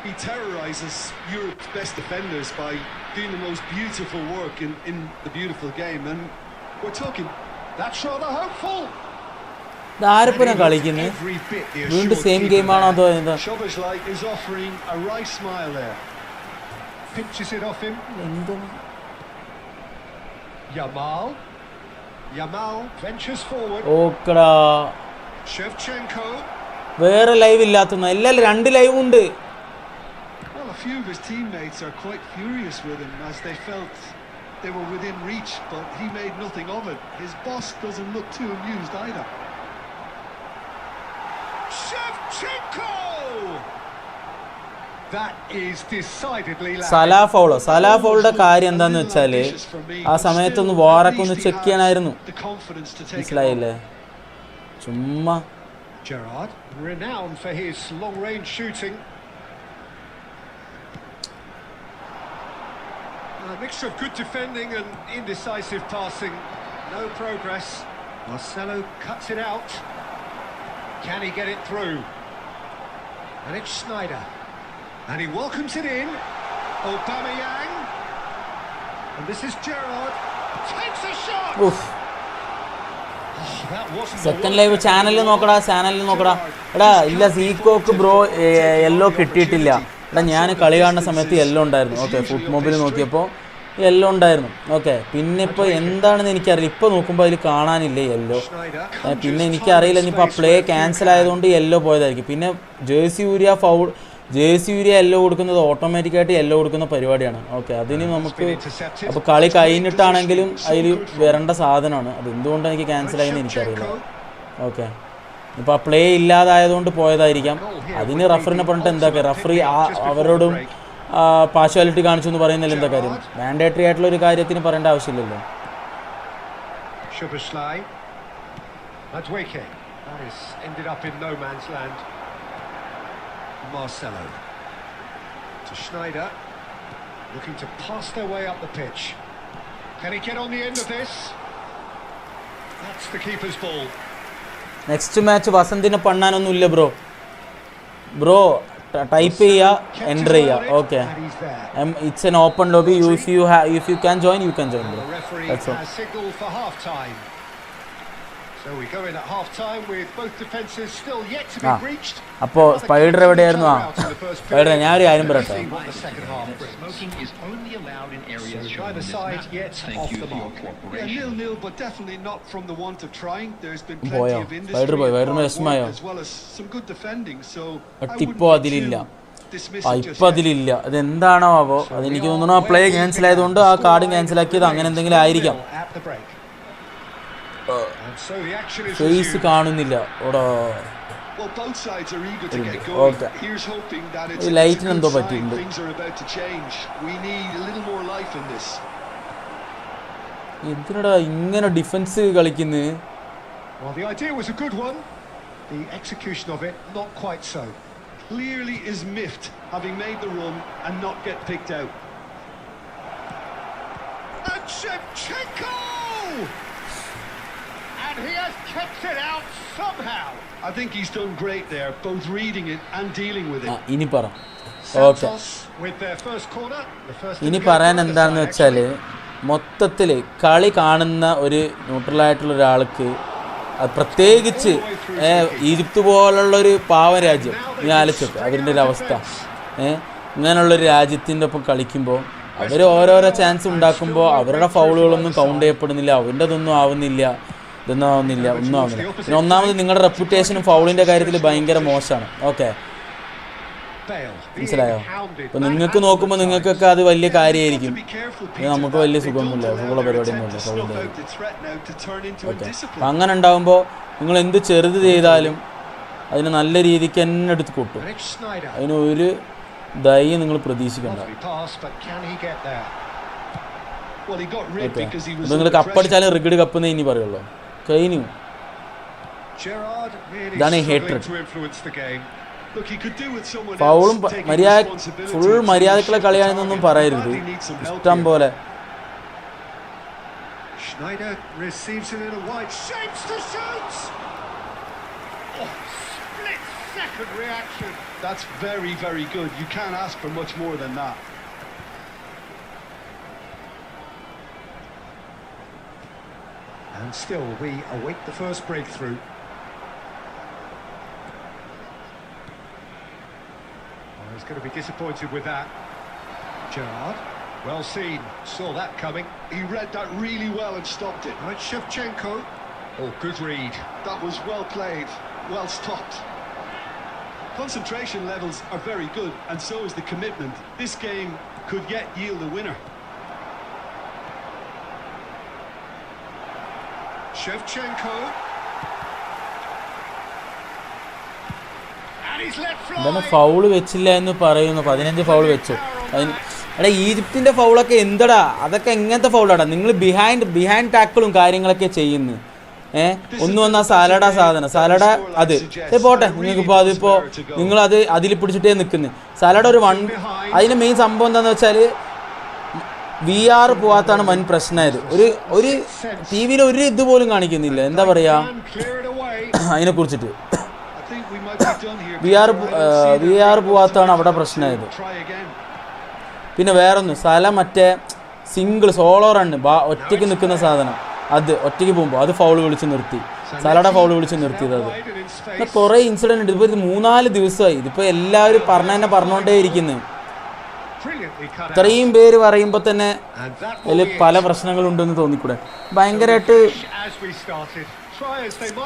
Speaker 3: he terrorises Europe's best defenders by doing the most beautiful work in the beautiful game, and we're talking...
Speaker 2: That's rather hopeful.
Speaker 1: ആരപ്പനാ കളിക്കുന്നത്? വീണ്ടും same ഗെയിമാണോ അതോ എന്താ?
Speaker 3: Szoboszlai is offering a wry smile there.
Speaker 2: Pinches it off him. Yamal ventures forward.
Speaker 1: ഓക്കടാ,
Speaker 2: Shevchenko.
Speaker 1: വേറെ live ഇല്ലാത്തന്ന എല്ലാവരും 2 live ഉണ്ട്.
Speaker 3: Well, a few of his teammates are quite furious with him as they felt they were within reach, but he made nothing of it. His boss doesn't look too amused either.
Speaker 2: Shevchenko! That is decidedly loud.
Speaker 1: Salah ഫൗളുടെ കാര്യം എന്താന്ന് വെച്ചാൽ ആ സമയത്തൊന്ന് വാറൊക്കെ ഒന്ന് check ചെയ്യാനായിരുന്നു. മനസ്സിലായില്ലേ? ചുമ്മാ.
Speaker 2: Gerrard, renowned for his long-range shooting. A mixture of good defending and indecisive passing. No progress. Marcelo cuts it out. Can he get it through? And it's Sneijder. And he welcomes it in. Aubameyang. And this is Gerrard. Takes a shot!
Speaker 1: Uff. Second live ചാനലിൽ നോക്കടാ. എടാ ഇല്ല, സീക്കോക്ക് bro yellow കിട്ടിയിട്ടില്ല. എടാ ഞാൻ കളി കാണുന്ന സമയത്ത് യെല്ലോ ഉണ്ടായിരുന്നു. ഓക്കെ, ഫുഡ് മൊബൈൽ നോക്കിയപ്പോൾ യെല്ലോ ഉണ്ടായിരുന്നു. ഓക്കെ, പിന്നെ ഇപ്പോൾ എന്താണെന്ന് എനിക്കറിയില്ല. ഇപ്പോൾ നോക്കുമ്പോൾ അതിൽ കാണാനില്ല യെല്ലോ. പിന്നെ എനിക്കറിയില്ല ഇനിയിപ്പോൾ ആ പ്ലേ ക്യാൻസൽ ആയതുകൊണ്ട് യെല്ലോ പോയതായിരിക്കും. പിന്നെ ജേഴ്സി യൂരിയ യെല്ലോ കൊടുക്കുന്നത് ഓട്ടോമാറ്റിക്കായിട്ട് യെല്ലോ കൊടുക്കുന്ന പരിപാടിയാണ്. ഓക്കെ, അതിന് നമുക്ക് അപ്പോൾ കളി കഴിഞ്ഞിട്ടാണെങ്കിലും അതിൽ വരേണ്ട സാധനമാണ്. അത് എന്തുകൊണ്ടാണ് എനിക്ക് ക്യാൻസലായെന്ന് എനിക്കറിയില്ല. ഓക്കെ, ഇപ്പോൾ ആ പ്ലേ ഇല്ലാതായതുകൊണ്ട് പോയതായിരിക്കാം. അതിന് റഫറിനെ പറഞ്ഞിട്ട് എന്താ, റഫറി അവരോടും പാർഷ്വാലിറ്റി കാണിച്ചു എന്ന് പറയുന്നതിൽ എന്താ കാര്യം? മാൻഡേറ്ററി ആയിട്ടുള്ള ഒരു കാര്യത്തിന് പറയേണ്ട ആവശ്യമില്ലല്ലോ.
Speaker 2: Szoboszlai. Madweke. That has ended up in no man's land. Marcelo. To Sneijder. Looking to pass their way up the pitch. Can he get on the end of this? That's the keeper's ball.
Speaker 1: Next match വസന്തിനെ പണ്ണാനൊന്നുമില്ല bro type ചെയ്യുക, enter ചെയ്യുക. Okay, it's an open lobby. If you can join bro. That's all. അപ്പോൾ spider എവിടെയായിരുന്നു? Spider ഞാൻ ഒരു കാര്യം പറയട്ടെ. പോയോ സ്പൈഡർ? വൈഡറിന് വിഷമയോ? ഇപ്പോൾ അതിലില്ല. ഇപ്പം അതിലില്ല. അതെന്താണോ ആവോ? അതെനിക്ക് തോന്നുന്നു ആ പ്ലേ ക്യാൻസൽ ആയതുകൊണ്ട് ആ കാർഡ് ക്യാൻസലാക്കിയത് അങ്ങനെ എന്തെങ്കിലും ആയിരിക്കാം. ഫേസ് കാണുന്നില്ല. ലൈറ്റിന് എന്തോ പറ്റിയിട്ടുണ്ട്. എന്തിനടാ ഇങ്ങനെ ഡിഫൻസ് കളിക്കുന്നത്?
Speaker 2: Well, the idea was a good one. The execution of it, not quite so.
Speaker 3: Clearly is miffed, having made the run and not get picked out.
Speaker 2: And Shevchenko! And he has kept it out somehow.
Speaker 3: I think he's done great there, both reading it and dealing with it.
Speaker 1: ഇനി പറ. Okay,
Speaker 2: Santos with their first corner. The first
Speaker 1: ഇനി പറയാൻ എന്താണെന്ന് വെച്ചാൽ മൊത്തത്തിൽ കളി കാണുന്ന ഒരു ന്യൂട്രലായിട്ടുള്ള ഒരാൾക്ക്, അത് പ്രത്യേകിച്ച് ഈജിപ്ത് പോലുള്ളൊരു പാവ രാജ്യം, നീ ആലോചിച്ചൊക്കെ അവരുടെ ഒരു അവസ്ഥ. ഇങ്ങനെയുള്ളൊരു രാജ്യത്തിൻ്റെ ഒപ്പം കളിക്കുമ്പോൾ അവർ ഓരോരോ ചാൻസ് ഉണ്ടാക്കുമ്പോൾ അവരുടെ ഫൗളുകളൊന്നും കൗണ്ട് ചെയ്യപ്പെടുന്നില്ല, അവൻ്റെ ഒന്നും ആവുന്നില്ല. ഒന്നും ആവുന്നില്ല. പിന്നെ ഒന്നാമത് നിങ്ങളുടെ റെപ്യൂട്ടേഷനും ഫൗളിൻ്റെ കാര്യത്തിൽ ഭയങ്കര മോശമാണ്. ഓക്കെ, മനസ്സിലായോ? അപ്പോൾ നിങ്ങൾക്ക് നോക്കുമ്പോൾ നിങ്ങൾക്കൊക്കെ അത് വലിയ കാര്യമായിരിക്കും, നമുക്ക് വലിയ സുഖമൊന്നുമില്ല, സുഖമുള്ള പരിപാടിയൊന്നുമില്ല ഫൗളിൻ്റെ കാര്യം. ഓക്കെ, അപ്പം അങ്ങനെ ഉണ്ടാകുമ്പോൾ നിങ്ങൾ എന്ത് ചെറുത് ചെയ്താലും അതിന് നല്ല രീതിക്ക് തന്നെ എടുത്ത് കൂട്ടും. അതിന് ഒരു ദയ നിങ്ങൾ പ്രതീക്ഷിക്കണ്ട. അപ്പം നിങ്ങൾ കപ്പടിച്ചാലും റിഗഡ് കപ്പെന്ന് ഇനി പറയുള്ളൂ. കഴിഞ്ഞു. ഇതാണ് ഈ ഹേട്രഡ്. ഫൗളും ഫുൾ മര്യാദക്കുള്ള കളിയാണെന്നൊന്നും പറയരുത്. ഇഷ്ടം പോലെ
Speaker 2: Schneider receives it in a wide shapes to shoot. Split second reaction.
Speaker 3: That's very, very good. You can't ask for much more than that.
Speaker 2: And still we await the first breakthrough. He's going to be disappointed with that. Gerrard, well seen, saw that coming.
Speaker 3: He read that really well and stopped it.
Speaker 2: Right, Shevchenko. Oh, good read.
Speaker 3: That was well played, well stopped. Concentration levels are very good, and so is the commitment. This game could yet yield a winner.
Speaker 2: Shevchenko.
Speaker 1: എന്താണ് foul വെച്ചില്ല എന്ന് പറയുന്നു. 15 foul വെച്ചു. എടാ ഈജിപ്തിൻ്റെ ഫൗളൊക്കെ എന്തടാ, അതൊക്കെ എങ്ങനത്തെ ഫൗളാടാ? നിങ്ങൾ ബിഹൈൻഡ് ടാക്കിളും കാര്യങ്ങളൊക്കെ ചെയ്യുന്നു. ഒന്ന് വന്നാൽ സാലഡ സാലഡ അത് പോട്ടെ, നിങ്ങൾക്കിപ്പോൾ അതിപ്പോൾ നിങ്ങളത് അതിൽ പിടിച്ചിട്ടേ നിൽക്കുന്നത്. സാലഡ ഒരു അതിൻ്റെ മെയിൻ സംഭവം എന്താണെന്ന് വെച്ചാൽ VR പോവാത്താണ് വൻ പ്രശ്നമായത്. ഒരു ടി വിയിൽ ഒരു ഇതുപോലും കാണിക്കുന്നില്ല. എന്താ പറയുക അതിനെക്കുറിച്ചിട്ട്? VR പോവാത്താണ് അവിടെ പ്രശ്നമായത്. പിന്നെ വേറൊന്ന് മറ്റേ സിംഗിൾ സോളോ റണ്ണ് ഒറ്റയ്ക്ക് നിൽക്കുന്ന സാധനം, അത് ഒറ്റയ്ക്ക് പോകുമ്പോൾ അത് ഫൗൾ വിളിച്ച് നിർത്തി. സാലഡ ഫൗൾ വിളിച്ച് നിർത്തിയത്. അത് കുറേ ഇൻസിഡൻറ്റ് ഉണ്ട്. ഇപ്പോൾ ഇത് 3-4 ദിവസമായി. ഇതിപ്പോൾ എല്ലാവരും പറഞ്ഞുകൊണ്ടേ ഇരിക്കുന്നത്. ഇത്രയും പേര് പറയുമ്പോൾ തന്നെ അതിൽ പല പ്രശ്നങ്ങളുണ്ടെന്ന് തോന്നിക്കൂടെ? ഭയങ്കരമായിട്ട്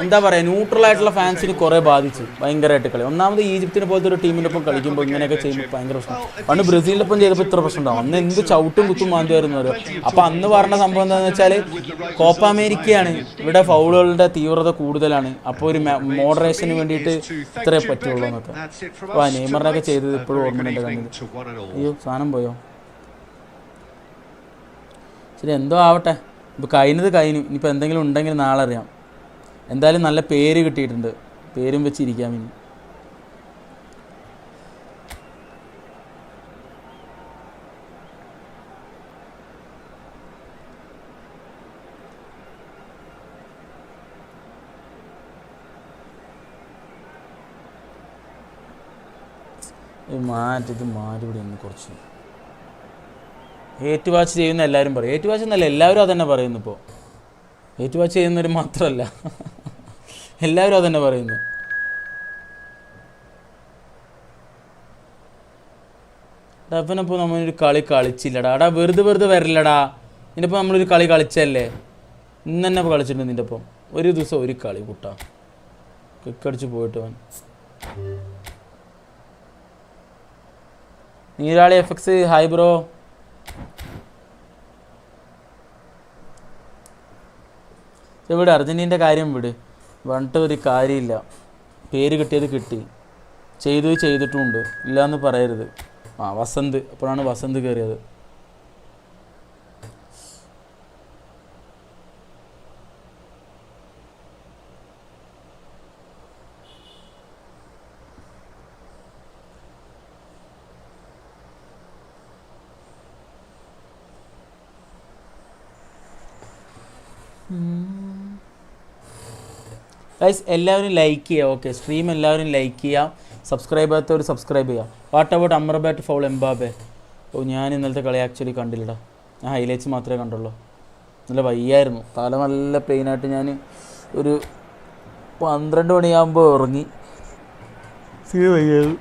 Speaker 1: എന്താ പറയുക, ന്യൂട്രലായിട്ടുള്ള ഫാൻസിന് കുറേ ബാധിച്ചു ഭയങ്കരമായിട്ട് കളി. ഒന്നാമത് ഈജിപ്തിനെ പോലത്തെ ഒരു ടീമിൻ്റെ ഒപ്പം കളിക്കുമ്പോൾ ഇങ്ങനെയൊക്കെ ചെയ്യുമ്പോൾ ഭയങ്കര പ്രശ്നം. പണ്ട് ബ്രസീലിൻ്റെ ഒപ്പം ചെയ്തപ്പോൾ ഇത്ര പ്രശ്നം ഉണ്ടാവും. അന്ന് എന്ത് ചവിട്ടും കുത്തും മാന്തിയായിരുന്നു അവർ. അപ്പോൾ അന്ന് പറഞ്ഞ സംഭവം എന്താണെന്ന് വെച്ചാൽ കോപ്പ അമേരിക്കയാണ്, ഇവിടെ ഫൗളുകളുടെ തീവ്രത കൂടുതലാണ്, അപ്പോൾ ഒരു മോഡറേഷന് വേണ്ടിയിട്ട് ഇത്രേ പറ്റുള്ളൂ എന്നൊക്കെ. അപ്പോൾ ആ നെയ്മറിനൊക്കെ ചെയ്തത് ഇപ്പോഴും ഓർമ്മയുണ്ട് കണ്ണിൽ. അയ്യോ സാധനം പോയോ? ശരി, എന്തോ ആവട്ടെ. ഇപ്പോൾ കഴിഞ്ഞു. ഇനിയിപ്പോൾ എന്തെങ്കിലും ഉണ്ടെങ്കിൽ നാളെ അറിയാം. എന്തായാലും നല്ല പേര് കിട്ടിയിട്ടുണ്ട്. പേരും വെച്ചിരിക്കാം ഇനി. മാറ്റിവിടെ ഒന്ന് കുറച്ച് ഏറ്റുവാച്ച് ചെയ്യുന്ന എല്ലാവരും പറയും. ഏറ്റുവാച്ച് എന്നല്ല, എല്ലാവരും അതന്നെ പറയുന്നു. ഇപ്പോൾ ഏറ്റുവാച്ച് ചെയ്യുന്നവർ മാത്രമല്ല, എല്ലാവരും അതന്നെ പറയുന്നു. ഡപ്പനപ്പോൾ നമ്മളൊരു കളി കളിച്ചില്ലടാ. വെറുതെ വരില്ലടാ. നിൻ്റെപ്പോൾ നമ്മളൊരു കളി കളിച്ചല്ലേ, ഇന്ന് തന്നെ ഇപ്പോൾ കളിച്ചിട്ടുണ്ട് നിൻ്റെ ഒപ്പം. ഒരു ദിവസം ഒരു കളി കുട്ടാ കിക്കടിച്ച് പോയിട്ട് അവൻ. നീരാളി FX ഹായ് ബ്രോ. ഇവിടെ അർജൻറ്റീൻ്റെ കാര്യം വിട്, പറഞ്ഞിട്ട് ഒരു കാര്യമില്ല. പേര് കിട്ടിയത് കിട്ടി, ചെയ്തിട്ടുമുണ്ട്, ഇല്ലയെന്ന് പറയരുത്. വസന്ത്, അപ്പോഴാണ് വസന്ത് കയറിയത്. ഗൈസ് എല്ലാവരും ലൈക്ക് ചെയ്യുക. ഓക്കെ, സ്ട്രീം എല്ലാവരും ലൈക്ക് ചെയ്യുക. സബ്സ്ക്രൈബ് ചെയ്യാത്തവർ സബ്സ്ക്രൈബ് ചെയ്യുക. What about Amrabat foul Mbappe? Oh, ഞാൻ ഇന്നലത്തെ കളി ആക്ച്വലി കണ്ടില്ലടാ. ഞാൻ ഹൈലൈറ്റ്സ് മാത്രമേ കണ്ടുള്ളൂ. നല്ല വയ്യായിരുന്നു, തല നല്ല പെയിനായിട്ട് ഞാൻ ഒരു 12 മണിയാകുമ്പോൾ ഉറങ്ങി. വയ്യായിരുന്നു.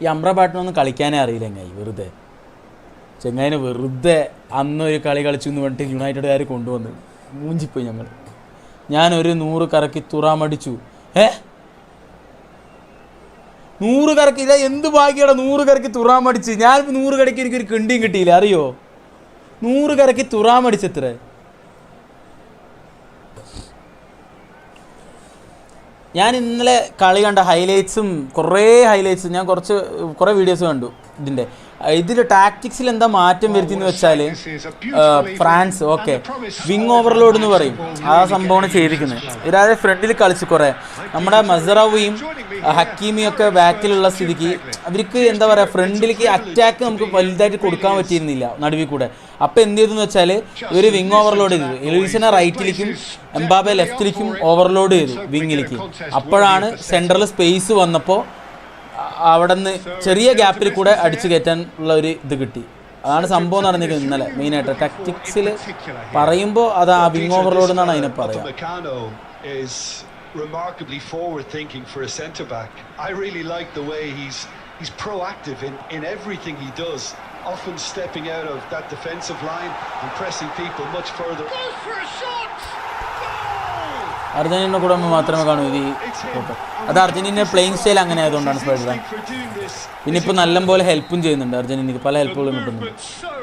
Speaker 1: ഈ അമ്രബാറ്റിനൊന്നും കളിക്കാനേ അറിയില്ല ചെങ്ങായിനെ വെറുതെ അന്നൊരു കളി കളിച്ചു എന്ന് പറഞ്ഞിട്ട് യുണൈറ്റഡുകാർ കൊണ്ടുവന്ന് മൂഞ്ചിപ്പോയി. ഞാനൊരു 100 കറക്കി തുറാമടിച്ചു. 100 കറക്കി ഇല്ല, എന്ത് ഭാഗ്യമാണ് 100 കറക്കി തുറാമടിച്ച്. ഞാനിപ്പോൾ 100 കറക്കി എനിക്കൊരു കിണ്ടിയും കിട്ടിയില്ല, അറിയോ? 100 കറക്കി തുറാമടിച്ചെത്ര. ഞാൻ ഇന്നലെ കളി കണ്ട ഹൈലൈറ്റ്സും ഞാൻ കുറേ വീഡിയോസ് കണ്ടു. ഇതിൽ ടാക്ടിക്സിൽ എന്താ മാറ്റം വരുത്തിയെന്ന് വെച്ചാൽ ഫ്രാൻസ് വിങ് ഓവർലോഡ് എന്ന് പറയും, ആ സംഭവമാണ് ചെയ്തിരിക്കുന്നത്. ഇവരാതെ ഫ്രണ്ടിൽ കളിച്ച് കുറേ നമ്മുടെ മസറാവിയും ഹക്കീമിയും ഒക്കെ ബാക്കിലുള്ള സ്ഥിതിക്ക് അവർക്ക് എന്താ പറയുക, ഫ്രണ്ടിലേക്ക് അറ്റാക്ക് നമുക്ക് വലുതായിട്ട് കൊടുക്കാൻ പറ്റിയിരുന്നില്ല നടുവിൽ കൂടെ. അപ്പോൾ എന്ത് ചെയ്തെന്ന് വെച്ചാൽ ഇവർ വിങ് ഓവർലോഡ് ചെയ്തു. എലീസിനെ റൈറ്റിലേക്കും എംബാബെ ലെഫ്റ്റിലേക്കും ഓവർലോഡ് ചെയ്തു വിങ്ങിലേക്ക്. അപ്പോഴാണ് സെൻട്രൽ സ്പേസ് വന്നപ്പോൾ അവിടെ നിന്ന് ചെറിയ ഗ്യാപ്പിൽ കൂടെ അടിച്ചു കയറ്റാനുള്ള ഒരു ഇത് കിട്ടി. അതാണ് സംഭവം നടന്നിരിക്കുന്നത് ഇന്നലെ. മെയിനായിട്ട് ടാക്ടിക്സിൽ പറയുമ്പോൾ അത് ആ വിങ് ഓവർലോഡ് എന്നാണ് അതിനെ പറയുക.
Speaker 3: Remarkably forward thinking for a centre back. I really like the way he's proactive in everything he does, often stepping out of that defensive line and pressing people much further. Goes for a shot.
Speaker 1: Argentina കൂടെ മാത്രമേ കാണൂ ഇത്. അത് Argentina playing style അങ്ങനെ ആയതുകൊണ്ടാണ് spider. പിന്നെ ഇപ്പോൾ നല്ലപോലെ ഹെൽപ്പും ചെയ്യുന്നുണ്ട് അർജന്റീനക്ക്, പല ഹെൽപ്പുകളും കിട്ടുന്നുണ്ട്.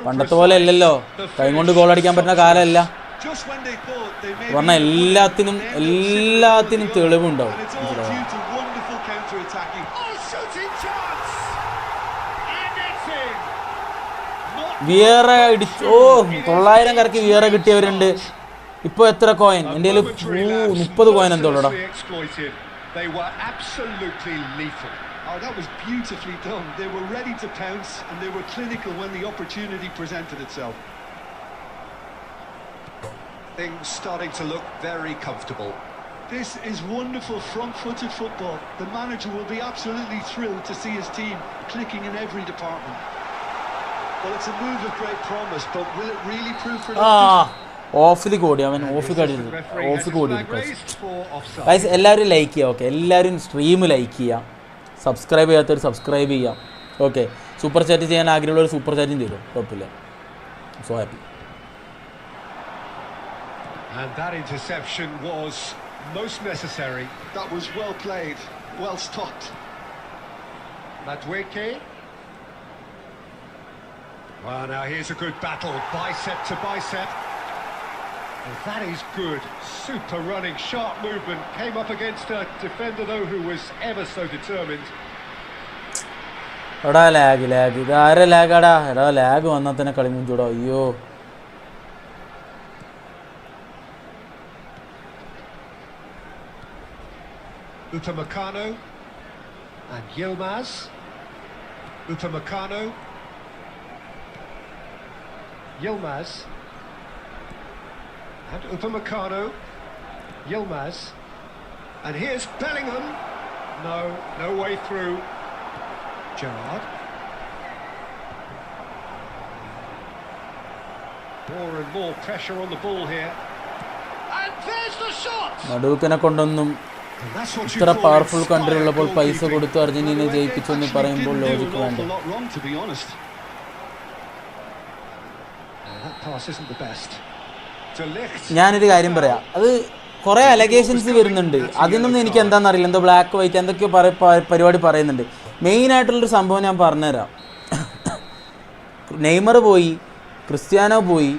Speaker 1: പണ്ടത്തെ പോലെ അല്ലല്ലോ, കൈ കൊണ്ട് ഗോൾ അടിക്കാൻ പറ്റുന്ന കാലമല്ല. പറഞ്ഞാൽ എല്ലാത്തിനും തെളിവുണ്ടാവും. വിയറ ഇടിച്ചു. 900 കറക്കി വിയറ കിട്ടിയവരുണ്ട്. ഇപ്പോൾ എത്ര കോയിൻ? എൻ്റെ കയ്യിൽ 30 കോയിൻ എന്തോടാ.
Speaker 3: Oh, that was beautifully done. They were ready to pounce and they were clinical when the opportunity presented itself.
Speaker 2: Things starting to look very comfortable.
Speaker 3: This is wonderful front-footed football. The manager will be absolutely thrilled to see his team clicking in every department. Well, it's a move of great promise, but will it really prove for them?
Speaker 1: ഓഫിലേക്ക് ഓടി അവൻ. ഓഫിക്ക് ഓടി. Guys എല്ലാവരും like ചെയ്യുക. Okay, എല്ലാവരും stream like ചെയ്യുക. Subscribe ചെയ്യാത്തവർ subscribe ചെയ്യാം. Okay, super chat ചെയ്യാൻ ആഗ്രഹമുള്ളവർ സൂപ്പർ ചാറ്റും ചെയ്തു, കുഴപ്പമില്ല. So happy.
Speaker 2: And that interception was most necessary.
Speaker 3: That was well played, well stopped.
Speaker 2: Madweke. Well, now here's a good battle, bicep to bicep. And that is good. Super running, sharp movement. Came up against a defender though who was ever so determined.
Speaker 1: എടാ lag ഇതാരെ ലാഗാടാ. Lag വന്നാൽ തന്നെ കളി മുഞ്ചൂടാ. അയ്യോ,
Speaker 2: Upamecano and Yilmaz. Upamecano. Yilmaz. And Upamecano. Yilmaz. And here's Bellingham. No way through. Gerrard. More and more pressure on the ball here. And there's the shot.
Speaker 1: നടുവിനെ കൊണ്ടൊന്നും ഇത്ര powerful country ഉള്ളപ്പോൾ പൈസ കൊടുത്ത് Argentina ജയിപ്പിച്ചു എന്ന് പറയുമ്പോൾ ലോജിക്ക് വേണ്ട. ഞാനൊരു കാര്യം പറയാം, അത് കുറേ അലഗേഷൻസ് വരുന്നുണ്ട്. അതിനൊന്നും എനിക്ക് എന്താണെന്നറിയില്ല, എന്തോ ബ്ലാക്ക് വൈറ്റ് എന്തൊക്കെയോ പരിപാടി പറയുന്നുണ്ട്. മെയിനായിട്ടുള്ളൊരു സംഭവം ഞാൻ പറഞ്ഞുതരാം. നെയ്മർ പോയി, ക്രിസ്ത്യാനോ പോയി,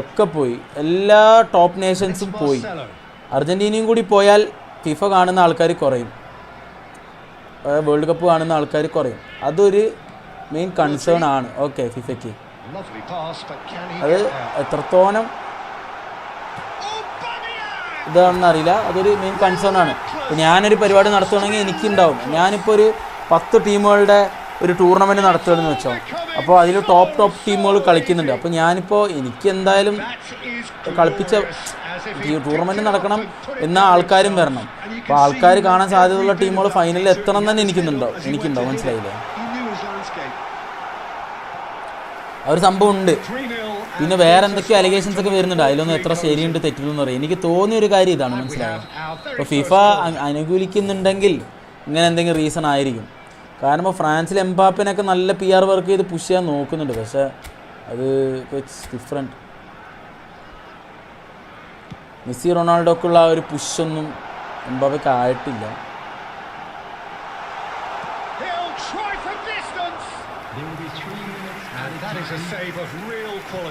Speaker 1: ഒക്കെ പോയി, എല്ലാ ടോപ്പ് നേഷൻസും പോയി. അർജന്റീനയും കൂടി പോയാൽ ഫിഫ കാണുന്ന ആൾക്കാർ കുറയും, വേൾഡ് കപ്പ് കാണുന്ന ആൾക്കാർ കുറയും. അതൊരു മെയിൻ കൺസേൺ ആണ്. ഓക്കെ, ഫിഫയ്ക്ക് അത് എത്രത്തോളം ഇതാണെന്ന് അറിയില്ല, അതൊരു മെയിൻ കൺസേൺ ആണ്. ഇപ്പോൾ ഞാനൊരു പരിപാടി നടത്തുകയാണെങ്കിൽ എനിക്കുണ്ടാവും. ഞാനിപ്പോൾ ഒരു 10 ടീമുകളുടെ ഒരു ടൂർണമെൻറ്റ് നടത്തുകയാണെന്ന് വെച്ചോ, അപ്പോൾ അതിൽ ടോപ്പ് ടീമുകൾ കളിക്കുന്നുണ്ട്. അപ്പോൾ ഞാനിപ്പോൾ എനിക്ക് എന്തായാലും കളിപ്പിച്ച ഈ ടൂർണമെൻറ്റ് നടക്കണം എന്ന ആൾക്കാരും വരണം. അപ്പോൾ ആൾക്കാർ കാണാൻ സാധ്യതയുള്ള ടീമുകൾ ഫൈനലിൽ എത്തണം തന്നെ എനിക്കുണ്ടോ മനസ്സിലായില്ലേ? ആ ഒരു സംഭവം ഉണ്ട്. പിന്നെ വേറെ എന്തൊക്കെയോ അലിഗേഷൻസ് ഒക്കെ വരുന്നുണ്ട്. അതിലൊന്നും എത്ര ശരിയുണ്ട് തെറ്റുന്നു പറയും. എനിക്ക് തോന്നിയൊരു കാര്യം ഇതാണ്, മനസ്സിലായത്. ഇപ്പോൾ ഫിഫ അനുകൂലിക്കുന്നുണ്ടെങ്കിൽ ഇങ്ങനെ എന്തെങ്കിലും റീസൺ ആയിരിക്കും. കാരണം ഇപ്പോൾ ഫ്രാൻസിൽ എംബാപ്പേനൊക്കെ നല്ല PR വർക്ക് ചെയ്ത് പുഷ് ചെയ്യാൻ നോക്കുന്നുണ്ട്. പക്ഷേ അത് ഇറ്റ്സ് ഡിഫറെൻറ്റ്. മെസ്സി റൊണാൾഡോക്കുള്ള ആ ഒരു പുഷൊന്നും എംബാപ്പയ്ക്ക് ആയിട്ടില്ല.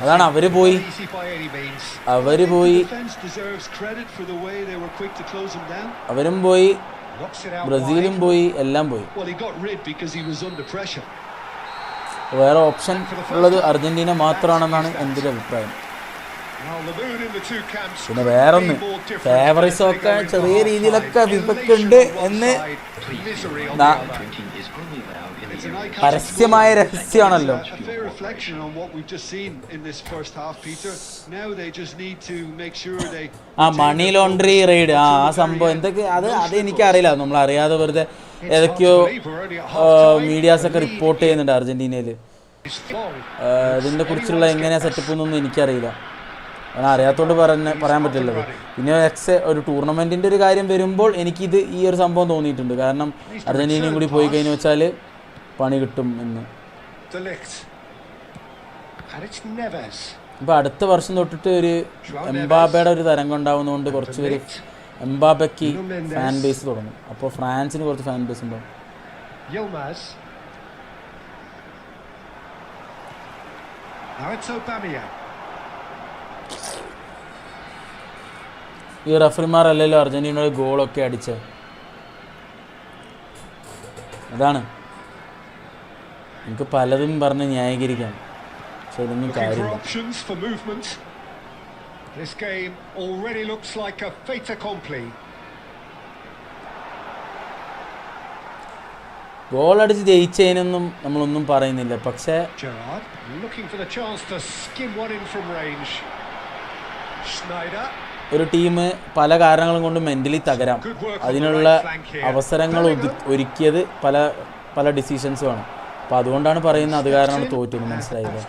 Speaker 1: അതാണ് അവര് പോയി അവരും പോയി, ബ്രസീലും പോയി, എല്ലാം പോയി. വേറെ ഓപ്ഷൻ ഉള്ളത് അർജന്റീന മാത്രമാണെന്നാണ് എൻ്റെ ഒരു അഭിപ്രായം. പിന്നെ വേറൊന്ന് ഫേവറിസം ഒക്കെ ചെറിയ രീതിയിലൊക്കെ വിപക്കുണ്ട് എന്ന് പരസ്യമായ രഹസ്യമാണല്ലോ. ആ മണി ലോണ്ടറി റെയ്ഡ്, ആ സംഭവം എന്തൊക്കെ അത് എനിക്കറിയില്ല. നമ്മളറിയാതെ വെറുതെ ഏതൊക്കെയോ മീഡിയാസൊക്കെ റിപ്പോർട്ട് ചെയ്യുന്നുണ്ട് അർജന്റീനയിൽ. ഇതിനെ കുറിച്ചുള്ള എങ്ങനെയാ സെറ്റപ്പ് എന്നൊന്നും എനിക്കറിയില്ല. കാരണം അറിയാത്തോണ്ട് പറയാൻ പറ്റില്ലത്. പിന്നെ ഒരു ടൂർണമെൻറ്റിൻ്റെ ഒരു കാര്യം വരുമ്പോൾ എനിക്കിത് ഈ ഒരു സംഭവം തോന്നിയിട്ടുണ്ട്. കാരണം അർജന്റീനയും കൂടി പോയി കഴിഞ്ഞു വെച്ചാൽ പണി കിട്ടും എന്ന്. ഇപ്പോൾ അടുത്ത വർഷം തൊട്ടിട്ട് ഒരു എംബാപ്പയുടെ ഒരു തരംഗം ഉണ്ടാവുന്നതുകൊണ്ട് കുറച്ച് പേര് എംബാപ്പയ്ക്ക് ഫാൻ ബേസ് തുടങ്ങും. അപ്പോൾ ഫ്രാൻസിന് കുറച്ച് ഫാൻ ബേസ് ഉണ്ടാവും. ഈ റഫറിമാരല്ലല്ലോ അർജന്റീനയുടെ ഗോളൊക്കെ അടിച്ചത്. അതാണ് എനിക്ക് പലതും പറഞ്ഞ് ന്യായീകരിക്കാം, പക്ഷെ ഇതൊന്നും കാര്യമില്ല. ഗോളടിച്ച് ജയിച്ചതിനൊന്നും നമ്മളൊന്നും പറയുന്നില്ല, പക്ഷേ ഒരു ടീം പല കാരണങ്ങളും കൊണ്ട് മെൻ്റലി തകരാം. അതിനുള്ള അവസരങ്ങൾ ഒരുക്കിയത് പല ഡിസിഷൻസുമാണ്. അപ്പോൾ അതുകൊണ്ടാണ് പറയുന്നത് അത് കാരണമാണ് തോറ്റത്, മനസ്സിലായില്ലേ?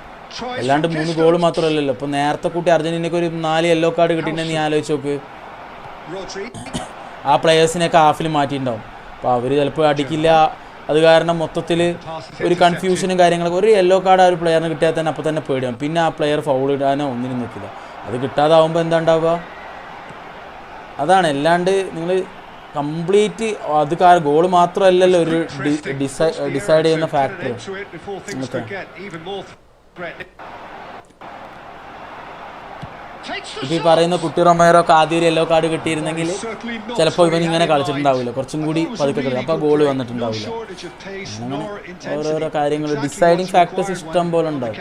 Speaker 1: അല്ലാണ്ട് 3 ഗോൾ മാത്രമല്ലല്ലോ. ഇപ്പോൾ നേരത്തെ കൂട്ടി അർജന്റീനയ്ക്ക് ഒരു 4 യെല്ലോ കാർഡ് കിട്ടിയിട്ടുണ്ടെന്ന് നീ ആലോചിച്ച് നോക്ക്. ആ പ്ലെയേഴ്സിനെയൊക്കെ ഹാഫിൽ മാറ്റിയിട്ടുണ്ടാവും. അപ്പോൾ അവർ ചിലപ്പോൾ അടിക്കില്ല. അത് കാരണം മൊത്തത്തിൽ ഒരു കൺഫ്യൂഷനും കാര്യങ്ങളൊക്കെ. ഒരു യെല്ലോ കാർഡ് ആ ഒരു പ്ലെയറിന് കിട്ടിയാൽ തന്നെ അപ്പോൾ തന്നെ പേടിയാവും. പിന്നെ ആ പ്ലെയർ ഫൗൾ ഇടാനോ ഒന്നിനും നിൽക്കില്ല. അത് കിട്ടാതാവുമ്പോൾ എന്താ ഉണ്ടാവുക? അതാണ്. അല്ലാണ്ട് നിങ്ങൾ കംപ്ലീറ്റ് അത് ഗോൾ മാത്രമല്ലല്ലോ ഒരു ഡിസൈഡ് ചെയ്യുന്ന ഫാക്ടർ. ഇപ്പോൾ ഈ പറയുന്ന കുട്ടി റൊമേറോക്ക് ആദ്യം ഒരു യെല്ലോ കാർഡ് കിട്ടിയിരുന്നെങ്കിൽ ചിലപ്പോൾ ഇവൻ ഇങ്ങനെ കളിച്ചിട്ടുണ്ടാവില്ല, കുറച്ചും കൂടി പതുക്കെ കളിക്കും, അപ്പോൾ ഗോൾ വന്നിട്ടുണ്ടാവില്ല. അങ്ങനെ ഓരോരോ കാര്യങ്ങൾ ഡിസൈഡിങ് ഫാക്ടേഴ്സ് ഇഷ്ടം പോലെ ഉണ്ടാവും.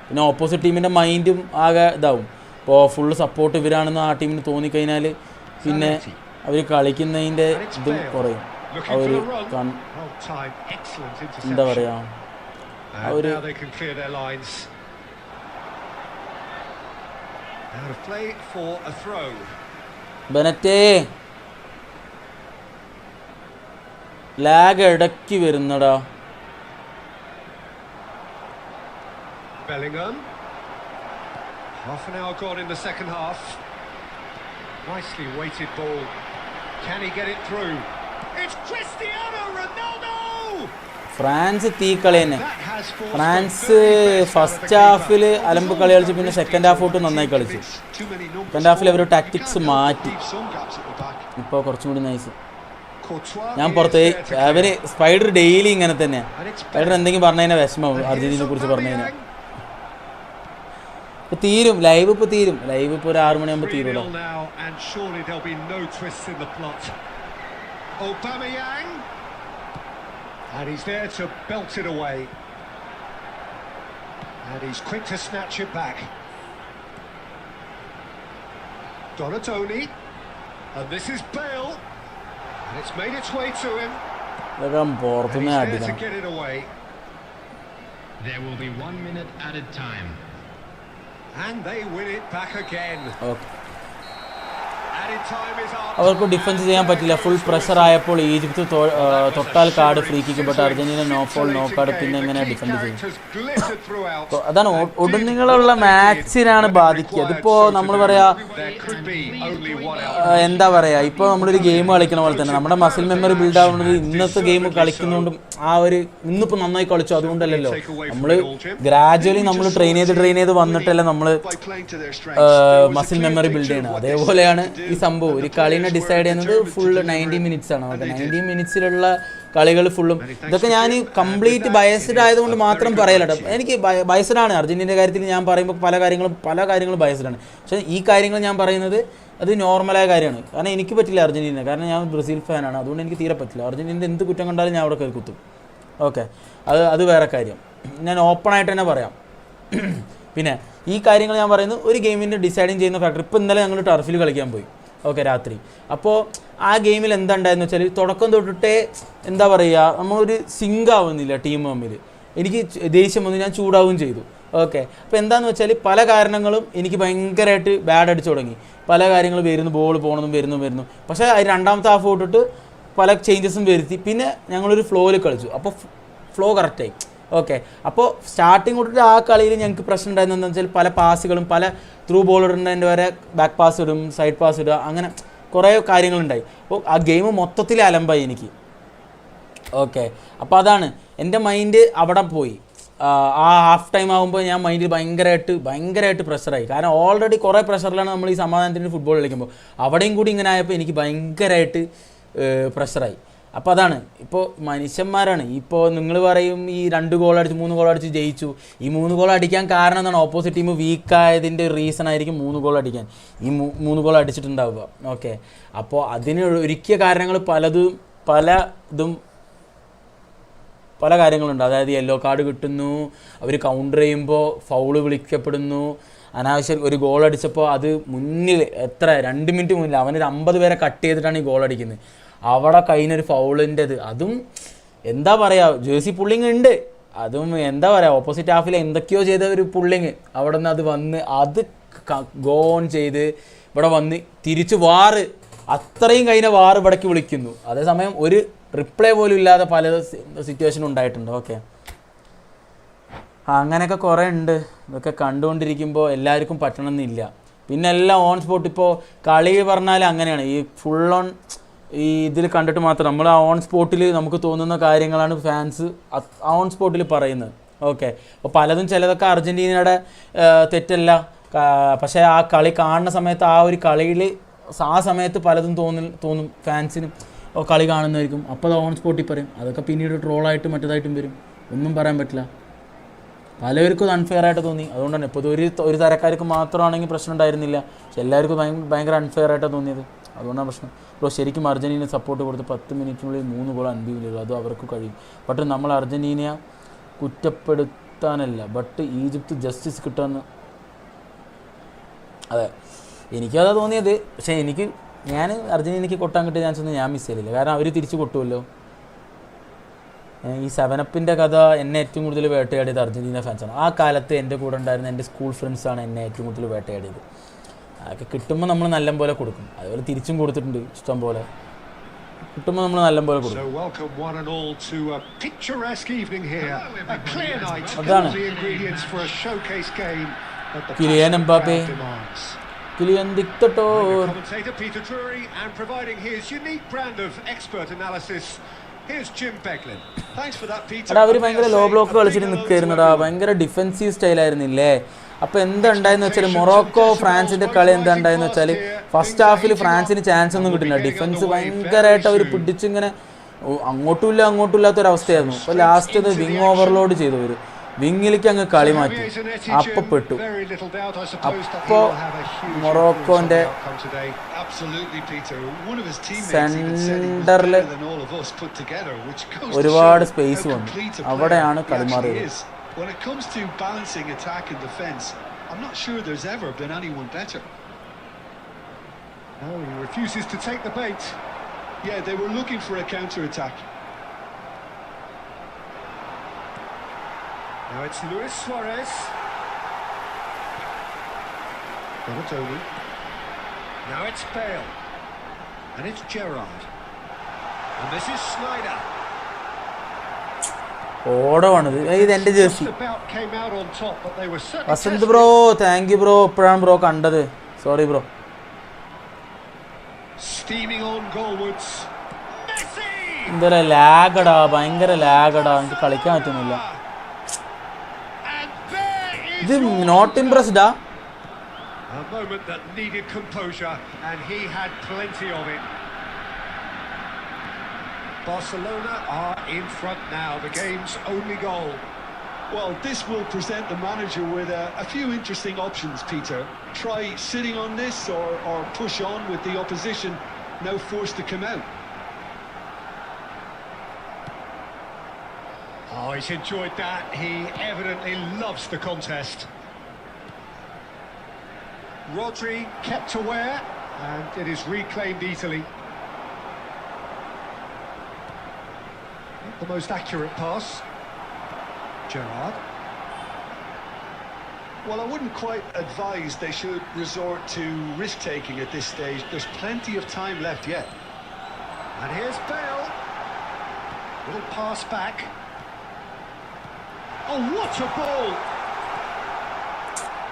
Speaker 1: പിന്നെ ഓപ്പോസിറ്റ് ടീമിൻ്റെ മൈൻഡും ആകെ ഇതാവും. ഇപ്പോൾ ഫുള്ള് സപ്പോർട്ട് ഇവരാണെന്ന് ആ ടീമിന് തോന്നിക്കഴിഞ്ഞാൽ പിന്നെ അവർ കളിക്കുന്നതിൻ്റെ ഇതും കുറയും. അവർ എന്താ പറയുക, അവർ ബെനറ്റേ ലാഗ് ഇടയ്ക്ക് വരുന്നടാ.
Speaker 2: Bellingham. Half an hour gone in the second half. Nicely weighted ball. Can he get it through? It's Cristiano Ronaldo!
Speaker 1: France തീക്കളി തന്നെ. ഫ്രാൻസ് ഫസ്റ്റ് ഹാഫിൽ അലമ്പ് കളി കളിച്ച് പിന്നെ സെക്കൻഡ് ഹാഫ് തൊട്ട് നന്നായി കളിച്ചു. സെക്കൻഡ് ഹാഫിൽ അവർ ടാക്ടിക്സ് മാറ്റി. ഇപ്പോൾ കുറച്ചും കൂടി നൈസ്. ഞാൻ പുറത്ത് അവര് സ്പൈഡർ ഡെയിലി ഇങ്ങനെ തന്നെ. സ്പൈഡർ എന്തെങ്കിലും പറഞ്ഞു കഴിഞ്ഞാൽ വിഷമം അർജന്റീനയെ കുറിച്ച് പറഞ്ഞു കഴിഞ്ഞാൽ. ഇപ്പോൾ തീരും ലൈവ്, ഇപ്പോൾ തീരും ലൈവ്. ഇപ്പോൾ ഒരു 6 മണിയാകുമ്പോൾ തീരുമല്ലോ.
Speaker 2: And he's there to belt it away. And he's quick to snatch it back. Donatoni. And this is Bale. And it's made its way to him.
Speaker 1: Look, I'm bored.
Speaker 2: And he's there to get it away.
Speaker 4: There will be 1 minute added time.
Speaker 2: And they win it back again.
Speaker 1: Okay,
Speaker 2: Added time is up.
Speaker 1: അവർക്ക് defence ചെയ്യാൻ പറ്റില്ല. Full pressure ആയപ്പോൾ Egypt തൊട്ടാൽ card free kick, but Argentina no foul no card. പിന്നെ എങ്ങനെ defend ചെയ്യും? അതാണ് ഉടനീളമുള്ള മാച്ചിനാണ് ബാധിക്കുക. അതിപ്പോൾ നമ്മൾ പറയാ എന്താ പറയുക, ഇപ്പോൾ നമ്മളൊരു ഗെയിം കളിക്കണ പോലെ തന്നെ നമ്മുടെ മസിൽ മെമ്മറി ബിൽഡ് ആവുന്നത് ഇന്നത്തെ ഗെയിം കളിക്കുന്നതുകൊണ്ടും ആ ഒരു ഇന്നിപ്പോൾ നന്നായി കളിച്ചു അതുകൊണ്ടല്ലല്ലോ. നമ്മൾ ഗ്രാജുവലി നമ്മൾ ട്രെയിൻ ചെയ്ത് വന്നിട്ടല്ല നമ്മൾ മസിൽ മെമ്മറി ബിൽഡ് ചെയ്യണം. അതേപോലെയാണ് ഈ സംഭവം. ഒരു കളീനെ ഡിസൈഡ് ചെയ്യുന്നത് ഫുള്ള് 90 മിനിറ്റ്സ് ആണ്. ഓക്കെ, 90 മിനിറ്റ്സിലുള്ള കളികൾ ഫുള്ളും ഇതൊക്കെ ഞാൻ കംപ്ലീറ്റ് ബയസ്ഡ് ആയതുകൊണ്ട് മാത്രം പറയലട്ടോ. എനിക്ക് ബയസ്ഡ് ആണ് അർജന്റീനയുടെ കാര്യത്തിൽ. ഞാൻ പറയുമ്പോൾ പല കാര്യങ്ങളും ബയസ്ഡ് ആണ്. പക്ഷേ ഈ കാര്യങ്ങൾ ഞാൻ പറയുന്നത് അത് നോർമലായ കാര്യമാണ്. കാരണം എനിക്ക് പറ്റില്ല അർജന്റീന, കാരണം ഞാൻ ബ്രസീൽ ഫാനാണ്. അതുകൊണ്ട് എനിക്ക് തീരെ പറ്റില്ല. അർജന്റീനയുടെ എന്ത് കുറ്റം കണ്ടാലും ഞാൻ അവിടെ കയറി കുത്തും. ഓക്കെ, അത് വേറെ കാര്യം. ഞാൻ ഓപ്പണായിട്ട് തന്നെ പറയാം. പിന്നെ ഈ കാര്യങ്ങൾ ഞാൻ പറയുന്നത് ഒരു ഗെയിമിൻ്റെ ഡിസൈഡിങ് ചെയ്യുന്ന ഫാക്ടർ. ഇപ്പോൾ ഇന്നലെ ഞങ്ങൾ ടർഫിൽ കളിക്കാൻ പോയി. ഓക്കെ, രാത്രി. അപ്പോൾ ആ ഗെയിമിൽ എന്താ ഉണ്ടായെന്ന് വെച്ചാൽ തുടക്കം തൊട്ടിട്ടേ എന്താ പറയുക, നമ്മളൊരു സിങ്ക് ആവുന്നില്ല ടീം തമ്മിൽ. എനിക്ക് ദേഷ്യം വന്നു, ഞാൻ ചൂടാവുകയും ചെയ്തു. ഓക്കെ, അപ്പോൾ എന്താണെന്ന് വെച്ചാൽ പല കാരണങ്ങളും എനിക്ക് ഭയങ്കരമായിട്ട് ബാഡ് അടിച്ചു തുടങ്ങി. പല കാര്യങ്ങൾ വരുന്നു, ബോൾ പോകണമെന്നും വരുന്നു. പക്ഷേ രണ്ടാമത്തെ ഹാഫ് തൊട്ടിട്ട് പല ചേഞ്ചസും വരുത്തി. പിന്നെ ഞങ്ങളൊരു ഫ്ലോയിൽ കളിച്ചു. അപ്പോൾ ഫ്ലോ കറക്റ്റായി. ഓക്കെ, അപ്പോൾ സ്റ്റാർട്ടിങ് തൊട്ടിട്ട് ആ കളിയിൽ ഞങ്ങൾക്ക് പ്രശ്നം ഉണ്ടായിരുന്നത് എന്താണെന്ന് വെച്ചാൽ പല പാസുകളും പല ത്രൂ ബോൾ ഇടുന്നതിൻ്റെ വരെ ബാക്ക് പാസ് ഇടും, സൈഡ് പാസ് ഇടുക, അങ്ങനെ കുറേ കാര്യങ്ങളുണ്ടായി. അപ്പോൾ ആ ഗെയിം മൊത്തത്തിൽ അലമ്പായി എനിക്ക്. ഓക്കെ, അപ്പോൾ അതാണ് എൻ്റെ മൈൻഡ് അവിടെ പോയി. ആ ഹാഫ് ടൈം ആകുമ്പോൾ ഞാൻ മൈൻഡിൽ ഭയങ്കരമായിട്ട് പ്രഷറായി. കാരണം ഓൾറെഡി കുറേ പ്രഷറിലാണ് നമ്മൾ ഈ സമാധാനത്തിൻ്റെ ഫുട്ബോൾ കളിക്കുമ്പോൾ. അവിടെയും കൂടി ഇങ്ങനെ ആയപ്പോൾ എനിക്ക് ഭയങ്കരമായിട്ട് പ്രഷറായി. അപ്പോൾ അതാണ്. ഇപ്പോൾ മനുഷ്യന്മാരാണ്. ഇപ്പോൾ നിങ്ങൾ പറയും ഈ 2 ഗോൾ അടിച്ച് 3 ഗോൾ അടിച്ച് ജയിച്ചു. ഈ 3 ഗോൾ അടിക്കാൻ കാരണം എന്താണ്? ഓപ്പോസിറ്റ് ടീം വീക്കായതിൻ്റെ റീസൺ ആയിരിക്കും 3 ഗോൾ അടിക്കാൻ. ഈ 3 ഗോൾ അടിച്ചിട്ടുണ്ടാവുക. ഓക്കെ, അപ്പോൾ അതിന് ഒരുക്കിയ കാരണങ്ങൾ പല കാര്യങ്ങളുണ്ട്. അതായത് യെല്ലോ കാർഡ് കിട്ടുന്നു, അവർ കൗണ്ടർ ചെയ്യുമ്പോൾ ഫൗള് വിളിക്കപ്പെടുന്നു, അനാവശ്യം ഒരു ഗോൾ അടിച്ചപ്പോൾ അത് മുന്നിൽ 2 മിനിറ്റ് മുന്നിൽ അവനൊരു 50 പേരെ കട്ട് ചെയ്തിട്ടാണ് ഈ ഗോൾ അടിക്കുന്നത്. അവിടെ കഴിഞ്ഞൊരു ഫൗളിൻ്റെത്, അതും എന്താ പറയുക, ജേഴ്സി പുള്ളിങ് ഉണ്ട്. അതും എന്താ പറയുക, ഓപ്പോസിറ്റ് ഹാഫിൽ എന്തൊക്കെയോ ചെയ്ത ഒരു പുള്ളിങ് അവിടെ നിന്ന് അത് വന്ന് അത് ഗോൺ ചെയ്ത് ഇവിടെ വന്ന് തിരിച്ച് വാറ് അത്രയും കഴിഞ്ഞ വാറ് ഇവിടേക്ക് വിളിക്കുന്നു. അതേസമയം ഒരു റിപ്ലൈ പോലും ഇല്ലാതെ പല സിറ്റുവേഷനും ഉണ്ടായിട്ടുണ്ട്. ഓക്കെ, അങ്ങനെയൊക്കെ കുറേ ഉണ്ട്. ഇതൊക്കെ കണ്ടുകൊണ്ടിരിക്കുമ്പോൾ എല്ലാവർക്കും പറ്റണമെന്നില്ല. പിന്നെ എല്ലാം ഓൺ സ്പോട്ട്. ഇപ്പോൾ കളി പറഞ്ഞാൽ അങ്ങനെയാണ്, ഈ ഫുൾ ഓൺ ഈ ഇതിൽ കണ്ടിട്ട് മാത്രം നമ്മൾ ആ ഓൺ സ്പോട്ടിൽ നമുക്ക് തോന്നുന്ന കാര്യങ്ങളാണ് ഫാൻസ് ഓൺ സ്പോട്ടിൽ പറയുന്നത്. ഓക്കെ, അപ്പോൾ പലതും ചിലതൊക്കെ അർജൻറ്റീനയുടെ തെറ്റല്ല. പക്ഷേ ആ കളി കാണുന്ന സമയത്ത് ആ ഒരു കളിയിൽ ആ സമയത്ത് പലതും തോന്നും ഫാൻസിനും. കളി കാണുന്നതായിരിക്കും, അപ്പോൾ അത് ഓൺ സ്പോട്ടിൽ പറയും. അതൊക്കെ പിന്നീട് ട്രോളായിട്ടും മറ്റേതായിട്ടും വരും. ഒന്നും പറയാൻ പറ്റില്ല. പലവർക്കും അത് അൺഫെയർ ആയിട്ട് തോന്നി. അതുകൊണ്ടാണ് ഇപ്പോൾ ഒരു തരക്കാർക്ക് മാത്രമാണെങ്കിൽ പ്രശ്നം ഉണ്ടായിരുന്നില്ല. പക്ഷെ എല്ലാവർക്കും ഭയങ്കര അൺഫെയർ ആയിട്ടാണ് തോന്നിയത്. അതുകൊണ്ടാണ് പ്രശ്നം. ഇപ്പോൾ ശരിക്കും അർജൻറ്റീന സപ്പോർട്ട് കൊടുത്ത് 10 മിനിറ്റിനുള്ളിൽ 3 ഗോൾ അൻപിയില്ല. അതും അവർക്ക് കഴിയും. ബട്ട് നമ്മൾ അർജൻറ്റീനയെ കുറ്റപ്പെടുത്താനല്ല, ബട്ട് ഈജിപ്ത് ജസ്റ്റിസ് കിട്ടുമെന്ന്. അതെ, എനിക്കതാ തോന്നിയത്. പക്ഷേ ഞാൻ അർജൻറ്റീനയ്ക്ക് കൊട്ടാൻ കിട്ടിയ ചാൻസ് ഒന്നും ഞാൻ മിസ് ചെയ്തില്ല. കാരണം അവർ തിരിച്ച് കൊട്ടുമല്ലോ. ഈ 7-അപ്പിൻ്റെ കഥ എന്നെ ഏറ്റവും കൂടുതൽ വേട്ടയാടിയത് അർജൻറ്റീന ഫാൻസാണ്. ആ കാലത്ത് എൻ്റെ കൂടെ ഉണ്ടായിരുന്ന എൻ്റെ സ്കൂൾ ഫ്രണ്ട്സാണ് എന്നെ ഏറ്റവും കൂടുതൽ വേട്ടയാടിയത്. അതൊക്കെ കിട്ടുമ്പോൾ നമ്മൾ നല്ല പോലെ കൊടുക്കും. അതുപോലെ തിരിച്ചും കൊടുത്തിട്ടുണ്ട് ഇഷ്ടം പോലെ. കിട്ടുമ്പോൾ നമ്മൾ നല്ല പോലെ കൊടുക്കും. അതാണ് കിലിയൻ എംബാപ്പെ, കിലിയൻ ദിക്തട്ടോർ. എടാ, അവർ ഭയങ്കര ലോ ബ്ലോക്ക് കളിച്ചിട്ട് നിൽക്കായിരുന്നടാ. ഭയങ്കര ഡിഫെൻസീവ് സ്റ്റൈലായിരുന്നില്ലേ? അപ്പോൾ എന്താ ഉണ്ടായെന്ന് വെച്ചാൽ മൊറോക്കോ ഫ്രാൻസിൻ്റെ കളി എന്താ ഉണ്ടായെന്ന് വെച്ചാൽ ഫസ്റ്റ് ഹാഫിൽ ഫ്രാൻസിന് ചാൻസ് ഒന്നും കിട്ടില്ല. ഡിഫൻസ് ഭയങ്കരമായിട്ട് അവർ പിടിച്ചിങ്ങനെ അങ്ങോട്ടും ഇല്ലാത്തൊരവസ്ഥയായിരുന്നു. അപ്പോൾ ലാസ്റ്റ് അത് വിങ് ഓവർലോഡ് ചെയ്തു. അവർ വിങ്ങിലേക്ക് അങ്ങ് കളി മാറ്റി. അപ്പോൾ പെട്ടു. അപ്പോൾ മൊറോക്കോൻ്റെ സെൻറ്ററിൽ ഒരുപാട് സ്പേസ് വന്നു. അവിടെയാണ് കളി മാറിയത്.
Speaker 3: When it comes to balancing attack and defence, I'm not sure there's ever been anyone better.
Speaker 2: No, he refuses to take the bait.
Speaker 3: Yeah, they were looking for a counter-attack.
Speaker 2: Now it's Luis Suarez. Donatoni. Now it's Bale. And it's Gerrard. And this is Schneider.
Speaker 1: ഓടമാണിത്. ഇത് എൻ്റെ jersey.
Speaker 2: Just about came out on top, but they were certainly
Speaker 1: Vasanth bro, thank you bro. ഇപ്പോഴാണ് bro കണ്ടത്. Sorry bro.
Speaker 2: steaming on goalwards. Messi!
Speaker 1: എന്താ ലാഗടാ, ഭയങ്കര ലാഗടാ. എനിക്ക് കളിക്കാൻ പറ്റുന്നില്ല.
Speaker 2: And there is
Speaker 1: ഇത് not ഇംപ്രസ്ഡാ.
Speaker 2: a moment that needed composure, and he had plenty of it. Barcelona are in front now, the game's only goal.
Speaker 3: Well, this will present the manager with a few interesting options, Peter. Try sitting on this or push on with the opposition now forced to come out.
Speaker 2: Oh, he's enjoyed that. He evidently loves the contest. Rodri kept aware, and it is reclaimed easily. Not the most accurate pass. Gerrard.
Speaker 3: Well, I wouldn't quite advise they should resort to risk-taking at this stage. There's plenty of time left yet.
Speaker 2: And here's Bale. Little pass back. Oh, what a ball!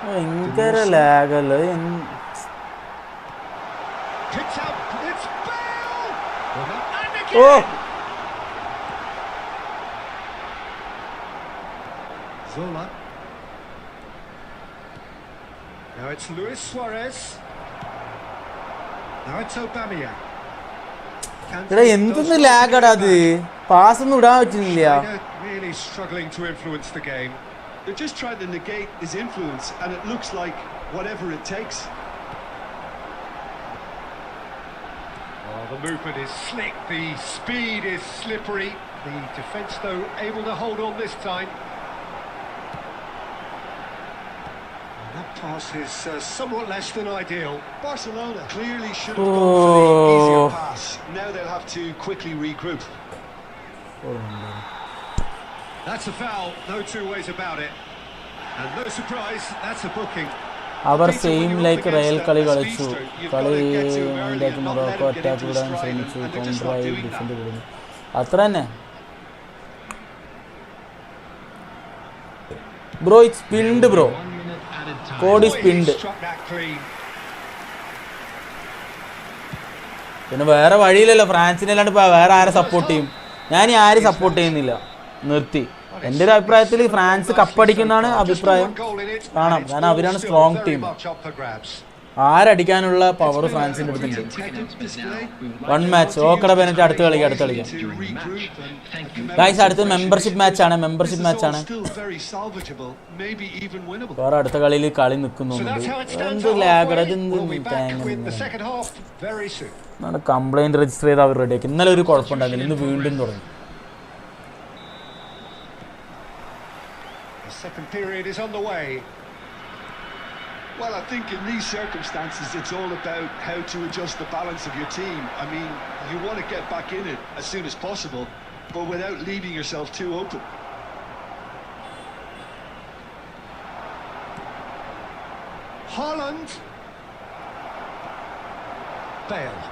Speaker 1: ഭയങ്കര ലാഗല്ലേ.
Speaker 2: Picks out, it's Bale! And
Speaker 1: oh
Speaker 2: again! Zola. Now it's Luis Suarez. Now it's Aubameyang.
Speaker 1: എടാ എന്തൊന്ന് ലാഗടാ അത്. Pass ഒന്നും ഇടാൻ പറ്റുന്നില്ല.
Speaker 2: Really struggling to influence the game.
Speaker 3: They're just trying to negate his influence, and it looks like whatever it takes.
Speaker 2: Oh, the movement is slick, the speed is slippery. The defence, though, able to hold on this time. And that pass is somewhat less than ideal.
Speaker 3: Barcelona clearly should have gone for the easier pass. Now they'll have to quickly regroup.
Speaker 2: That's a foul, no two ways about it. And no surprise, that's a booking.
Speaker 1: അവർ same like Real കളി കളിച്ചു. കളി മൈൻഡാക്കി Morocco attack വിടാൻ ശ്രമിച്ചു. കൗണ്ടറായി defend വിടുന്നു. അത്ര തന്നെ bro. It spinned bro. Code spinned. പിന്നെ വേറെ വഴിയില്ലല്ലോ. ഫ്രാൻസിനല്ലാണ്ട് ഇപ്പോൾ വേറെ ആരെ സപ്പോർട്ട് ചെയ്യും? ഞാൻ ആരും സപ്പോർട്ട് ചെയ്യുന്നില്ല, നിർത്തി. എൻ്റെ ഒരു അഭിപ്രായത്തിൽ ഫ്രാൻസ് കപ്പടിക്കുന്നതാണ് അഭിപ്രായം. കാണാം, കാരണം അവരാണ് സ്ട്രോങ് ടീം. ആരടിക്കാനുള്ള പവർ ഫ്രാൻസിൻ്റെ അടുത്തുണ്ട്. 1 മാച്ച് ഓക്കടെ പേനറ്റ് അടുത്ത് കളിക്കാം. ഗൈസ്, അടുത്ത് മെമ്പർഷിപ്പ് മാച്ചാണ്. വേറെ അടുത്ത കളിയിൽ കളി നിൽക്കുന്നുണ്ട്. എന്ത് ലാഗട, എന്ത് കംപ്ലൈൻറ്റ് രജിസ്റ്റർ ചെയ്ത് അവർ റെഡിയാക്കി. ഇന്നലെ ഒരു കുഴപ്പമുണ്ടായിരുന്നില്ല, ഇന്ന് വീണ്ടും തുടങ്ങി.
Speaker 2: Second period is on the way.
Speaker 3: Well, I think in these circumstances it's all about how to adjust the balance of your team. I mean, you want to get back in it as soon as possible, but without leaving yourself too open.
Speaker 2: Haaland. Bale.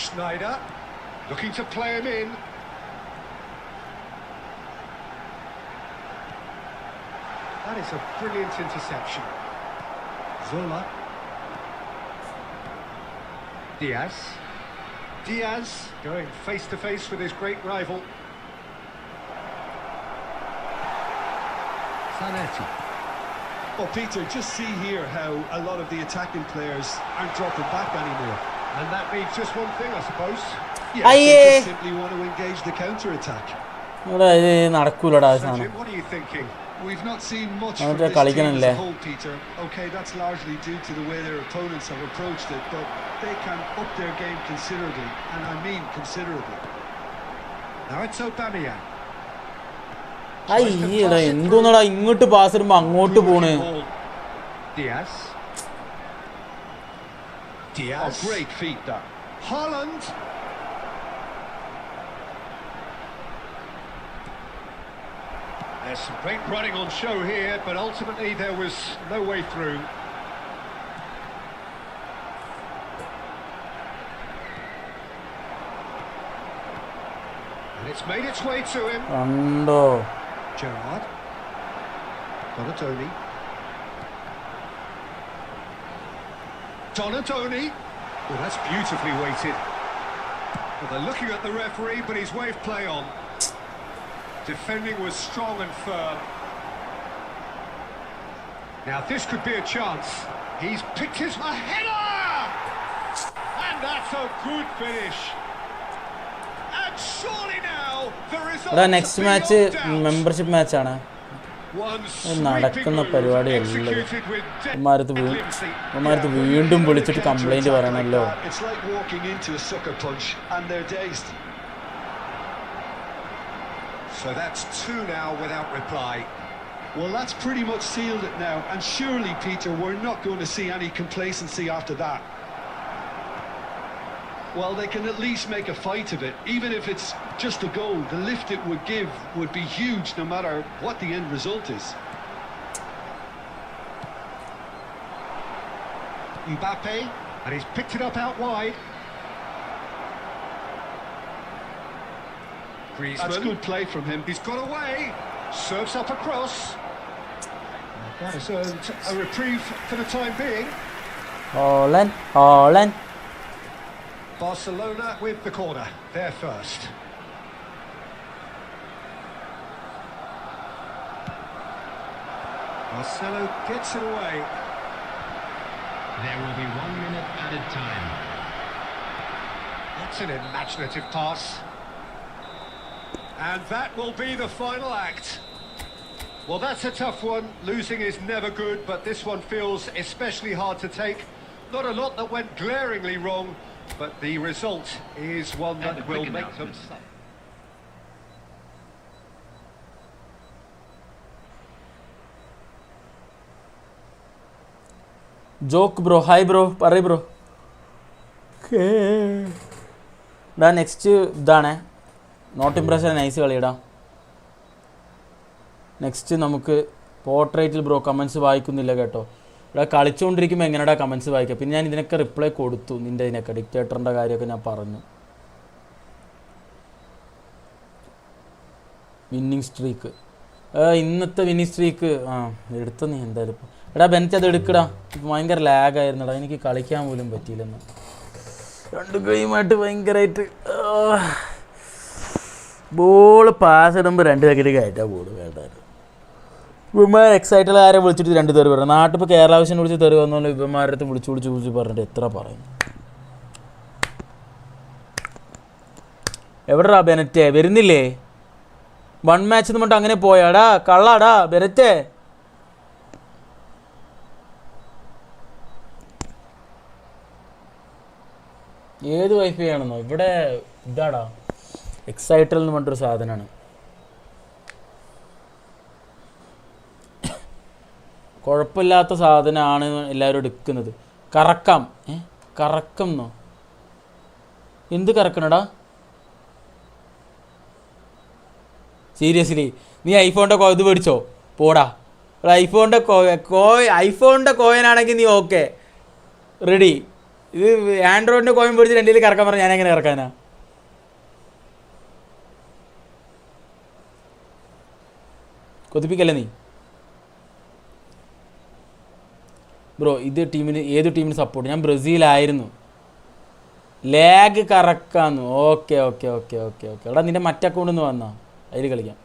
Speaker 2: Schneider. Looking to play him in. That is a brilliant interception. Zola. Diaz going face to face with his great rival. Zanetti.
Speaker 3: Well, Peter, just see here how a lot of the attacking players aren't dropping back anymore.
Speaker 2: And that means just one thing, I suppose.
Speaker 3: Yeah, they just simply want to engage the counter-attack.
Speaker 1: നടക്കൂലടാ.
Speaker 2: What are you thinking?
Speaker 3: We've not seen much from this team as a whole, Peter. Okay, that's largely due to the way their opponents have approached it, but they can up their game considerably, and I mean considerably.
Speaker 2: Now it's Aubameyang.
Speaker 1: അയ്യടാ, എന്തോന്നടാ ഇങ്ങോട്ട് pass ഇടുമ്പോ അങ്ങോട്ട് പോണ്.
Speaker 2: Diaz.
Speaker 3: Oh, great feat that.
Speaker 2: Haaland. There's some great running on show here, but ultimately there was no way through. And it's made its way to him. Gerrard. Donatoni. Oh, that's beautifully weighted. Well, they're looking at the referee, but he's waved play on. Defending was strong and firm. Now this could be a chance. He's picked his header! And that's a good finish. And surely now the result
Speaker 1: next match membership match ആണ് നടക്കുന്ന പരിപാടിയല്ല വീണ്ടും വിളിച്ചിട്ട് complaint പറയണല്ലോ
Speaker 2: So that's 2 now without reply.
Speaker 3: Well, that's pretty much sealed it now, and surely, Peter, we're not going to see any complacency after that. Well, they can at least make a fight of it, even if it's just a goal. The lift it would give would be huge, no matter what the end result is.
Speaker 2: Mbappe, and he's picked it up out wide. Griezmann.
Speaker 3: That's good play from him.
Speaker 2: He's got away. Serves up across. That is a reprieve for the time being.
Speaker 1: Haaland.
Speaker 2: Barcelona with the corner. There first. Marcelo gets it away.
Speaker 4: There will be 1 minute added time.
Speaker 2: That's an imaginative pass. And that will be the final act. Well, that's a tough one. Losing is never good, but this one feels especially hard to take. Not a lot that went glaringly wrong, but the result is one that will make them...
Speaker 1: Joke bro, hi bro, parray bro. Next ഇതാണ് not impression nice കളിയിടാ. Next നമുക്ക് പോർട്രേറ്റിൽ bro comments വായിക്കുന്നില്ല കേട്ടോ. ഇവിടെ കളിച്ചുകൊണ്ടിരിക്കുമ്പോൾ എങ്ങനെയാ comments വായിക്കുക? പിന്നെ ഞാൻ ഇതിനൊക്കെ റിപ്ലൈ കൊടുത്തു, നിൻ്റെ ഇതിനൊക്കെ ഡിക്റ്റേറ്ററിൻ്റെ കാര്യമൊക്കെ ഞാൻ പറഞ്ഞു. വിന്നിങ് സ്ട്രീക്ക്, ഇന്നത്തെ വിന്നിങ് സ്ട്രീക്ക് എടുത്തു നീ എന്തായാലും. എടാ ബെൻറ്റ് അത് എടുക്കടാ, ഭയങ്കര ലാഗായിരുന്നടാ, എനിക്ക് കളിക്കാൻ പോലും പറ്റിയില്ലെന്ന്. 2 ഗെയിമായിട്ട് ഭയങ്കരമായിട്ട് ബോൾ പാസ് ഇടുമ്പോൾ 2 സെക്കൻഡ് കയറ്റാ ബോൾ കേട്ടായിരുന്നു. ഇവന്മാർ എക്സൈറ്റഡ് ആരെ വിളിച്ചിട്ട് 2 തെറി പറഞ്ഞു. നാട്ടിൽ ഇപ്പോൾ കേരള ആവശ്യം വിളിച്ച് തെറി വന്നോളൂ, ഇവന്മാരുടെ അടുത്ത് വിളിച്ച് പറഞ്ഞിട്ട് എത്ര പറയുന്നു. എവിടെടാ ബെനറ്റേ, വരുന്നില്ലേ? 1 മാച്ച് എന്ന് പറഞ്ഞിട്ട് അങ്ങനെ പോയാടാ, കള്ളാടാ ബെനറ്റേ. ഏത് വൈഫൈ ആണെന്നോ? ഇവിടെ ഇതാടാ എക്സൈറ്റൽ എന്ന് പറഞ്ഞിട്ടൊരു സാധനമാണ്. കുഴപ്പമില്ലാത്ത സാധനമാണ് എല്ലാവരും എടുക്കുന്നത്. കറക്കാം. കറക്കം എന്നോ? എന്ത് കറക്കണടാ? സീരിയസ്ലി നീ ഐഫോണിൻ്റെ ഇത് മേടിച്ചോ? പോടാ. ഐഫോണിൻ്റെ കോയിനാണെങ്കിൽ നീ ഓക്കെ റെഡി. ഇത് ആൻഡ്രോയിഡിൻ്റെ കോയിൻ മേടിച്ച് 2 കറക്കാൻ പറഞ്ഞാൽ ഞാനെങ്ങനെ ഇറക്കാനാ? കൊതിപ്പിക്കല്ലേ നീ ബ്രോ. ഇത് ഏത് ടീമിന് സപ്പോർട്ട്? ഞാൻ ബ്രസീലായിരുന്നു. ലാഗ് കറക്കാന്ന്. ഓക്കെ. എടാ നിൻ്റെ മറ്റേ അക്കൗണ്ടിൽ നിന്ന് വന്നാ അതിൽ കളിക്കാം.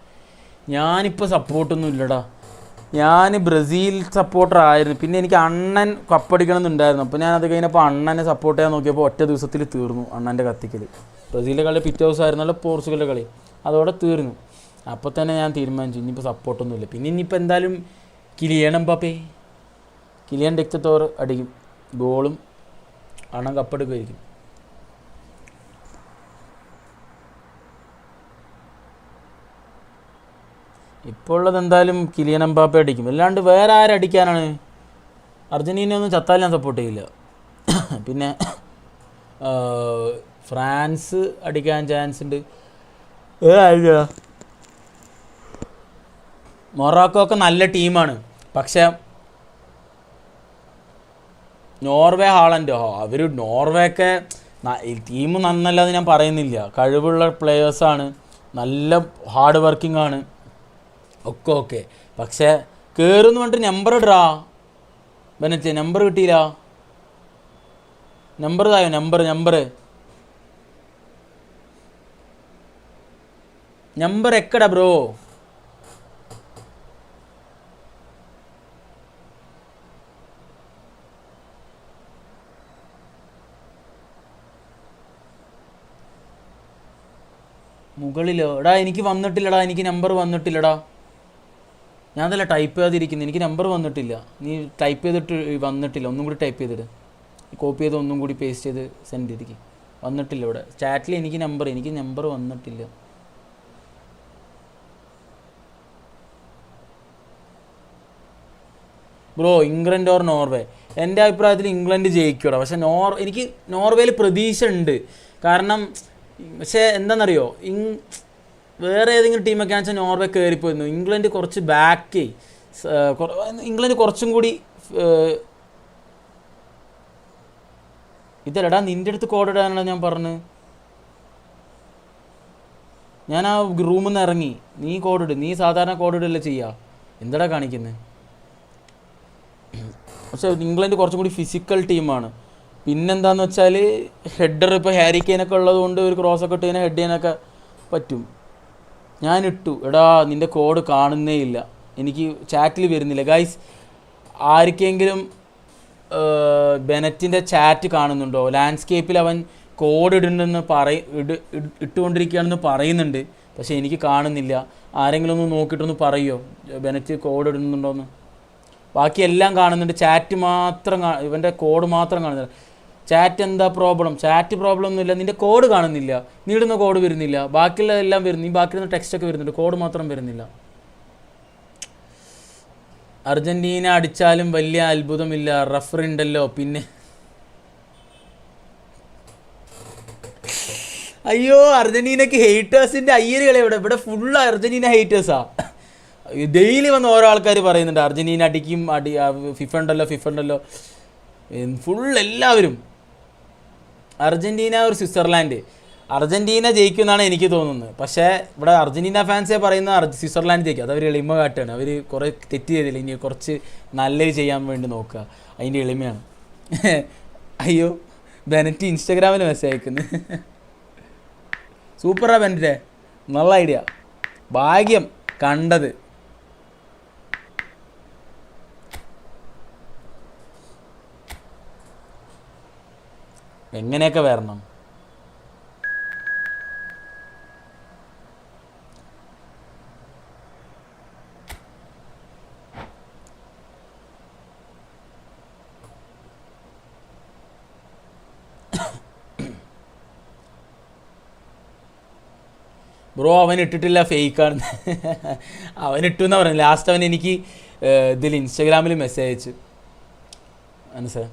Speaker 1: ഞാനിപ്പോൾ സപ്പോർട്ടൊന്നും ഇല്ലടാ, ഞാൻ ബ്രസീൽ സപ്പോർട്ടർ ആയിരുന്നു. പിന്നെ എനിക്ക് അണ്ണൻ കപ്പടിക്കണം എന്നുണ്ടായിരുന്നു. അപ്പോൾ ഞാൻ അത് കഴിഞ്ഞപ്പോൾ അണ്ണനെ സപ്പോർട്ട് ചെയ്യാൻ നോക്കിയപ്പോൾ ഒറ്റ ദിവസത്തിൽ തീർന്നു അണ്ണൻ്റെ കത്തിക്കൽ. ബ്രസീലിൻ്റെ കളി പിറ്റേ ദിവസമായിരുന്നല്ലോ പോർച്ചുഗലിൻ്റെ കളി, അതോടെ തീർന്നു. അപ്പോൾ തന്നെ ഞാൻ തീരുമാനിച്ചു ഇനിയിപ്പോൾ സപ്പോർട്ടൊന്നുമില്ല. പിന്നെ ഇനിയിപ്പോൾ എന്തായാലും കിലിയൻ ഡിക്റ്റത്തോർ അടിക്കും, ഗോളും അണ്ണൻ കപ്പെടുക്കുമായിരിക്കും. ഇപ്പോൾ ഉള്ളത് എന്തായാലും കിലിയൻ എംബാപ്പെ അടിക്കും, അല്ലാണ്ട് വേറെ ആരടിക്കാനാണ്? അർജൻറ്റീന ഒന്നും ചത്താൽ ഞാൻ സപ്പോർട്ട് ചെയ്യില്ല. പിന്നെ ഫ്രാൻസ് അടിക്കാൻ ചാൻസ് ഉണ്ട്. മൊറോക്കോ ഒക്കെ നല്ല ടീമാണ്. പക്ഷേ നോർവേ ഹാളൻഡോ അവർ നോർവേയൊക്കെ ടീം നന്നല്ലാതെ ഞാൻ പറയുന്നില്ല. കഴിവുള്ള പ്ലെയേഴ്സാണ്, നല്ല ഹാർഡ് വർക്കിംഗ് ആണ് ഒക്കെ ഓക്കെ. പക്ഷേ കയറുമെന്ന് പറഞ്ഞിട്ട് നമ്പർ ഇടാ ബെനറ്റ്, നമ്പർ കിട്ടിയില്ല. നമ്പർ തായോ, നമ്പർ എക്കടാ ബ്രോ? മുകളിലോ? എടാ എനിക്ക് വന്നിട്ടില്ലടാ, എനിക്ക് നമ്പർ വന്നിട്ടില്ലടാ. ഞാൻ അതല്ല ടൈപ്പ് ചെയ്യാതിരിക്കുന്നു, എനിക്ക് നമ്പർ വന്നിട്ടില്ല. നീ ടൈപ്പ് ചെയ്തിട്ട് വന്നിട്ടില്ല, ഒന്നും കൂടി ടൈപ്പ് ചെയ്തിട്ട് കോപ്പി ചെയ്ത് ഒന്നും കൂടി പേസ്റ്റ് ചെയ്ത് സെൻഡ് ചെയ്തിരിക്കും. വന്നിട്ടില്ല ഇവിടെ ചാറ്റിൽ എനിക്ക് നമ്പർ വന്നിട്ടില്ല. Bro England or Norway? എൻ്റെ അഭിപ്രായത്തിൽ ഇംഗ്ലണ്ട് ജയിക്കൂടാ. പക്ഷേ എനിക്ക് നോർവേയിൽ പ്രതീക്ഷ ഉണ്ട്. കാരണം പക്ഷേ എന്താണെന്നറിയോ, വേറെ ഏതെങ്കിലും ടീമൊക്കെ ആണെന്ന് വെച്ചാൽ നോർവേ കയറിപ്പോയിരുന്നു. ഇംഗ്ലണ്ട് കുറച്ച് ബാക്ക്, ഇംഗ്ലണ്ട് കുറച്ചും കൂടി ഇതല്ലടാ നിൻ്റെ അടുത്ത് കോഡ് ഇടാനാണ് ഞാൻ പറഞ്ഞത്. ഞാൻ ആ റൂമിൽ നിന്ന് ഇറങ്ങി, നീ കോഡിട്, നീ സാധാരണ കോഡിടല്ലേ ചെയ്യുക, എന്താടാ കാണിക്കുന്നത്? പക്ഷേ ഇംഗ്ലണ്ട് കുറച്ചും കൂടി ഫിസിക്കൽ ടീമാണ്. പിന്നെന്താണെന്ന് വെച്ചാൽ ഹെഡർ ഇപ്പോൾ ഹാരി കെയ്നൊക്കെ ഉള്ളത് കൊണ്ട് ഒരു ക്രോസൊക്കെ ഇട്ട് കഴിഞ്ഞാൽ ഹെഡ് ചെയ്യാനൊക്കെ പറ്റും. ഞാനിട്ടു, എടാ നിൻ്റെ കോഡ് കാണുന്നേ ഇല്ല, എനിക്ക് ചാറ്റിൽ വരുന്നില്ല. ഗൈസ് ആർക്കെങ്കിലും ബെനറ്റിൻ്റെ ചാറ്റ് കാണുന്നുണ്ടോ? ലാൻഡ്സ്കേപ്പിൽ അവൻ കോഡ് ഇടുന്നുണ്ടെന്ന് ഇട്ടുകൊണ്ടിരിക്കുകയാണെന്ന് പറയുന്നുണ്ട്, പക്ഷേ എനിക്ക് കാണുന്നില്ല. ആരെങ്കിലും ഒന്ന് നോക്കിയിട്ടൊന്ന് പറയുമോ ബെനറ്റ് കോഡ് ഇടുന്നുണ്ടോയെന്ന്? ബാക്കി എല്ലാം കാണുന്നുണ്ട്, ചാറ്റ് മാത്രം ഇവൻ്റെ കോഡ് മാത്രം കാണുന്നില്ല. ചാറ്റ് എന്താ പ്രോബ്ലം? ചാറ്റ് പ്രോബ്ലം ഒന്നുമില്ല, നിൻ്റെ കോഡ് കാണുന്നില്ല, നീ ഇടുന്ന കോഡ് വരുന്നില്ല, ബാക്കിയുള്ള എല്ലാം വരുന്നു, ഈ ബാക്കിയുള്ള ടെക്സ്റ്റൊക്കെ വരുന്നുണ്ട്, കോഡ് മാത്രം വരുന്നില്ല. അർജൻറ്റീന അടിച്ചാലും വലിയ അത്ഭുതമില്ല, റഫറി ഉണ്ടല്ലോ. പിന്നെ അയ്യോ അർജൻറ്റീനക്ക് ഹെയ്റ്റേഴ്സിൻ്റെ അയ്യരുകളെ ഇവിടെ ഫുള്ള് അർജൻറ്റീന ഹെയ്റ്റേഴ്സാ. ഡെയിലി വന്ന് ഓരോ ആൾക്കാർ പറയുന്നുണ്ട് അർജൻറ്റീന അടിക്കും, ഫിഫ ഉണ്ടല്ലോ ഫുൾ എല്ലാവരും. അർജൻറ്റീന ഒരു സ്വിറ്റ്സർലാൻഡ്, അർജൻറ്റീന ജയിക്കുമെന്നാണ് എനിക്ക് തോന്നുന്നത്. പക്ഷേ ഇവിടെ അർജൻറ്റീന ഫാൻസേ പറയുന്ന സ്വിറ്റ്സർലാൻഡ് ജയിക്കും. അതവർ എളിമ കാട്ടുകയാണ്, അവർ കുറേ തെറ്റ് ചെയ്തില്ല, ഇനി കുറച്ച് നല്ലത് ചെയ്യാൻ വേണ്ടി നോക്കുക, അതിൻ്റെ എളിമയാണ്. അയ്യോ ബെനറ്റ് ഇൻസ്റ്റാഗ്രാമിൽ മെസ്സേജ് അയക്കുന്നു. സൂപ്പറാ ബെനറ്റേ, നല്ല ഐഡിയ, ഭാഗ്യം കണ്ടത്. എങ്ങനെയൊക്കെ വരണം. ബ്രോ അവൻ ഇട്ടിട്ടില്ല, ഫേക്കാണ്. അവൻ ഇട്ടു എന്നാ പറയുന്നത്. ലാസ്റ്റ് അവൻ എനിക്ക് ഇതിൽ ഇൻസ്റ്റാഗ്രാമിൽ മെസ്സേജ് അയച്ചു, മനസ്സിലായി?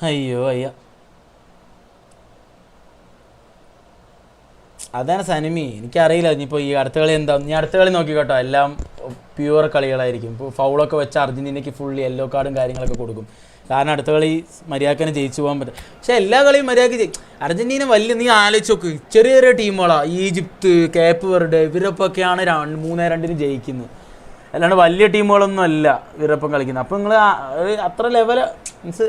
Speaker 1: അയ്യോ അയ്യ, അതാണ് സനിമി. എനിക്കറിയില്ല ഇനിയിപ്പോൾ ഈ അടുത്ത കളി എന്താ. ഞാൻ അടുത്ത കളി നോക്കിക്കോട്ടോ, എല്ലാം പ്യുവർ കളികളായിരിക്കും. ഇപ്പോൾ ഫൗളൊക്കെ വെച്ച് അർജൻറ്റീനയ്ക്ക് ഫുള്ള് യെല്ലോ കാർഡും കാര്യങ്ങളൊക്കെ കൊടുക്കും. കാരണം അടുത്ത കളി മര്യാദക്കനെ ജയിച്ചു പോകാൻ പറ്റും. പക്ഷേ എല്ലാ കളിയും മര്യാദക്ക് അർജൻറ്റീന വലിയ, നീ ആലോചിച്ച് നോക്ക്, ചെറിയ ചെറിയ ടീമുകളാണ്, ഈജിപ്ത്, കേപ്പ് വെർഡെ, ഇവരൊപ്പൊക്കെയാണ് 3-2 ജയിക്കുന്നത്. അല്ലാണ്ട് വലിയ ടീമുകളൊന്നും അല്ല ഇവരൊപ്പം കളിക്കുന്നത്. അപ്പോൾ നിങ്ങൾ അത്ര ലെവൽ മീൻസ്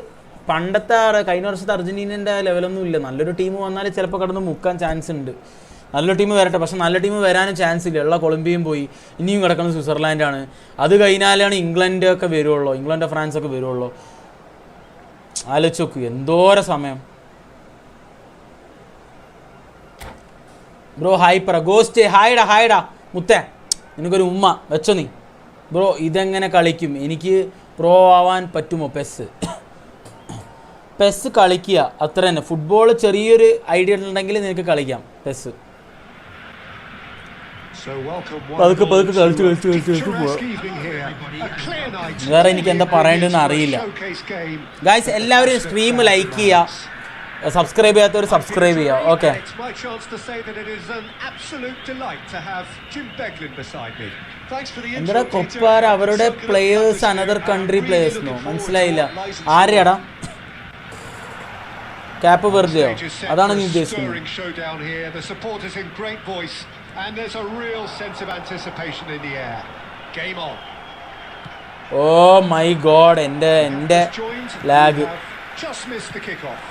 Speaker 1: പണ്ടത്തെ കഴിഞ്ഞ വർഷത്തെ അർജൻറ്റീനൻ്റെ ലെവലൊന്നും ഇല്ല. നല്ലൊരു ടീം വന്നാൽ ചിലപ്പോൾ കടന്ന് മുക്കാൻ ചാൻസ് ഉണ്ട്. നല്ലൊരു ടീം വരട്ടെ, പക്ഷെ നല്ല ടീം വരാനും ചാൻസ് ഇല്ല. ഉള്ള കൊളംബിയയും പോയി, ഇനിയും കിടക്കുന്നത് സ്വിറ്റ്സർലാൻഡാണ്. അത് കഴിഞ്ഞാലാണ് ഇംഗ്ലണ്ടൊക്കെ വരുള്ളൂ, ഇംഗ്ലണ്ട് ഫ്രാൻസൊക്കെ വരുള്ളൂ. ആലോചിച്ച് നോക്കൂ എന്തോരം സമയം. ബ്രോ ഹായ് പറ, ഗോസ്റ്റ് ഹായ്ഡാ മുത്തേ, എനിക്കൊരു ഉമ്മ വെച്ചോ നീ. ബ്രോ ഇതെങ്ങനെ കളിക്കും? എനിക്ക് പ്രോ ആവാൻ പറ്റുമോ? പെസ് കളിക്കുക അത്ര തന്നെ. ഫുട്ബോൾ ചെറിയൊരു ഐഡിയ ഉണ്ടെങ്കിൽ നിനക്ക് കളിക്കാം പെസ്. പതുക്കെ കളിച്ച് പോവാം. വേറെ എനിക്ക് എന്താ പറയേണ്ടതെന്ന് അറിയില്ല. ഗായ്സ് എല്ലാവരും സ്ട്രീം ലൈക്ക് ചെയ്യുക, സബ്സ്ക്രൈബ് ചെയ്യാത്തവർ സബ്സ്ക്രൈബ് ചെയ്യുക. Okay,
Speaker 2: It's my chance to say that it is an absolute delight to have Jim Beglin beside me.
Speaker 3: Thanks for the
Speaker 1: എന്താ
Speaker 3: intro,
Speaker 1: കൊപ്പാര
Speaker 3: Peter.
Speaker 1: അവരുടെ
Speaker 3: So good
Speaker 1: players
Speaker 3: atmosphere.
Speaker 1: Another country
Speaker 3: I'm
Speaker 1: players
Speaker 3: really
Speaker 1: no
Speaker 3: looking forward
Speaker 1: മനസ്സിലായില്ല.
Speaker 3: to what lies in
Speaker 1: ആരെയാടാ cap വെറുതെയോ?
Speaker 2: Stage is set
Speaker 1: അതാണ്
Speaker 2: for
Speaker 1: നീ
Speaker 2: a
Speaker 1: ഉദ്ദേശിക്കുന്നത്?
Speaker 2: stirring showdown here. The supporters in great voice, and there's a real sense of anticipation in the air. Game on.
Speaker 1: Oh my God, എൻ്റെ
Speaker 2: Just joined,
Speaker 1: lag.
Speaker 2: we have just missed the kickoff.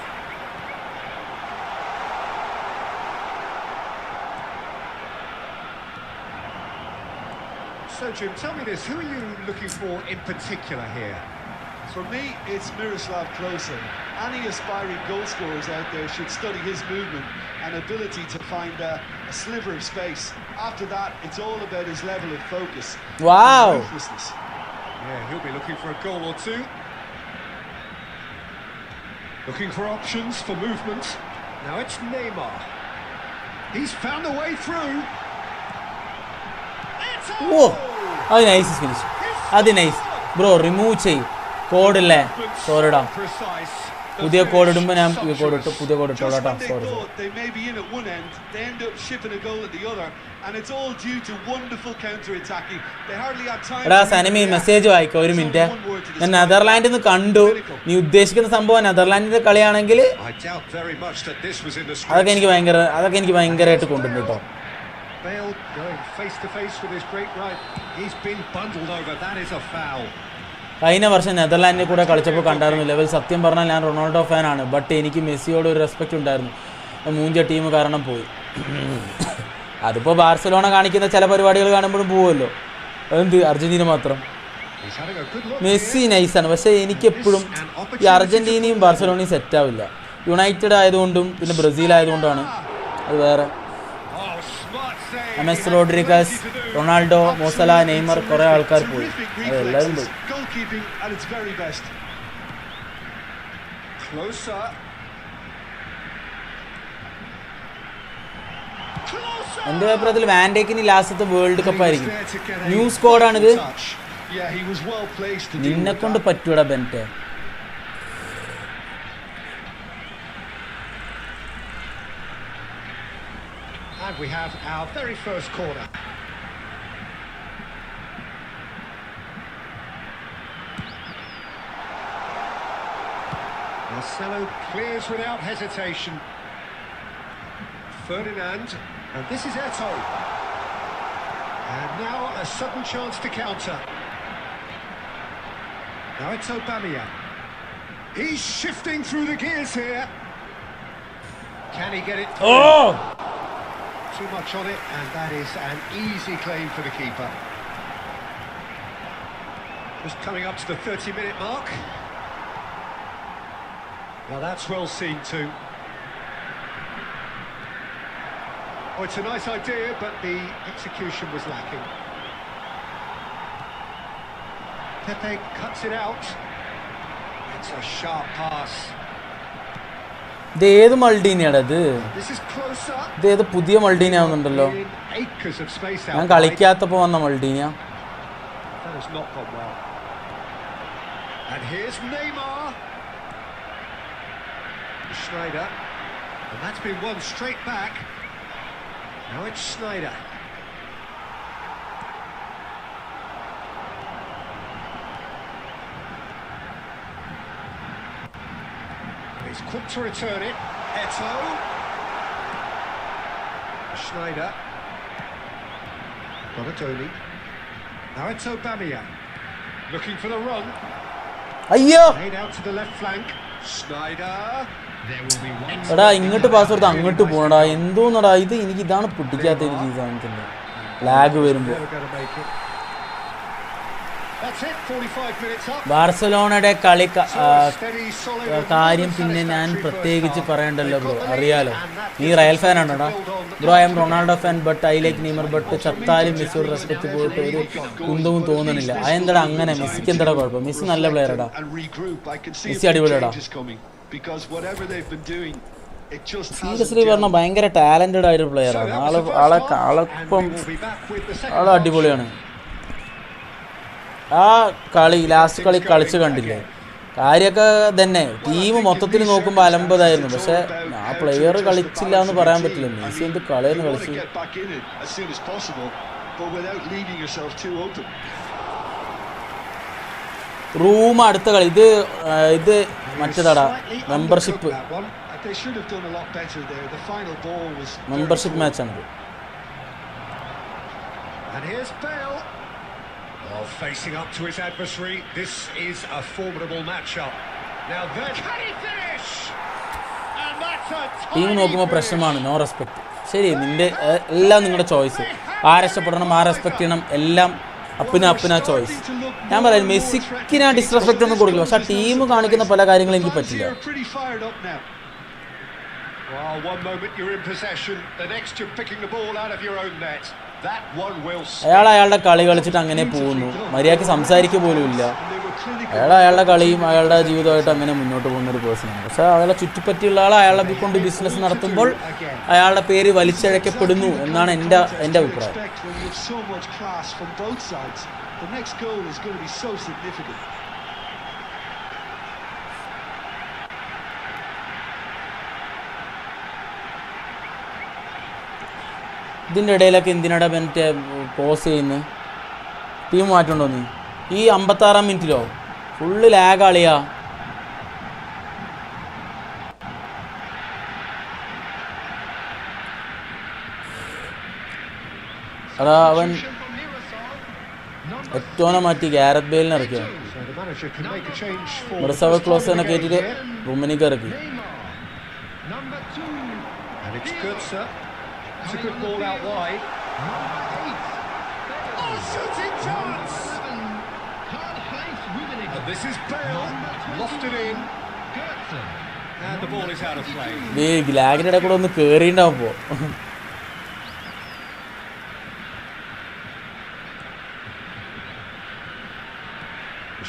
Speaker 2: So Jim, tell me this, who are you looking for in particular here?
Speaker 3: For me, it's Miroslav Klose. Any aspiring goal scorers out there should study his movement and ability to find a sliver of space. After that, it's all about his level of focus.
Speaker 1: Wow.
Speaker 3: And ruthlessness.
Speaker 2: Yeah, he'll be looking for a goal or two. Looking for options for movement. Now it's Neymar. He's found a way through. It's a
Speaker 1: ഓ അത് nice finish, അത് nice bro. Remove ചെയ് കോഡില്ലേ, സോറിടാ.
Speaker 2: precise.
Speaker 1: പുതിയ code ഇടുമ്പോൾ ഞാൻ code ഇട്ടു, പുതിയ code
Speaker 3: Just
Speaker 1: ഇട്ടോളാം.
Speaker 3: when they
Speaker 1: sorry.
Speaker 3: thought they may be in at one end, they end up shipping a goal at the other, and it's all due to wonderful counter-attacking. They hardly had time.
Speaker 1: എടാ സനമി message വായിക്കാം ഒരു minute. ഞാൻ നെതർലാൻഡിൽ നിന്ന് കണ്ടു, നീ ഉദ്ദേശിക്കുന്ന സംഭവം നെതർലാൻഡിന്റെ കളിയാണെങ്കിൽ
Speaker 2: I doubt very much that this was in the
Speaker 1: അതൊക്കെ
Speaker 2: script.
Speaker 1: എനിക്ക് ഭയങ്കരമായിട്ട് കൊണ്ടുണ്ട് കേട്ടോ.
Speaker 2: Bale going face to face with his great right. He's been bundled over. That is a foul.
Speaker 1: കഴിഞ്ഞ വർഷം നെതർലാൻഡിൽ കൂടെ കളിച്ചപ്പോൾ കണ്ടായിരുന്നു ലെവൽ. സത്യം പറഞ്ഞാൽ ഞാൻ റൊണാൾഡോ ഫാനാണ്, ബട്ട് എനിക്ക് മെസ്സിയോട് ഒരു റെസ്പെക്റ്റ് ഉണ്ടായിരുന്നു. മൂഞ്ച ടീം കാരണം പോയി. അതിപ്പോൾ ബാർസലോണ കാണിക്കുന്ന ചില പരിപാടികൾ കാണുമ്പോഴും പോവുമല്ലോ. എന്ത് അർജന്റീന മാത്രം.
Speaker 2: He's having a good look
Speaker 1: Messi
Speaker 2: here.
Speaker 1: നൈസാണ്, പക്ഷേ എനിക്കെപ്പോഴും ഈ അർജന്റീനയും ബാർസലോണയും സെറ്റാവില്ല. യുണൈറ്റഡ് ആയതുകൊണ്ടും പിന്നെ ബ്രസീൽ ആയതുകൊണ്ടാണ് അത് വേറെ.
Speaker 2: Oh, smart save.
Speaker 1: M S
Speaker 2: He had
Speaker 1: Rodriguez,
Speaker 2: plenty to do.
Speaker 1: Ronaldo, മൊസല, നെയ്മർ, കുറേ ആൾക്കാർ പോയി.
Speaker 3: Terrific
Speaker 1: അതെല്ലാവരും
Speaker 3: reflexes,
Speaker 1: പോയി.
Speaker 3: goalkeeping at its very best.
Speaker 2: Closer. Closer.
Speaker 1: എൻ്റെ അഭിപ്രായത്തിൽ വാൻഡേക്കിന് ലാസ്റ്റത്തെ വേൾഡ് കപ്പ് ആയിരിക്കും.
Speaker 3: There to get a
Speaker 1: new സ്ക്വാഡാണിത്.
Speaker 3: touch. Yeah, he was well placed to deal
Speaker 1: നിന്നെ
Speaker 3: with
Speaker 1: കൊണ്ട്
Speaker 3: that.
Speaker 1: പറ്റൂടാ ബെൻറ്റെ.
Speaker 2: And we have our very first corner. Marcelo clears without hesitation. Ferdinand, and this is Eto'o. And now a sudden chance to counter. Now it's Aubameyang. He's shifting through the gears here. Can he get it through?
Speaker 1: Oh!
Speaker 2: Too much on it, and that is an easy claim for the keeper. Just coming up to the 30-minute mark. Well, that's well seen too. Oh, it's a nice idea, but the execution was lacking. Pepe cuts it out. It's a sharp pass.
Speaker 1: ഇത് ഏത് മൾട്ടീനിയാടാ ഇത്?
Speaker 2: This is closer.
Speaker 1: ഇത് ഏത് പുതിയ മൾട്ടീനി ആവുന്നുണ്ടല്ലോ.
Speaker 2: In acres of space
Speaker 1: ഞാൻ
Speaker 2: out wide.
Speaker 1: കളിക്കാത്തപ്പോൾ വന്ന മൾട്ടീനിയ.
Speaker 2: That has not gone well. And here's Neymar. Schneider. And that's been won straight back. Now it's Schneider. He's quick to return it. Eto'o. Schneider. Bonatoni. Now it's Aubameyang. Looking for the run.
Speaker 1: അയ്യോ
Speaker 2: Made out to the left flank. Schneider.
Speaker 4: There will be one.
Speaker 1: എടാ ഇങ്ങോട്ട് pass കൊടുത്ത് അങ്ങോട്ട് പോണടാ. എന്തോന്നടാ ഇത്, എനിക്ക് ഇതാണ് പിടിക്കാത്ത ഒരു സാധനത്തിന് ലാഗ് വരുമ്പോൾ.
Speaker 2: Never going to make it. That's it. 45 minutes up.
Speaker 1: ബാർസലോണയുടെ കളി
Speaker 2: Steady, solid.
Speaker 1: കാര്യം പിന്നെ ഞാൻ പ്രത്യേകിച്ച് പറയണ്ടല്ലോ ബ്രോ, അറിയാലോ. നീ റയൽ ഫാൻ ആണോടാ bro? I am Ronaldo fan, but I like Neymar, but ചത്താലും മെസ്സിയോട് റെസ്പെക്ട് പോയിട്ട് ഒരു കുന്തവും തോന്നുന്നില്ല. അതെന്താടാ അങ്ങനെ? മെസ്സിക്ക് എന്താടാ കുഴപ്പം? മെസ്സി നല്ല പ്ലെയറാടാ, മെസ്സി അടിപൊളിയാടാ. സീരിയസ്ലി പറഞ്ഞാൽ ഭയങ്കര ടാലന്റഡ് ആയൊരു പ്ലെയറാണ് ആളെപ്പം ആൾ അടിപൊളിയാണ്. ആ കളി ലാസ്റ്റ് കളി കളിച്ച് കണ്ടില്ലേ? കാര്യമൊക്കെ തന്നെ ടീം മൊത്തത്തിൽ നോക്കുമ്പോൾ അലമ്പതായിരുന്നു. പക്ഷെ ആ പ്ലെയർ കളിച്ചില്ല എന്ന് പറയാൻ പറ്റില്ല. മെസ്സി എന്ത് കളിയെന്ന് കളിച്ചു. റൂം അടുത്ത കളി ഇത് മറ്റേതാടാ membership മാച്ചാണിത്.
Speaker 2: Well, facing up to his adversary, this is a formidable matchup. Now then, can he finish? And that's a
Speaker 1: team നോക്കുമ്പോൾ പ്രശ്നമാണ് നോ റെസ്പെക്ട്. ശരി, എല്ലാം നിങ്ങളുടെ ചോയ്സ്. ആരഷ്ടപ്പെടണം, റെസ്പെക്ട് ചെയ്യണം, എല്ലാം അപ്പിനാ ചോയ്സ്. ഞാൻ പറയാം മെസ്സിക്ക് ഞാൻ ഡിസ്റെസ്പെക്ട് ഒന്നും കൊടുക്കില്ല. പക്ഷെ ആ ടീം കാണിക്കുന്ന പല കാര്യങ്ങളും എനിക്ക് പറ്റില്ല.
Speaker 2: Well, one moment you're in possession, the next you're picking the ball out of your own net.
Speaker 1: അയാളുടെ കളി കളിച്ചിട്ട് അങ്ങനെ പോകുന്നു. മര്യാദയ്ക്ക് സംസാരിക്കുക പോലും ഇല്ല. അയാളുടെ കളിയും അയാളുടെ ജീവിതമായിട്ട് അങ്ങനെ മുന്നോട്ട് പോകുന്ന ഒരു പേഴ്സണാണ്. പക്ഷെ അയാളെ ചുറ്റിപ്പറ്റിയുള്ള ആൾ അയാളെ കൊണ്ട് ബിസിനസ് നടത്തുമ്പോൾ അയാളുടെ പേര് വലിച്ചഴക്കപ്പെടുന്നു എന്നാണ് എൻ്റെ അഭിപ്രായം. ഇതിൻ്റെ ഇടയിലൊക്കെ എന്തിനാടാ മറ്റേ പോസ് ചെയ്യുന്നത്? ടീം മാറ്റമുണ്ടോ നീ? ഈ 56-ാം മിനിറ്റിലോ ഫുള്ള് ലാഗ് ആളിയാ. അതാ അവൻ ഏറ്റവും മാറ്റി ഗാരത്ത് ബേലിനെ ഇറക്കിയ മിർസവ ക്ലോസിനെ കയറ്റിട്ട് റുമനിക്ക് ഇറക്കി.
Speaker 2: It's a good ball out wide. Oh, shooting chance! And this is Bale, lofted in. And the ball is out of play.
Speaker 1: ലാഗിൻ്റെ ഇടയിൽ കൂടെ ഒന്ന് കയറിണ്ടാവുമ്പോ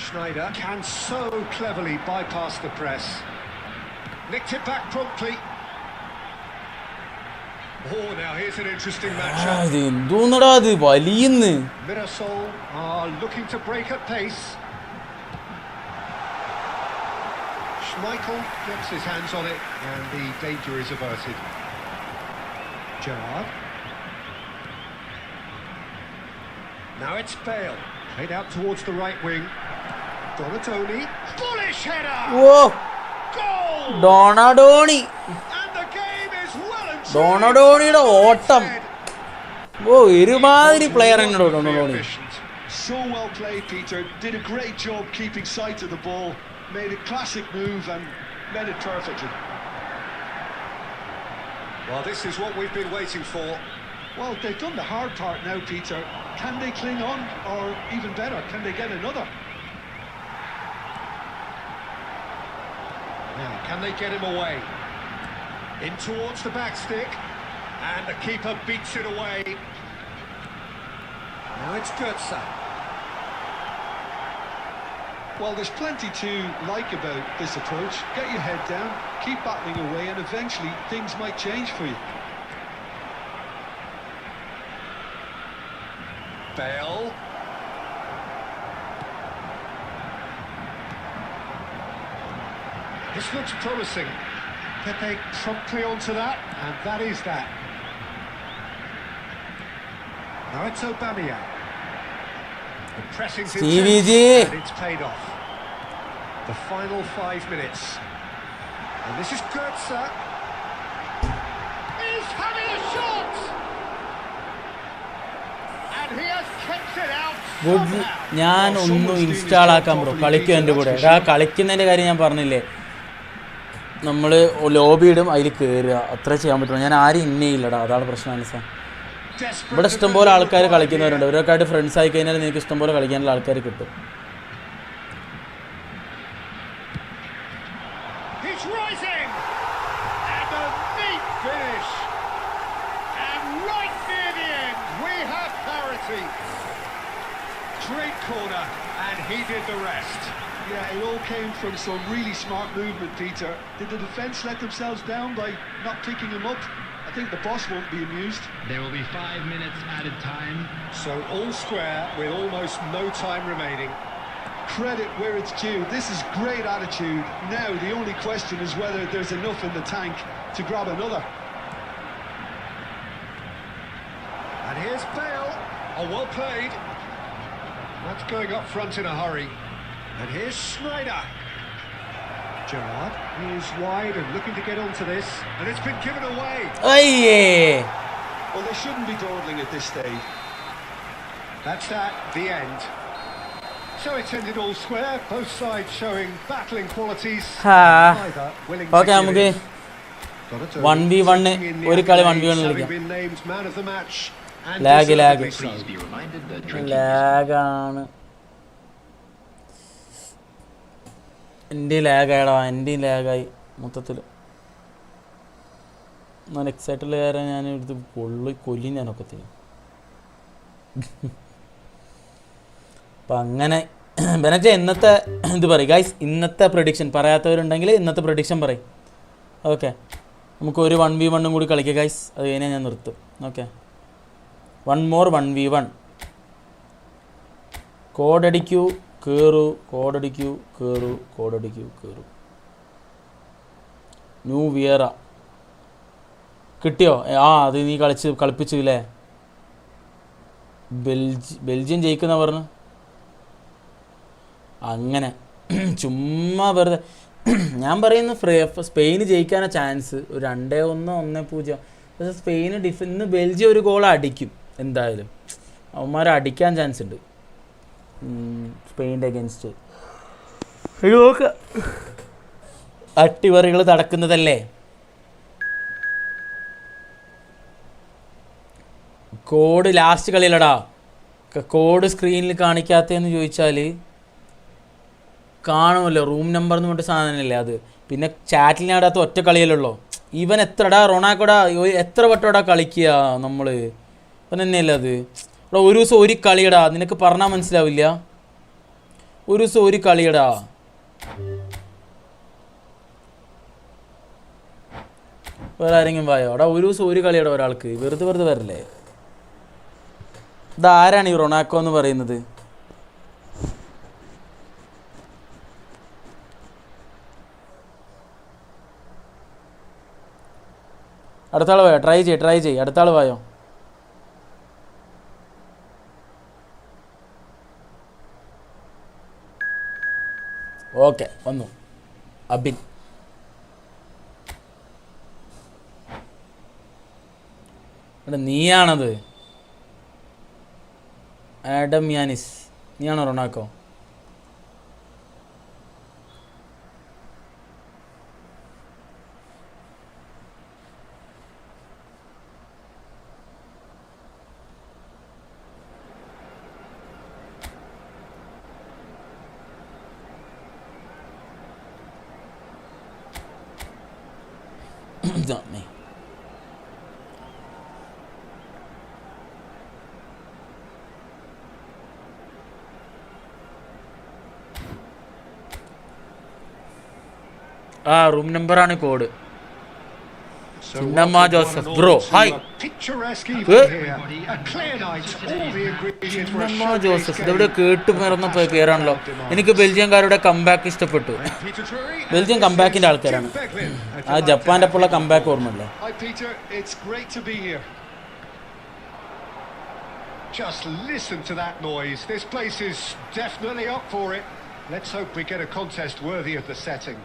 Speaker 2: Schneider can so cleverly bypass the press. Nicked it back promptly. Oh, now here's an interesting matchup.
Speaker 1: എന്തോന്നടാ അത് വലിയുന്ന്.
Speaker 2: Mirasol are looking to break at pace. Schmeichel gets his hands on it and the danger is averted. Gerrard. Now it's Bale. Played out towards the right wing. Donatoni. Bullish header!
Speaker 1: Whoa!
Speaker 2: Goal!
Speaker 1: Donadoni. ഡോണഡോണിയുടെ ഓട്ടം ഒരുമാതിരി player എന്നോട് ഡോണഡോണി.
Speaker 3: So well played, Peter. Did a great job keeping sight of the ball. Made a classic move and made it perfectly.
Speaker 2: Well, this is what we've been waiting for.
Speaker 3: Well, they've done the hard part now, Peter. Can they cling on, or even better, can they get another?
Speaker 2: Now, can they get him away? In towards the back stick, and the keeper beats it away. Now it's Götze.
Speaker 3: Well, there's plenty to like about this approach. Get your head down, keep battling away, and eventually things might change for you.
Speaker 2: Bale. This looks promising. Pepe promptly onto that, and that is that. Now it's Aubameyang. The pressing's intense, and it's paid off. The final 5 minutes. And this is Götze. He's having a shot! And he has kept it out somehow.
Speaker 1: ഞാൻ ഒന്നും install ആക്കാൻ bro കളിക്കും എൻ്റെ കൂടെ. കളിക്കുന്നതിൻ്റെ കാര്യം ഞാൻ പറഞ്ഞില്ലേ, നമ്മൾ ലോബി ഇടും, അതിൽ കയറുക, അത്ര ചെയ്യാൻ പറ്റുള്ളൂ. ഞാൻ ആരും ഇന്നയില്ലടാ, അതാണ് പ്രശ്നം. മനസ്സിലാ ഇവിടെ ഇഷ്ടംപോലെ ആൾക്കാർ കളിക്കുന്നവരുണ്ട്. ഇവരൊക്കെ ആയിട്ട് ഫ്രണ്ട്സ് ആയി കഴിഞ്ഞാൽ നിനക്ക് ഇഷ്ടംപോലെ കളിക്കാനുള്ള ആൾക്കാർ കിട്ടും.
Speaker 2: Great corner, and he did the rest.
Speaker 3: Yeah, it all came from some really smart movement, Peter. Did the defence let themselves down by not picking him up? I think the boss won't be amused.
Speaker 4: There will be 5 minutes added time.
Speaker 2: So all square with almost no time remaining.
Speaker 3: credit where it's due. This is great attitude. Now the only question is whether there's enough in the tank to grab another.
Speaker 2: And here's Bale. Oh, well played. That's going up front in a hurry. And here's Schneider. Gerrard is wide and looking to get onto this. And it's been given away.
Speaker 1: Aye.
Speaker 3: Well, they shouldn't be dawdling at this stage.
Speaker 2: That's at the end. So it's ended all square. Both sides showing battling qualities. Neither willing to
Speaker 1: Okay,
Speaker 2: give
Speaker 1: നമുക്ക്
Speaker 2: in. Got a
Speaker 1: 1v1 ഒരു കളി 1v1
Speaker 2: having
Speaker 1: കളിക്കാം.
Speaker 2: been named man of the match. And
Speaker 1: Lag.
Speaker 2: deservedly so.
Speaker 4: Please be reminded that drinking
Speaker 1: ലാഗാണ്. എൻ്റെ ലാഗായടാ, എൻ്റെയും ലാഗായി മൊത്തത്തിൽ. ഞാൻ എക്സൈറ്റുള്ള കാരണം ഞാൻ എടുത്ത് കൊല്ലി ഞാനൊക്കെ ചെയ്യും. അപ്പം അങ്ങനെ ബെനച്ച ഇന്നത്തെ ഇത് പറയും ഗൈസ്, ഇന്നത്തെ പ്രഡിക്ഷൻ പറയാത്തവരുണ്ടെങ്കിൽ ഇന്നത്തെ പ്രഡിക്ഷൻ പറയും. ഓക്കെ, നമുക്ക് ഒരു 1v1 കൂടി കളിക്കാം ഗൈസ്, അത് കഴിഞ്ഞാൽ ഞാൻ നിർത്തും. Okay, 1 more 1v1. കോഡടിക്കൂ കയറൂ, കോഡടിക്കൂ കയറൂ, കോഡടിക്കൂ കയറൂ. ന്യൂ വിയറ കിട്ടിയോ? ആ, അത് നീ കളിപ്പിച്ചു ഇല്ലേ? ബെൽജിയം ജയിക്കുന്ന പറഞ്ഞു. അങ്ങനെ ചുമ്മാ വെറുതെ ഞാൻ പറയുന്നു സ്പെയിന് ജയിക്കാനാണ് ചാൻസ്. ഒരു 2-1 1-0. പക്ഷേ സ്പെയിന് ഇന്ന് ബെൽജിയം ഒരു ഗോൾ അടിക്കും എന്തായാലും. അവന്മാരെ അടിക്കാൻ ചാൻസ് ഉണ്ട് സ്പെയിൻ്റെ അഗൻസ്റ്റ്. നോക്കുക, അട്ടിമറികൾ നടക്കുന്നതല്ലേ. കോഡ് ലാസ്റ്റ് കളിയിലടാ, കോഡ് സ്ക്രീനിൽ കാണിക്കാത്തതെന്ന് ചോദിച്ചാൽ കാണുമല്ലോ. റൂം നമ്പർ എന്ന് പറഞ്ഞിട്ട് സാധനമല്ലേ അത്. പിന്നെ ചാറ്റിൽ ഞാടാത്ത ഒറ്റ കളിയല്ലോ. ഇവൻ എത്രടാ റൊണാൾഡോടാ എത്ര വട്ടോടാ കളിക്കുക നമ്മൾ? ഇവൻ തന്നെയല്ലേ അത്. എടാ ഒരു ദിവസം ഒരു കളിയടാ, നിനക്ക് പറഞ്ഞാൽ മനസ്സിലാവില്ല. ഒരു ദിവസം ഒരു കളിയടാ. വേറെ ആരെങ്കിലും വായോ? എടാ ഒരു ദിവസം ഒരു കളിയടാ ഒരാൾക്ക്. വെറുതെ വരല്ലേ. ഇതാരാണ് ഈ റൊണാൾഡോ എന്ന് പറയുന്നത്? അടുത്താൾ വായോ? ട്രൈ ചെയ്യ്. അടുത്താൾ വായോ? ഓക്കെ, വന്നു അബിൻ. എടാ നീയാണത്, ആഡം യാനിസ്. നീയാണോ റൊണാൾഡോ? Not me. റൂം നമ്പറാണ് code. Chinnamma Joseph bro, hi. Chinnamma Joseph ഇതെവിടെ കേട്ടു മറന്ന പേരാണല്ലോ. എനിക്ക് ബെൽജിയംകാരുടെ കംബാക്ക് ഇഷ്ടപ്പെട്ടു. ബെൽജിയം കംബാക്കിൻ്റെ ആൾക്കാരാണ്. ആ ജപ്പാൻ്റെ ഒപ്പമുള്ള കംബാക്ക് ഓർമ്മയില്ലേ?
Speaker 2: Just listen to that noise. This place is definitely up for it. Let's hope we get a contest worthy of the setting.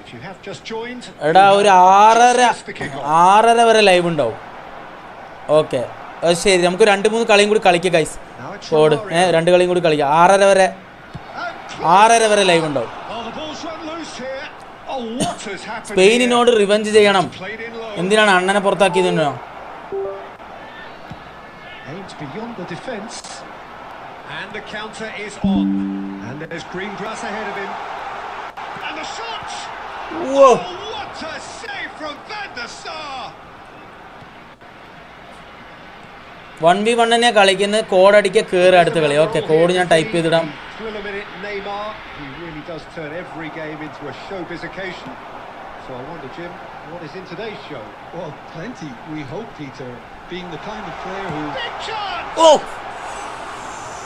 Speaker 2: If you have just joined,
Speaker 1: എടാ ഒരു 6:30 വരെ ലൈവ് ഉണ്ടാവും. Okay, അത് ശരി. നമുക്ക് 2-3 കളിയും കൂടി കളിക്കാം ഗൈസ്. കോഡ് 2 കളിയും കൂടി കളിക്കാം. 6:30 വരെ ലൈവ് ഉണ്ടാവും. സ്പെയിനിനോട് റിവെഞ്ച് ചെയ്യണം. എന്തിനാണ് അണ്ണനെ പുറത്താക്കിയതിനോ?
Speaker 2: beyond the defence, and the counter is on, and there's green grass ahead of him, and the shot.
Speaker 1: Whoa!
Speaker 2: Oh, what a save from Van der Sar!
Speaker 1: 1v1 തന്നെ കളിക്കുന്നത്. കോഡ് അടിക്കുക, കയറി അടുത്ത കളി. ഓക്കെ, കോഡ് ഞാൻ type ചെയ്തിടാം.
Speaker 2: Neymar, he really does turn every game into a showbiz occasion. So I wonder, Jim, what is in today's show?
Speaker 3: Well, plenty. We hope, Peter, being the kind of player who...
Speaker 2: Big chance!
Speaker 1: Oh!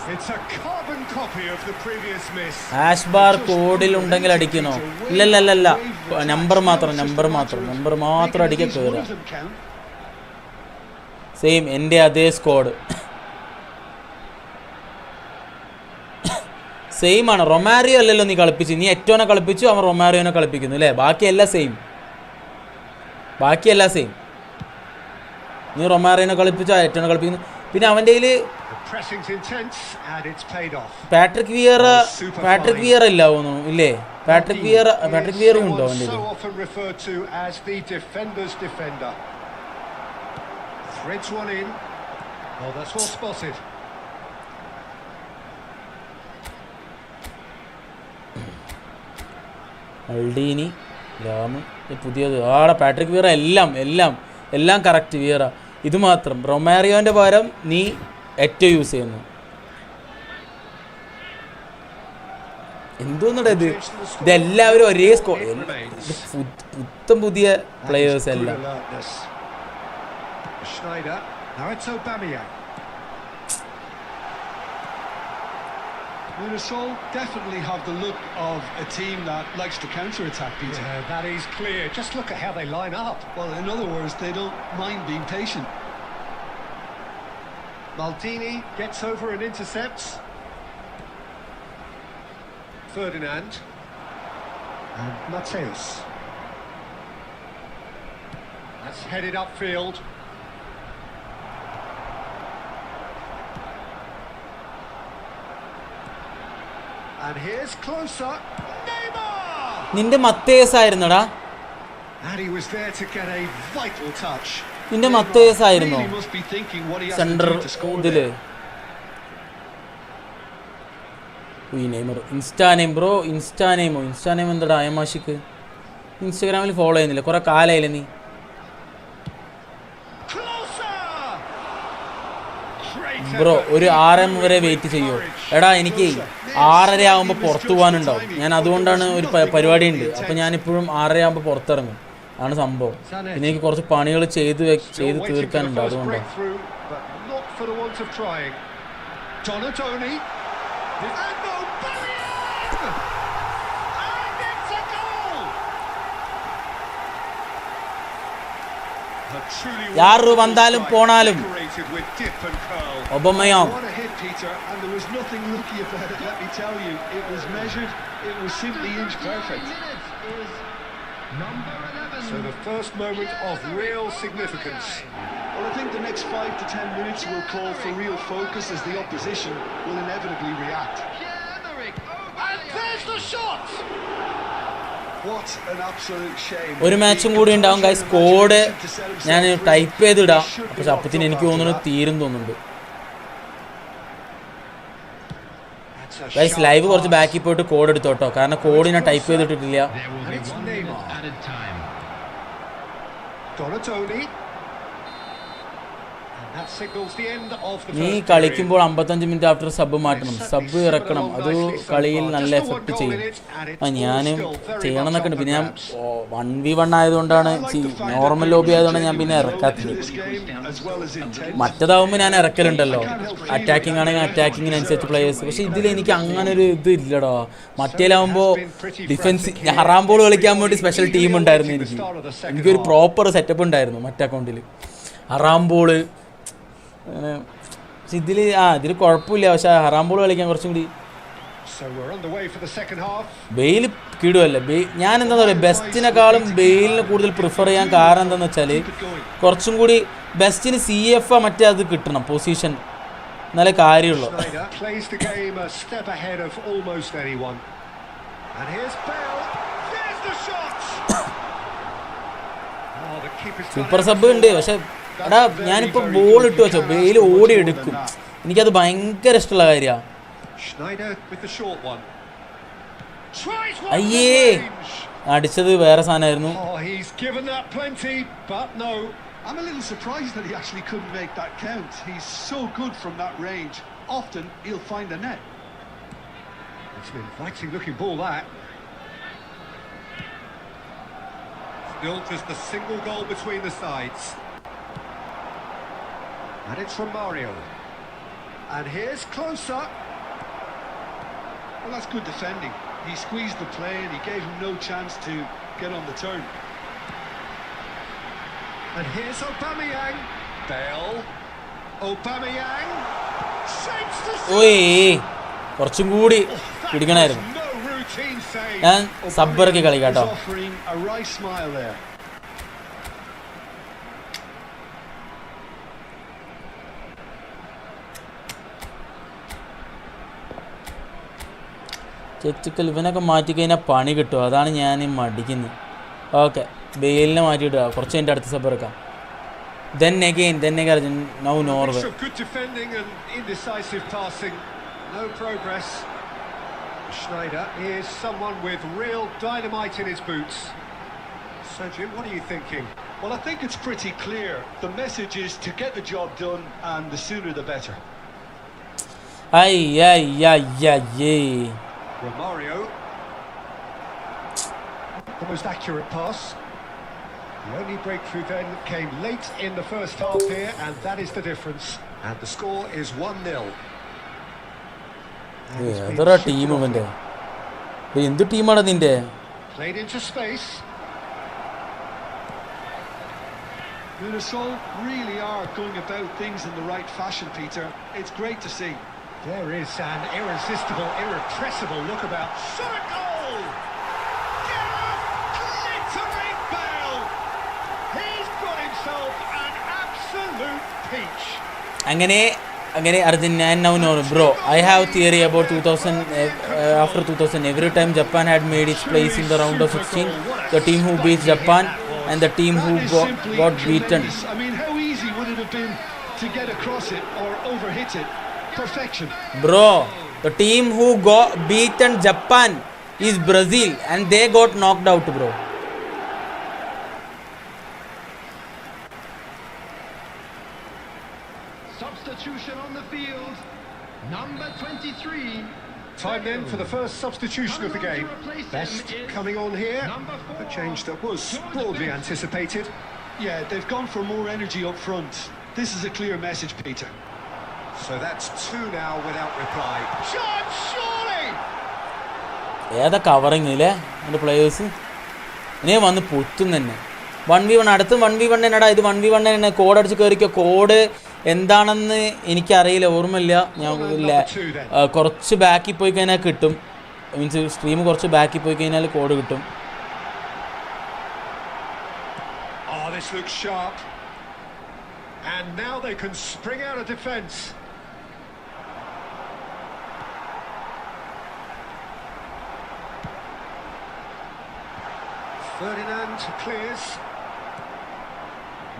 Speaker 2: It's a carbon copy of the previous miss.
Speaker 1: Hash bar കോഡിൽ ഉണ്ടെങ്കിൽ അടിക്കണോ? ഇല്ല, number മാത്രം അടിക്കാൻ കയറുക. Same എൻ്റെ അതേ squad same ആണ്. Romario അല്ലല്ലോ നീ കളിപ്പിച്ചു, നീ ഏറ്റോനെ കളിപ്പിച്ചു, അവൻ റൊമാരിയോനെ കളിപ്പിക്കുന്നു അല്ലേ? ബാക്കിയെല്ലാം സെയിം. നീ റൊമാരിയോനെ കളിപ്പിച്ചു, ഏറ്റോനെ കളിപ്പിക്കുന്നു. പിന്നെ അവൻ്റെ കയ്യിൽ പാട്രിക് വിയർ ഇല്ല തോന്നുന്നു, ഇല്ലേ? പാട്രിക് വിയറും ഉണ്ടോ അവൻ്റെ കയ്യിൽ? അൾഡീനി, ലാമ്, പുതിയത് ആടെ പാട്രിക് വിയറ, എല്ലാം കറക്റ്റ് വിയറ. ഇത് മാത്രം റൊമാരിയോൻ്റെ പകരം നീ ഏറ്റവും യൂസ് ചെയ്യുന്നു. എന്തോന്നടാ ഇതെല്ലാവരും ഒരേ സ്കോഡ്, പുതിയ പ്ലെയേഴ്സ് എല്ലാം.
Speaker 3: Limassol definitely have the look of a team that likes to counter-attack, Peter.
Speaker 2: Yeah, that is clear. Just look at how they line up.
Speaker 3: Well, in other words, they don't mind being patient.
Speaker 2: Maldini gets over and intercepts. Ferdinand. And Mateus. That's headed upfield. And here's closer. Neymar!
Speaker 1: നിന്റെ മത്തേസ് ആയിരുന്നടാ?
Speaker 2: And he was there to get a vital touch.
Speaker 1: നിന്റെ മത്തേസ് ആയിരുന്നോ central ഇതില്? Neymar ഇൻസ്റ്റാനെയിം എന്താടാ അയമാഷിക്ക്? ഇൻസ്റ്റാഗ്രാമിൽ follow ചെയ്യുന്നില്ല, കുറെ കാലായില്ലേ നീ? Bro ഒരു 6 വരെ വെയിറ്റ് ചെയ്യോ? എടാ എനിക്ക് 6:30 ആകുമ്പോൾ പുറത്തു പോകാനുണ്ടാവും. ഞാൻ അതുകൊണ്ടാണ് ഒരു പരിപാടി ഉണ്ട്, അപ്പം ഞാനിപ്പോഴും 6:30 ആകുമ്പോൾ പുറത്തിറങ്ങും. ആണ് സംഭവം. പിന്നെ എനിക്ക് കുറച്ച് പണികൾ ചെയ്ത് തീർക്കാനുണ്ട്, അതുകൊണ്ടാണ്. യാറ് വന്നാലും പോണാലും ഒബമയോ
Speaker 2: So the first moment of real significance.
Speaker 3: Well, I think the next 5 to 10 minutes will call for real focus as the opposition will inevitably react.
Speaker 2: And there's the shot!
Speaker 3: What an absolute shame.
Speaker 1: ഒരു മാച്ചും കൂടി ഉണ്ടാവും guys. Code ഞാൻ type ചെയ്തിടാം, പക്ഷെ അപ്പത്തിന് എനിക്ക് തോന്നുന്നു തീരും തോന്നുന്നുണ്ട് ഗൈസ്. ലൈവ് കുറച്ച് ബാക്കിൽ പോയിട്ട് കോഡ് എടുത്തോട്ടോ, കാരണം കോഡ് ഞാൻ ടൈപ്പ് ചെയ്തിട്ടിട്ടില്ല. നീ കളിക്കുമ്പോൾ 55 മിനിറ്റ് ആഫ്റ്റർ സബ് മാറ്റണം, സബ് ഇറക്കണം, അത് കളിയിൽ നല്ല എഫക്റ്റ് ചെയ്യും. ഞാനും ചെയ്യണം എന്നൊക്കെ ഉണ്ട്. പിന്നെ ഞാൻ 1v1 ആയതുകൊണ്ടാണ്, നോർമൽ ലോബി ആയതുകൊണ്ടാണ് ഞാൻ പിന്നെ ഇറക്കാത്തത്. മറ്റേതാവുമ്പോൾ ഞാൻ ഇറക്കലുണ്ടല്ലോ, അറ്റാക്കിംഗ് ആണെങ്കിൽ അറ്റാക്കിങ്ങിനനുസരിച്ച് പ്ലേയേഴ്സ്. പക്ഷെ ഇതിൽ എനിക്ക് അങ്ങനെ ഒരു ഇത് ഇല്ലടോ. മറ്റേലാവുമ്പോൾ ഡിഫൻസ്, ഹറാം ബോൾ കളിക്കാൻ വേണ്ടി സ്പെഷ്യൽ ടീം ഉണ്ടായിരുന്നു. എനിക്കൊരു പ്രോപ്പർ സെറ്റപ്പ് ഉണ്ടായിരുന്നു മറ്റേ അക്കൗണ്ടിൽ. ഹറാം ബോള് അങ്ങനെ ഇതിൽ കുഴപ്പമില്ല, പക്ഷെ ഹറാം ബോൾ കളിക്കാൻ കുറച്ചും കൂടി ബെയിൽ കിടുമല്ലേ. ഞാൻ എന്താ പറയുക, ബെസ്റ്റിനെക്കാളും ബെയിലിന് കൂടുതൽ പ്രിഫർ ചെയ്യാൻ കാരണം എന്താണെന്ന് വെച്ചാൽ കുറച്ചും കൂടി ബെസ്റ്റിന് CF മറ്റേ അത് കിട്ടണം പൊസിഷൻ, എന്നാലേ കാര്യമുള്ളൂ. സൂപ്പർ സബ് ഉണ്ട്, പക്ഷെ എടാ ഞാനിപ്പോൾ ബോൾ ഇട്ട് വെച്ചോ, ബെയിൽ ഓടി എടുക്കും. എനിക്കത് ഭയങ്കര ഇഷ്ടമുള്ള കാര്യമാണ്. അയ്യേ അടിച്ചത് വേറെ സാധനമായിരുന്നു.
Speaker 3: I'm a little surprised that he actually couldn't make that count. He's so good from that range. Often he'll find a net.
Speaker 2: It's an inviting looking ball, that. Still just a single goal between the sides. And it's from Mario. And here's closer.
Speaker 3: Well, that's good defending. He squeezed the play and he gave him no chance to get on the turn.
Speaker 2: And here's Aubameyang. Bale. Aubameyang. Saves the
Speaker 1: ഓയ് കുറച്ചും കൂടി പിടിക്കണമായിരുന്നു.
Speaker 2: no routine save.
Speaker 1: ഞാൻ സബ്ബറൊക്കെ കളി കേട്ടോ.
Speaker 3: Offering a right smile there.
Speaker 1: ചെച്ചിക്കൽ ഇവനൊക്കെ മാറ്റിക്കഴിഞ്ഞാൽ പണി കിട്ടും. അതാണ് ഞാൻ മടിക്കുന്നത്. ഓക്കെ, ബെയിലിനെ മാറ്റിയിടുക. കുറച്ച് എൻ്റെ അടുത്ത സബ് ഇറക്കാം. Then again, now Norway.
Speaker 2: Good defending and indecisive passing. No progress. Schneider is someone with real dynamite in his boots. Sergio, what are you thinking?
Speaker 3: Well, I think it's pretty clear. The message is to get the job done, and the sooner the better.
Speaker 1: Ay.
Speaker 2: Romario. The most accurate pass. The only breakthrough then came late in the first half here, and that is the difference. And the score is 1-0.
Speaker 1: അതൊരു team ഇവൻ്റെ. എന്ത് ടീമാണ് നിന്റെ?
Speaker 2: Played into space.
Speaker 3: Minnesota really are going about things in the right fashion, Peter. It's great to see.
Speaker 2: There is an irresistible, irrepressible look about. Shot a goal! Gareth glittering Bale! He's got himself an absolute peach.
Speaker 1: അങ്ങനെ Arjun now know bro, I have theory about 2000 after 2000 every time Japan had made its place in the round of 16, the team who beats Japan and the team who got beaten.
Speaker 3: I mean, how easy would it have been to get across it or overhit it? Perfection.
Speaker 1: Bro, the team who got beaten Japan is Brazil and they got knocked out, bro.
Speaker 4: Substitution on the field. Number 23.
Speaker 2: Time then for the first substitution of the game. Best coming on here. A change that was broadly anticipated.
Speaker 3: Yeah, they've gone for more energy up front. This is a clear message, Peter.
Speaker 2: So that's 2 now without reply. Shot, surely!
Speaker 1: ഏതാ covering ഇല്ലേ എൻ്റെ players? ഇനി വന്ന് പൊത്തും തന്നെ. 1v1 അടുത്ത് 1v1 എന്നടാ. ഇത് 1v1 തന്നെ. കോഡ് അടിച്ച് കയറിക്കോ. കോഡ് എന്താണെന്ന് എനിക്കറിയില്ല, ഓർമ്മയില്ല. ഞാൻ ഇല്ല കുറച്ച് ബാക്കിൽ പോയി കഴിഞ്ഞാൽ കിട്ടും. മീൻസ് സ്ട്രീം കുറച്ച് ബാക്കിൽ പോയി കഴിഞ്ഞാൽ കോഡ് കിട്ടും.
Speaker 2: Oh, this looks sharp. And now they can spring out of defence. Ferdinand clears.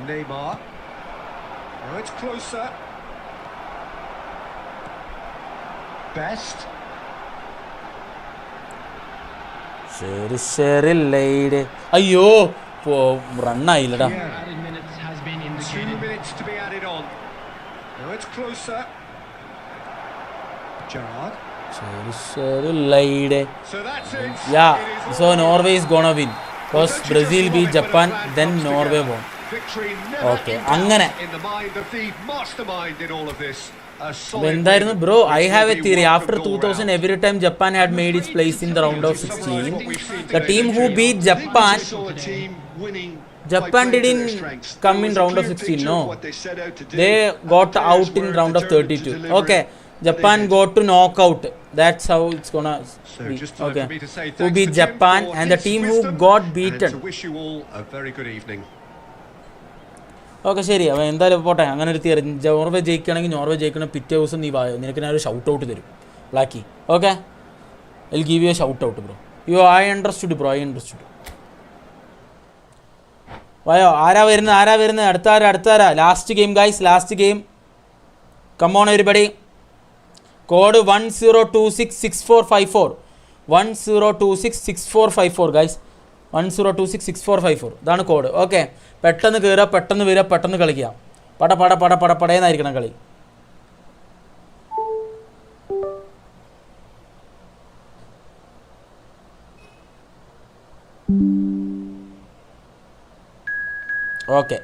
Speaker 2: Neymar. Now it's closer. Best.
Speaker 1: ശരി ലൈഡ്. അയ്യോ റണ്ണായില്ലടാ.
Speaker 4: Added minutes has been
Speaker 2: 2
Speaker 4: indicated.
Speaker 2: minutes to be added on. Now it's closer. Gerrard.
Speaker 1: ശരി laid.
Speaker 2: So that's it.
Speaker 1: Yeah,
Speaker 2: It is
Speaker 1: so
Speaker 2: all
Speaker 1: Norway is gonna win. Because Brazil beat Japan, then Norway won.
Speaker 2: Victory never
Speaker 1: Okay,
Speaker 2: in doubt
Speaker 1: അങ്ങനെ.
Speaker 2: in the mind of the mastermind in all of this.
Speaker 1: അപ്പോൾ എന്തായിരുന്നു bro? I have A theory. After 2000 every time Japan had made its place in the round of 16, the team who beat Japan didn't come in round of 16, no. They got out in round of 32. Okay, Japan got to knockout. That's how it's gonna be. Okay, who beat Japan and the team who got beaten.
Speaker 2: To wish you all a very good evening.
Speaker 1: Okay ശരി. അപ്പോൾ എന്തായാലും പോട്ടെ. അങ്ങനെ ഒരു theory. Norway ജയിക്കുകയാണെങ്കിൽ Norway ജയിക്കണം. പിറ്റേ ദിവസം നീ വായോ, നിനക്ക് ഞാനൊരു ഷൗട്ട് ഔട്ട് തരും Blacky. Okay, I give you a shout out bro. I understood bro, I understood. വായോ. ആരാ വരുന്നത്? അടുത്താരാ? Last game guys, last game. Come on everybody. Code 10266454. 10266454 guys. 10266454 ഇതാണ് കോഡ്. ഓക്കെ, പെട്ടെന്ന് കയറുക, പെട്ടെന്ന് വരിക, പെട്ടെന്ന് കളിക്കുക. പടേന്നായിരിക്കണം കളി. ഓക്കെ,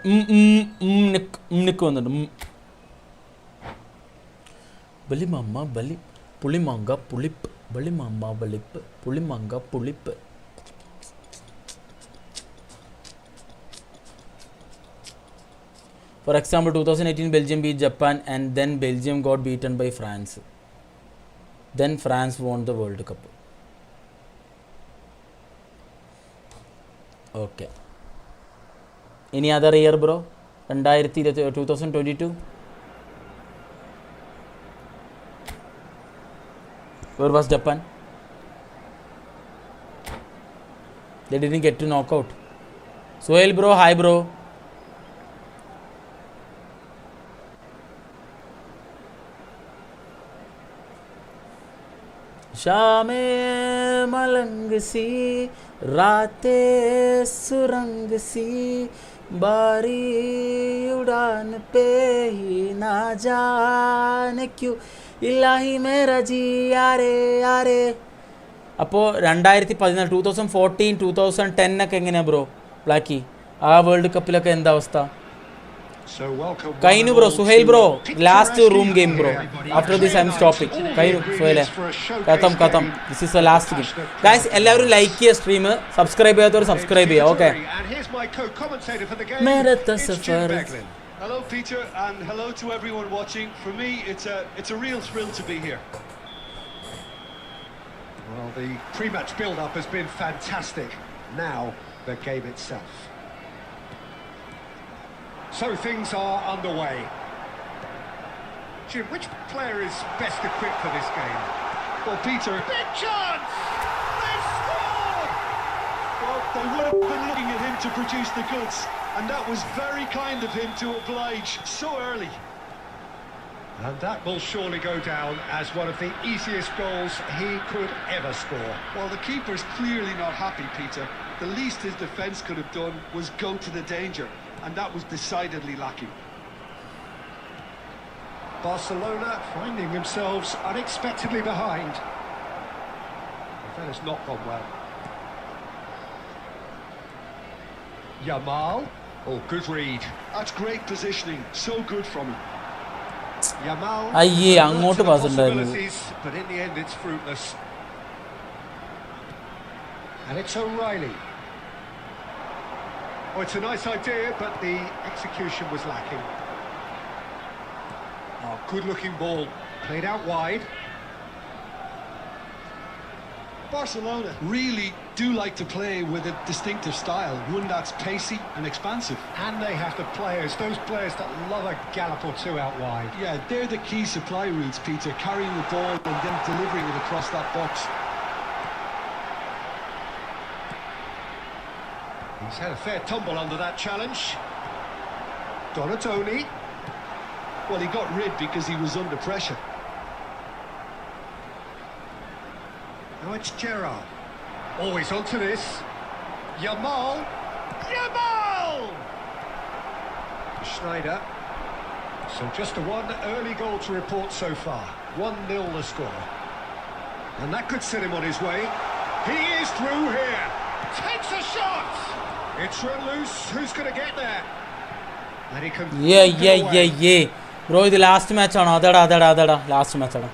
Speaker 1: നിക്ക് വന്നിട്ട് ബലിമാമ്മ ബലി പുളിമാങ്ക പുളിപ്പ് ബലിമാമ്മ ബലിപ്പ് പുളിമാങ്ക പുളിപ്പ്. For example, 2018 Belgium beat Japan and then Belgium got beaten by France. Then France won the World Cup. Okay. Any other year, bro? 2022? Where was Japan? They didn't get to knock out. Sohail bro, hi bro. शामें मलंग सी रातें सुरंग सी बारी उड़ान पे ही ना जाने क्यों इलाही मेरा जी यारे यारे. അപ്പോൾ 2014 2010 ഒക്കെ എങ്ങനെയാണ് ബ്രോ ബ്ലാക്കി ആ വേൾഡ് കപ്പിലൊക്കെ എന്താ അവസ്ഥ? Kainu bro, Suhail bro, last room game bro. After this I am stopping. Kainu, Suhail. Katam. This is the last game. Guys, എല്ലാവരും ലൈക്ക് ചെയ്യുക, സ്ട്രീം സബ്സ്ക്രൈബ് ചെയ്യാത്തവർ സബ്സ്ക്രൈബ് ചെയ്യുക. Okay.
Speaker 3: Hello Peter and hello to everyone watching. For me it's a real thrill to be here.
Speaker 2: Well, the pre-match build-up has been fantastic. Now the game itself. So things are underway. Jim, which player is best equipped for this game?
Speaker 3: Well, Peter...
Speaker 2: Big chance! They've scored!
Speaker 3: Well, they would have been looking at him to produce the goods, and that was very kind of him to oblige so early.
Speaker 2: And that will surely go down as one of the easiest goals he could ever score.
Speaker 3: Well, the keeper's clearly not happy, Peter. The least his defence could have done was go to the danger, and that was decidedly lacking.
Speaker 2: Barcelona finding themselves unexpectedly behind. That has not gone well. Yamal. Oh, good read.
Speaker 3: That's great positioning. So good from him.
Speaker 2: Yamal.
Speaker 1: അയ്യേ അങ്ങോട്ട് pass ഉണ്ടായിരുന്നു.
Speaker 2: But in the end it's fruitless. And it's O'Reilly. Oh, it's a nice idea, but the execution was lacking. Oh, good-looking ball. Played out wide.
Speaker 3: Barcelona really do like to play with a distinctive style, one that's pacey and expansive.
Speaker 2: And they have the players, those players that love a gallop or two out wide.
Speaker 3: Yeah, they're the key supply routes, Peter, carrying the ball and then delivering it across that box.
Speaker 2: He's had a fair tumble under that challenge. Donatoni.
Speaker 3: Well, he got rid because he was under pressure.
Speaker 2: Now it's Gerrard. Always onto this. Yamal. Schneider. So just a one early goal to report so far. 1-0 the score. And that could set him on his way. He is through here. Takes a shot. It's run loose. Who's going to get there? And he can.
Speaker 1: Yeah. Bro, ഇത് last മാച്ചാണോ? അതാടാ last മാച്ചാണ്.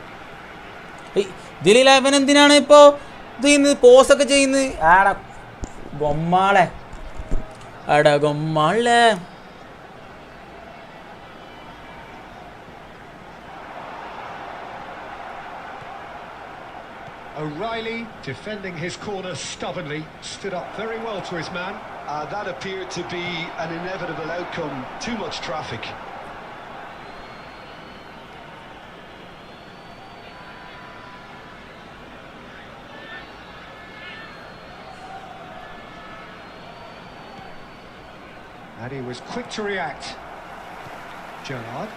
Speaker 1: ഇതിൽ 11 എന്തിനാണ് ഇപ്പോൾ ഇത് പോസൊക്കെ ചെയ്യുന്നത്? ആടാ ഗൊമ്മാളെ.
Speaker 2: O'Reilly, defending his corner stubbornly, stood up very well to his man.
Speaker 3: That appeared to be an inevitable outcome. Too much traffic.
Speaker 2: And he was quick to react. Gerrard.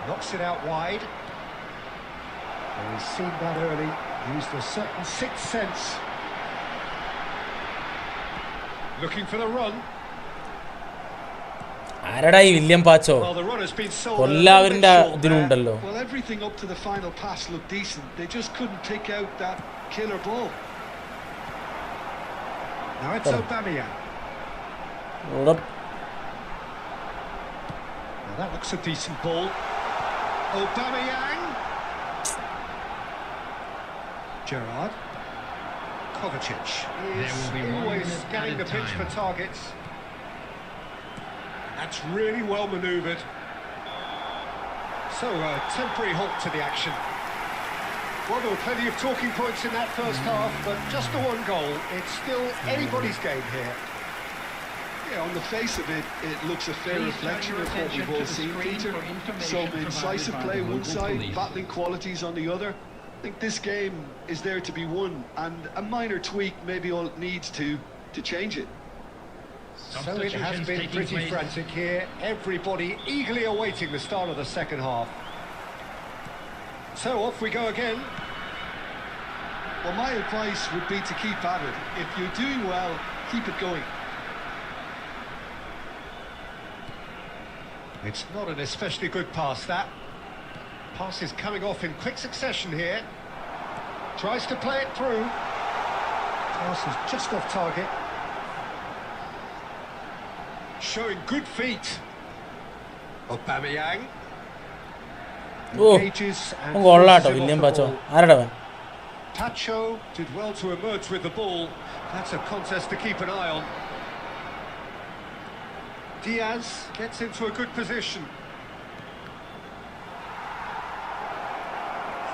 Speaker 2: Knocks it out wide. Well, he's seen that early. Used a certain sixth sense. Looking for the run.
Speaker 1: ആരടാ ഈ William പാച്ചോ? എല്ലാവരുടെ ഇതിനുണ്ടല്ലോ.
Speaker 3: Well, everything up to the final pass looked decent. They just couldn't pick out that killer ball.
Speaker 2: Now it's Aubameyang. That looks a decent ball. Aubameyang. Gerrard. Kovacic is always scanning the pitch for targets. That's really well manoeuvred. So a temporary halt to the action. Well, there were plenty of talking points in that first half, but just the one goal. It's still anybody's game here.
Speaker 3: Yeah, on the face of it, it looks a fair reflection of what we've all seen, Peter. Some incisive play one side, battling qualities on the other. I think this game is there to be won, and a minor tweak maybe all it needs to change it.
Speaker 2: So it has been pretty frantic here. Everybody eagerly awaiting the start of the second half. So off we go again.
Speaker 3: Well, my advice would be to keep at it. If you're doing well, keep it going.
Speaker 2: It's not an especially good pass, that. Pass is coming off in quick succession here. Tries to play it through. Pass is just off target. Showing good feet. Aubameyang. Engages and
Speaker 1: കൊള്ളാട്ടോ
Speaker 2: forces him
Speaker 1: William
Speaker 2: off the
Speaker 1: പാച്ചോ.
Speaker 2: ball.
Speaker 1: ആരടവൻ?
Speaker 2: Pacho did well to emerge with the ball. That's a contest to keep an eye on. Diaz gets into a good position.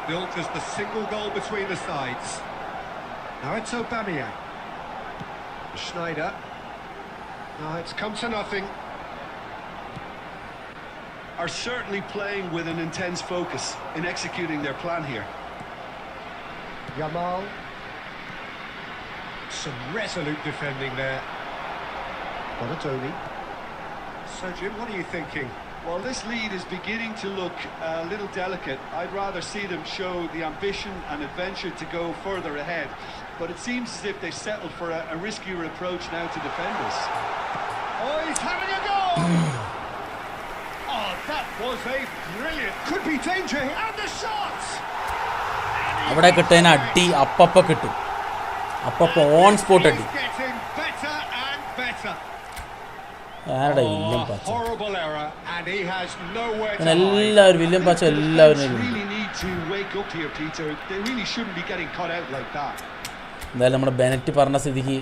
Speaker 2: Still just the single goal between the sides. Now it's Aubameyang. Schneider. No, it's come to nothing.
Speaker 3: Are certainly playing with an intense focus in executing their plan here.
Speaker 2: Yamal. Some resolute defending there. Bonatoni. So Jim, what are you thinking?
Speaker 3: Well, this lead is beginning to look a little delicate. I'd rather see them show the ambition and adventure to go further ahead. But it seems as if they've settled for a riskier approach now to defend us.
Speaker 2: Oh, he's having a go! Oh, that was a brilliant... Could be danger here. And the shot!
Speaker 1: അവിടെ കിട്ടുന്നതിന് അടി അപ്പപ്പ കിട്ടും. അപ്പപ്പ on spot അടി.
Speaker 2: He's getting better and better.
Speaker 1: ആരുടെ William
Speaker 2: Oh,
Speaker 1: പാച്ച?
Speaker 2: horrible error, and he has nowhere to hide.
Speaker 1: എല്ലാവരും William പാച്ച എല്ലാവരും
Speaker 3: Really need to wake up here, Peter. They really shouldn't be getting cut out like that.
Speaker 1: എന്തായാലും നമ്മുടെ Bennett പറഞ്ഞ സ്ഥിതിക്ക്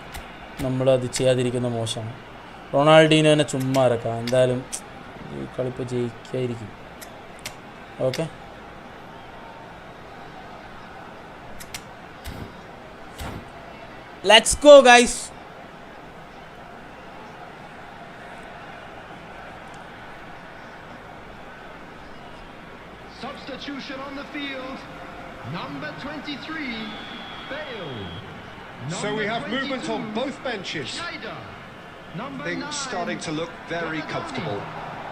Speaker 1: നമ്മളത് ചെയ്യാതിരിക്കുന്ന മോശമാണ്. റൊണാൾഡീനോനെ ചുമ്മാ ഇറക്കാം. എന്തായാലും ഈ കളിപ്പോൾ ജയിക്കായിരിക്കും. Okay, let's go guys.
Speaker 4: Substitution on the field. Number 23, Bale.
Speaker 2: So we have movement on both benches.
Speaker 4: Schneider. Number
Speaker 2: Things
Speaker 4: 9,
Speaker 2: starting to look very comfortable.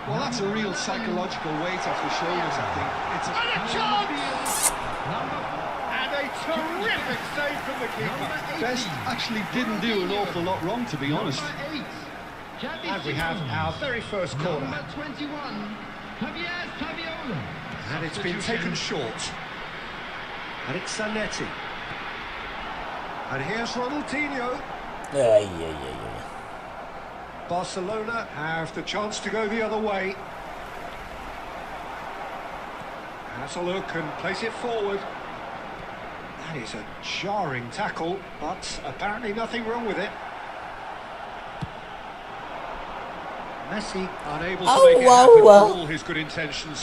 Speaker 3: Well, that's a real psychological weight off the shoulders, I think. It's a
Speaker 2: And a chance!
Speaker 4: Number
Speaker 2: And a terrific save from the keeper.
Speaker 3: Best actually didn't do an awful lot wrong, to be honest.
Speaker 4: Number 8, Javi
Speaker 2: And we have
Speaker 4: Simons.
Speaker 2: our very first corner.
Speaker 4: Number 21, Javier Saviola.
Speaker 2: And it's been taken short. And it's Zanetti. And here's Ronaldinho. Barcelona have the chance to go the other way. Has a look and place it forward. That is a jarring tackle, but apparently nothing wrong with it. Messi unable to make it happen for all his good intentions.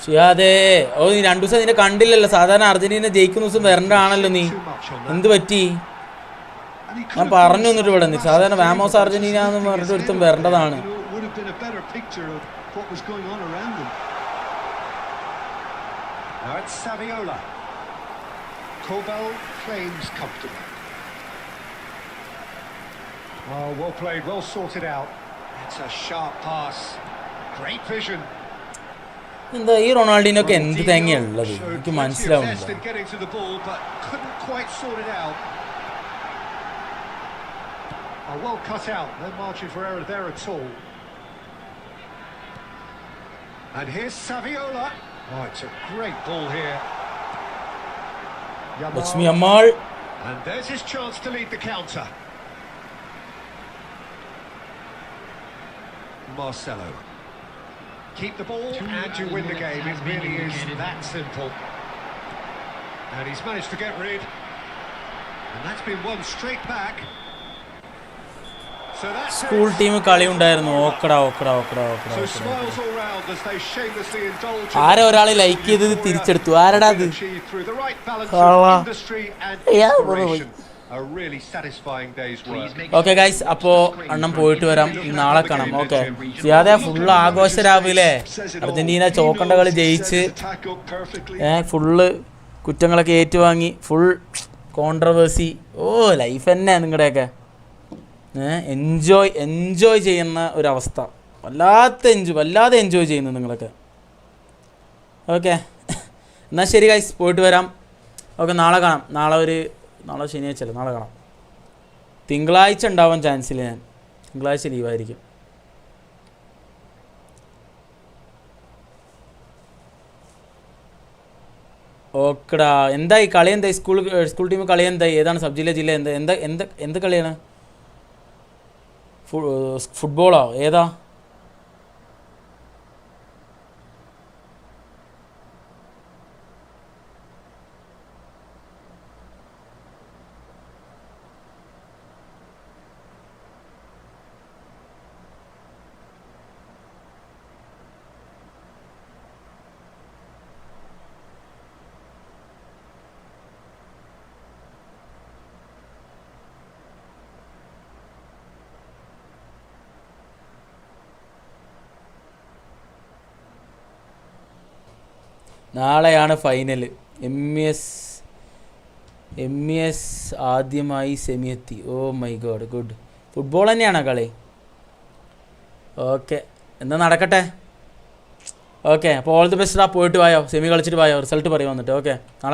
Speaker 1: ചെയ്യാതെ ഓ നീ 2 ദിവസം നിന്നെ കണ്ടില്ലല്ലോ. സാധാരണ Argentina ജയിക്കുന്ന ദിവസം വരണ്ടാണല്ലോ നീ. എന്ത് പറ്റി? ഞാൻ പറഞ്ഞു വന്നിട്ട് ഇവിടെ നിന്ന് സാധാരണ വാമോസ് അർജന്റീന എന്ന് പറഞ്ഞിട്ട് ഒരുത്തും വരേണ്ടതാണ്.
Speaker 2: Now it's Saviola. Corbell claims comfortable. Oh, well played, well sorted out. It's a sharp pass. Great vision.
Speaker 1: എന്താ ഈ റൊണാൾഡീനൊക്കെ എന്ത് തേങ്ങയുള്ളത് എനിക്ക് മനസ്സിലാവുന്നില്ല.
Speaker 2: Getting to the ball, but couldn't quite sort it out. Oh, well cut out. No margin for error there at all. And here's Saviola. Oh, it's a great ball here.
Speaker 1: Lakshmi Ammal.
Speaker 2: And there's his chance to lead the counter. Marcelo. Keep the ball and you win the game. It really is that simple. And he's managed to get rid. And that's been won straight back. So that's
Speaker 1: school team കളി ഉണ്ടായിരുന്നു. ഓക്കടാ
Speaker 2: So smiles all round as they shamelessly indulge.
Speaker 1: ആരാ ഒരാൾ like ചെയ്തത് തിരിച്ചെടുത്തു? ആരടാ അത്?
Speaker 2: Through the right balance of industry and inspiration. A really satisfying day's work.
Speaker 1: Okay guys, അപ്പോൾ അണ്ണം പോയിട്ട് വരാം, നാളെ കാണാം. ഓക്കെ, ചെയ്യാതെ ഫുള്ള് ആഘോഷ രാവിലെ അർജന്റീന ചോക്കണ്ട കളി ജയിച്ച് ഫുള്ള് കുറ്റങ്ങളൊക്കെ ഏറ്റുവാങ്ങി, ഫുൾ കോൺട്രവേഴ്സി. ഓ ലൈഫ് തന്നെ നിങ്ങളുടെയൊക്കെ എൻജോയ് ചെയ്യുന്ന ഒരവസ്ഥ, വല്ലാതെ എൻജോയ് ചെയ്യുന്നു നിങ്ങളൊക്കെ. ഓക്കെ എന്നാൽ ശരി ഗൈസ്, പോയിട്ട് വരാം. ഓക്കെ, നാളെ കാണാം. നാളെ ശനിയാഴ്ച, നാളെ കാണാം. തിങ്കളാഴ്ച ഉണ്ടാവാൻ ചാൻസില്ല, ഞാൻ തിങ്കളാഴ്ച ലീവായിരിക്കും. ഓക്കെടാ, എന്തായി കളി? എന്തായി സ്കൂൾ ടീം കളി? എന്തായി? ഏതാണ് സബ് ജില്ല? എന്ത് കളിയാണ്? ഫുട്ബോളോ? ഏതാ? നാളെയാണ് ഫൈനൽ. MES ആദ്യമായി സെമിയെത്തി. Oh my God, good. Football തന്നെയാണോ കളി? ഓക്കെ, എന്താ നടക്കട്ടെ. ഓക്കെ, അപ്പോൾ ഓൾ ദി ബെസ്റ്റ്. പോയിട്ട് വായോ, സെമി കളിച്ചിട്ട് വായോ, റിസൾട്ട് പറയും വന്നിട്ട്. ഓക്കെ, നാളെ